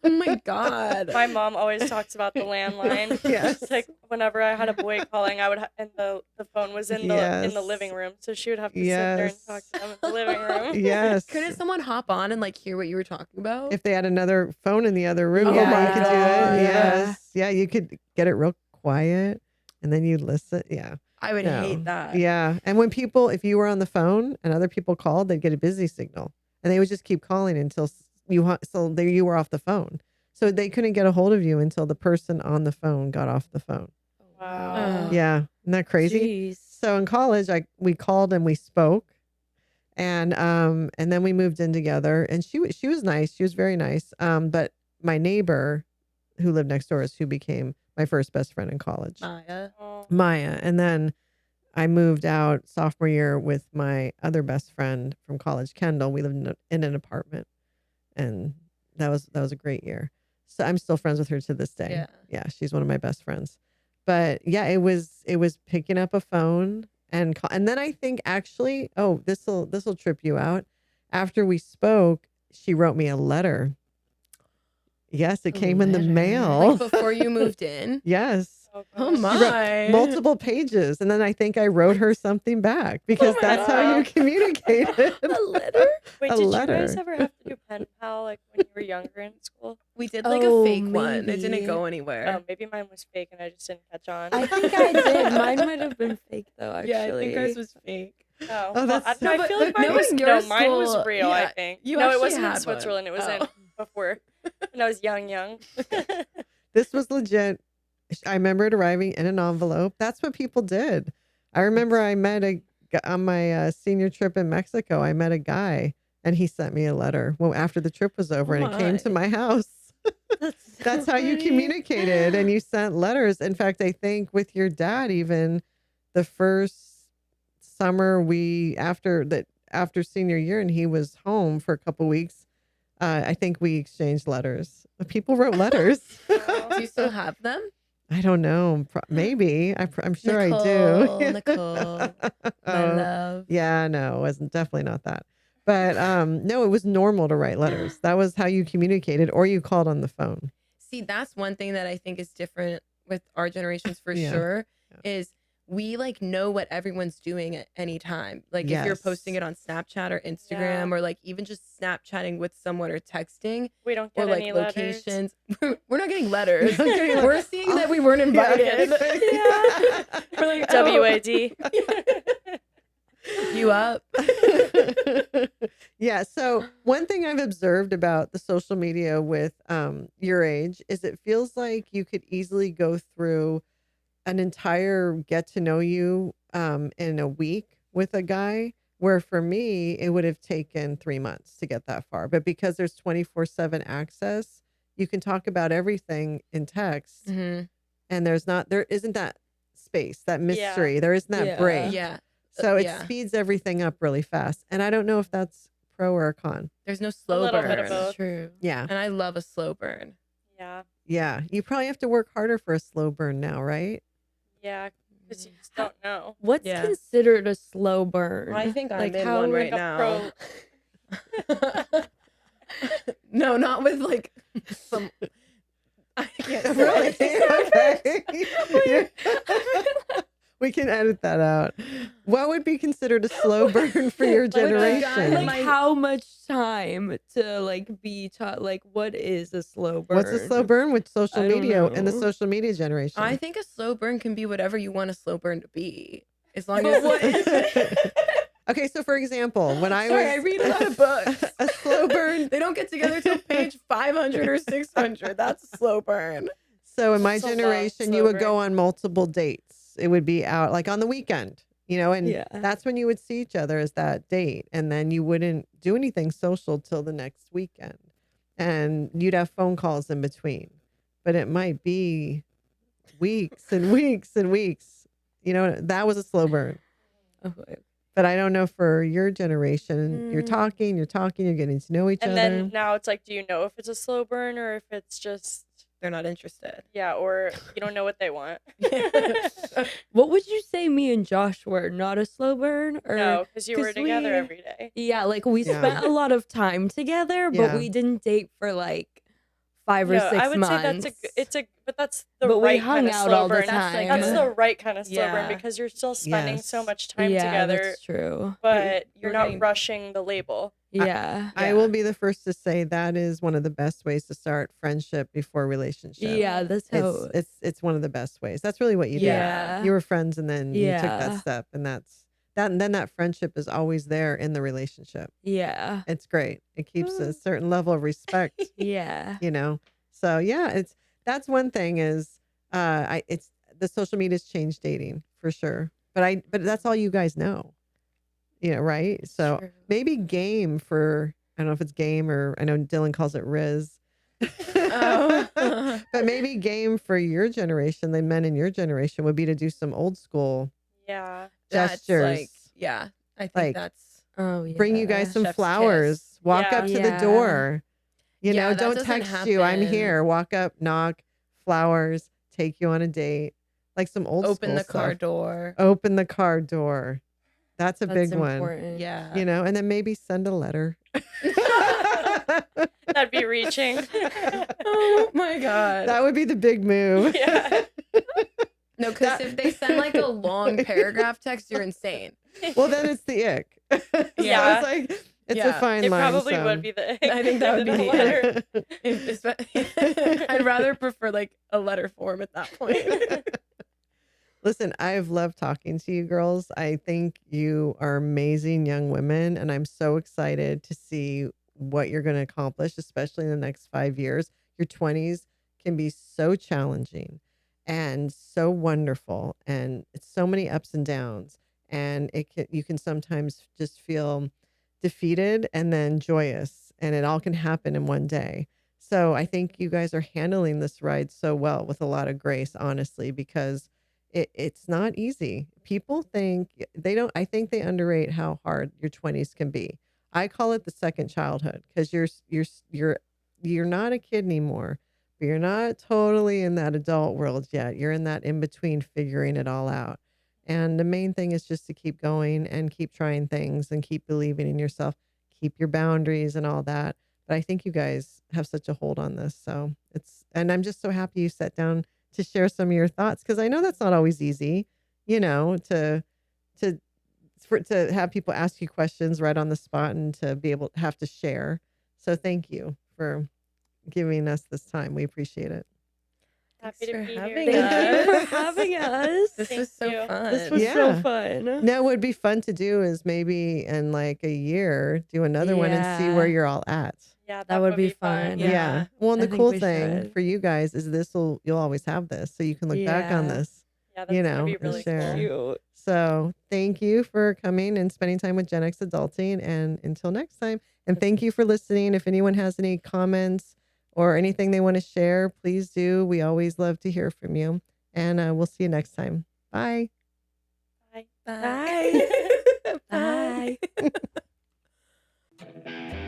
Speaker 4: Oh my God.
Speaker 3: My mom always talks about the landline.
Speaker 1: Yes.
Speaker 3: It's like whenever I had a boy calling, I would and the phone was in the
Speaker 1: Yes.
Speaker 3: living room, so she would have to sit there and
Speaker 1: Yes.
Speaker 3: talk to them in the living room.
Speaker 1: Yes.
Speaker 4: Couldn't someone hop on and like hear what you were talking about?
Speaker 1: If they had another phone in the other room,
Speaker 4: Oh
Speaker 1: yeah,
Speaker 4: my
Speaker 1: you could
Speaker 4: God.
Speaker 1: do it. Yes. Yeah, you could get it real quiet and then you listen. Yeah.
Speaker 4: I would
Speaker 1: No.
Speaker 4: hate that.
Speaker 1: Yeah. And when if you were on the phone and other people called, they'd get a busy signal. and they would just keep calling until you were off the phone. So they couldn't get a hold of you until the person on the phone got off the phone.
Speaker 3: Wow.
Speaker 1: Yeah, isn't that crazy?
Speaker 2: Jeez.
Speaker 1: So in college, we called and we spoke, and then we moved in together. And she was nice. She was very nice. But my neighbor, who lived next door, is who became my first best friend in college, Maya. And then I moved out sophomore year with my other best friend from college, Kendall. We lived in an apartment, and that was a great year. So I'm still friends with her to this day. Yeah, she's one of my best friends. But yeah, it was picking up a phone and then I think actually, this will trip you out. After we spoke, she wrote me a letter. Yes, it came in the mail.
Speaker 4: Like before you moved in?
Speaker 1: Yes.
Speaker 4: Oh
Speaker 1: She wrote
Speaker 4: my.
Speaker 1: multiple pages, and then I think I wrote her something back because that's how you communicated.
Speaker 2: A letter?
Speaker 3: Wait,
Speaker 1: A
Speaker 3: did
Speaker 1: letter.
Speaker 3: you guys ever have to do pen pal like when you were younger in school?
Speaker 4: We did like a fake one. It
Speaker 2: maybe.
Speaker 4: didn't go anywhere.
Speaker 3: Oh, maybe mine was fake and I just didn't catch on.
Speaker 2: I think I did. Mine might have been fake though, actually.
Speaker 4: Yeah, I think ours was fake.
Speaker 3: Oh,
Speaker 1: Oh, that's
Speaker 3: I,
Speaker 1: so-
Speaker 3: I feel like
Speaker 4: but
Speaker 3: mine was
Speaker 4: knowing
Speaker 3: no,
Speaker 4: your
Speaker 3: mine was
Speaker 4: school,
Speaker 3: real. I
Speaker 4: yeah,
Speaker 3: think
Speaker 4: you
Speaker 3: no, it
Speaker 4: actually
Speaker 3: wasn't in
Speaker 4: had
Speaker 3: Switzerland.
Speaker 4: one.
Speaker 3: It was in before when I was young.
Speaker 1: This was legit. I remember it arriving in an envelope. That's what people did. I remember I met on my senior trip in Mexico. I met a guy, and he sent me a letter. Well, after the trip was over, and it came to my house. That's how you communicated, and you sent letters. In fact, I think with your dad, even the first summer after senior year, and he was home for a couple weeks. I think we exchanged letters. People wrote letters.
Speaker 4: Do you still have them?
Speaker 1: I don't know. Maybe. I'm sure I do.
Speaker 4: Nicole, my love.
Speaker 1: Yeah, no, it wasn't definitely not that. But no, it was normal to write letters. That was how you communicated, or you called on the phone.
Speaker 4: See, that's one thing that I think is different with our generations for
Speaker 1: Yeah.
Speaker 4: sure, is we like know what everyone's doing at any time. Like if you're
Speaker 1: Yes.
Speaker 4: posting it on Snapchat or Instagram, or like even just Snapchatting with someone or texting,
Speaker 3: We don't
Speaker 4: or
Speaker 3: get
Speaker 4: like
Speaker 3: any letters.
Speaker 4: locations. We're not getting letters.
Speaker 1: Not getting
Speaker 4: We're seeing that we weren't invited.
Speaker 3: Yeah.
Speaker 4: We're like, oh,
Speaker 3: WAD.
Speaker 4: you up?
Speaker 1: Yeah. So one thing I've observed about the social media with your age is it feels like you could easily go through an entire get to know you in a week with a guy, where for me, it would have taken 3 months to get that far. But because there's 24/7 access, you can talk about everything in text,
Speaker 4: Mhm.
Speaker 1: and there isn't that space, that mystery. There isn't that
Speaker 2: Yeah.
Speaker 1: break.
Speaker 4: Yeah.
Speaker 1: So it
Speaker 4: yeah.
Speaker 1: speeds everything up really fast. And I don't know if that's pro or a con.
Speaker 4: There's no slow
Speaker 3: little
Speaker 4: burn.
Speaker 3: bit of both.
Speaker 2: True.
Speaker 1: Yeah.
Speaker 4: And I love a slow burn.
Speaker 3: Yeah.
Speaker 1: Yeah. You probably have to work harder for a slow burn now, right?
Speaker 3: Yeah. Because you just don't know.
Speaker 2: What's
Speaker 4: Yeah.
Speaker 2: considered a slow burn?
Speaker 4: I think I'm
Speaker 2: Like,
Speaker 4: in
Speaker 2: how
Speaker 4: one
Speaker 2: would
Speaker 4: right
Speaker 3: a
Speaker 4: now. No, not with like some. I can't
Speaker 1: Really?
Speaker 4: say
Speaker 1: Okay. We can edit that out. What would be considered a slow burn for your
Speaker 4: Like a guy
Speaker 1: generation?
Speaker 4: like
Speaker 2: Like how much time to like be taught? Like what is a slow burn?
Speaker 1: What's a slow burn with social
Speaker 2: I don't
Speaker 1: media and the
Speaker 2: know.
Speaker 1: social media generation?
Speaker 4: I think a slow burn can be whatever you want a slow burn to be, as long
Speaker 2: But
Speaker 4: as.
Speaker 2: what is it?
Speaker 1: Okay, so for example, when I
Speaker 4: Sorry,
Speaker 1: was
Speaker 4: I read a lot of books.
Speaker 1: a slow burn.
Speaker 4: They don't get together till page 500 or 600. That's a slow burn.
Speaker 1: So in my
Speaker 3: It's a long
Speaker 1: generation, you
Speaker 3: slow
Speaker 1: would go
Speaker 3: burn.
Speaker 1: on multiple dates. It would be out like on the weekend, and
Speaker 2: Yeah.
Speaker 1: that's when you would see each other as that date. And then you wouldn't do anything social till the next weekend. And you'd have phone calls in between. But it might be weeks and weeks and weeks. That was a slow burn.
Speaker 2: Okay.
Speaker 1: But I don't know for your generation, you're talking, you're getting to know each
Speaker 3: And
Speaker 1: other.
Speaker 3: then now it's like, do you know if it's a slow burn or if it's just,
Speaker 4: They're not interested.
Speaker 3: yeah, or you don't know what they want?
Speaker 2: What would you say me and Josh were? Not a slow burn? Or
Speaker 3: No, because you were
Speaker 2: 'cause
Speaker 3: together
Speaker 2: we-
Speaker 3: every day.
Speaker 2: Yeah, like we
Speaker 1: Yeah.
Speaker 2: spent a lot of time together, but
Speaker 1: Yeah.
Speaker 2: we didn't date for like 5 or
Speaker 3: No,
Speaker 2: 6
Speaker 3: I would
Speaker 2: months.
Speaker 3: say but that's the
Speaker 2: But we
Speaker 3: right
Speaker 2: hung
Speaker 3: kind of
Speaker 2: out
Speaker 3: slow
Speaker 2: all the
Speaker 3: burn.
Speaker 2: time.
Speaker 3: That's the right kind of slow burn
Speaker 4: Yeah.
Speaker 3: because you're still spending so
Speaker 1: Yes.
Speaker 3: much time
Speaker 2: yeah,
Speaker 3: together,
Speaker 2: that's true.
Speaker 3: but you're
Speaker 4: You're
Speaker 3: not
Speaker 4: getting-
Speaker 3: rushing the label.
Speaker 2: Yeah.
Speaker 1: I will be the first to say that is one of the best ways to start friendship before relationship.
Speaker 2: Yeah, that's how.
Speaker 1: It's one of the best ways. That's really what you
Speaker 2: Yeah.
Speaker 1: did. You were friends and then you took
Speaker 2: Yeah.
Speaker 1: that step, and that's then that friendship is always there in the relationship.
Speaker 2: Yeah.
Speaker 1: It's great. It keeps a certain level of respect,
Speaker 2: Yeah.
Speaker 1: you know. So yeah, that's one thing is it's the social media's changed dating for sure. But that's all you guys know. Right? So
Speaker 2: True.
Speaker 1: maybe game for, I don't know if it's game, or I know Dylan calls it Riz.
Speaker 4: Oh.
Speaker 1: But maybe game for your generation, the men in your generation, would be to do some old school
Speaker 3: Yeah.
Speaker 1: gestures.
Speaker 4: That's like, yeah, I think
Speaker 1: Like,
Speaker 4: that's
Speaker 2: Oh yeah.
Speaker 1: bring you guys some
Speaker 4: Chef's
Speaker 1: flowers.
Speaker 4: kiss.
Speaker 1: Walk
Speaker 3: Yeah.
Speaker 1: up to the
Speaker 2: Yeah.
Speaker 1: door.
Speaker 4: Yeah, that
Speaker 1: Don't
Speaker 4: doesn't
Speaker 1: text you. I'm
Speaker 4: happen.
Speaker 1: here. Walk up, knock, flowers, take you on a date. Like some old
Speaker 4: open
Speaker 1: school
Speaker 4: the car
Speaker 1: stuff.
Speaker 4: door.
Speaker 1: Open the car door. That's a
Speaker 2: That's
Speaker 1: big one.
Speaker 2: important.
Speaker 4: Yeah.
Speaker 1: And then maybe send a letter.
Speaker 3: That'd be reaching.
Speaker 4: Oh my god.
Speaker 1: That would be the big move.
Speaker 3: Yeah.
Speaker 4: No, because if they send like a long paragraph text, you're insane.
Speaker 1: Well, then it's the ick. So
Speaker 3: Yeah.
Speaker 1: it's like, it's a
Speaker 4: Yeah.
Speaker 1: fine
Speaker 3: It
Speaker 1: line.
Speaker 3: probably
Speaker 1: so.
Speaker 3: would be the
Speaker 4: I think that would be
Speaker 3: than a
Speaker 4: the
Speaker 3: letter.
Speaker 4: I'd rather prefer like a letter form at that point.
Speaker 1: Listen, I've loved talking to you girls. I think you are amazing young women, and I'm so excited to see what you're going to accomplish, especially in the next 5 years. Your 20s can be so challenging and so wonderful, and it's so many ups and downs, and you can sometimes just feel defeated and then joyous, and it all can happen in one day. So I think you guys are handling this ride so well with a lot of grace, honestly, because it's not easy. People think I think they underrate how hard your 20s can be. I call it the second childhood, because you're not a kid anymore, but you're not totally in that adult world yet. You're in that in between, figuring it all out. And the main thing is just to keep going and keep trying things and keep believing in yourself, keep your boundaries and all that. But I think you guys have such a hold on this. So and I'm just so happy you sat down to share some of your thoughts, because I know that's not always easy, to have people ask you questions right on the spot and to be able to have to share. So thank you for giving us this time. We appreciate it.
Speaker 3: Happy
Speaker 4: Thanks
Speaker 3: to
Speaker 4: for
Speaker 3: be
Speaker 4: having
Speaker 3: here.
Speaker 4: us.
Speaker 2: Thank you for having us.
Speaker 4: This
Speaker 3: Thank
Speaker 4: was so
Speaker 3: you.
Speaker 4: fun.
Speaker 2: This was
Speaker 1: Yeah.
Speaker 2: so fun.
Speaker 1: Now, what would be fun to do is maybe in like a year, do another one and see
Speaker 2: Yeah.
Speaker 1: where you're all at.
Speaker 3: Yeah,
Speaker 2: That would be fun.
Speaker 1: Yeah. Well, and
Speaker 2: I
Speaker 1: the
Speaker 2: think
Speaker 1: cool
Speaker 2: we
Speaker 1: thing
Speaker 2: should.
Speaker 1: for you guys is you'll always have this. So you can look back on
Speaker 2: Yeah.
Speaker 1: this.
Speaker 3: Yeah, that's gonna be
Speaker 1: and
Speaker 3: really
Speaker 1: share.
Speaker 3: cool.
Speaker 2: Cute.
Speaker 1: So thank you for coming and spending time with GenXAdulting. And until next time, and thank you for listening. If anyone has any comments or anything they want to share, please do. We always love to hear from you. And we'll see you next time. Bye.
Speaker 3: Bye.
Speaker 2: Bye.
Speaker 4: Bye.
Speaker 2: Bye.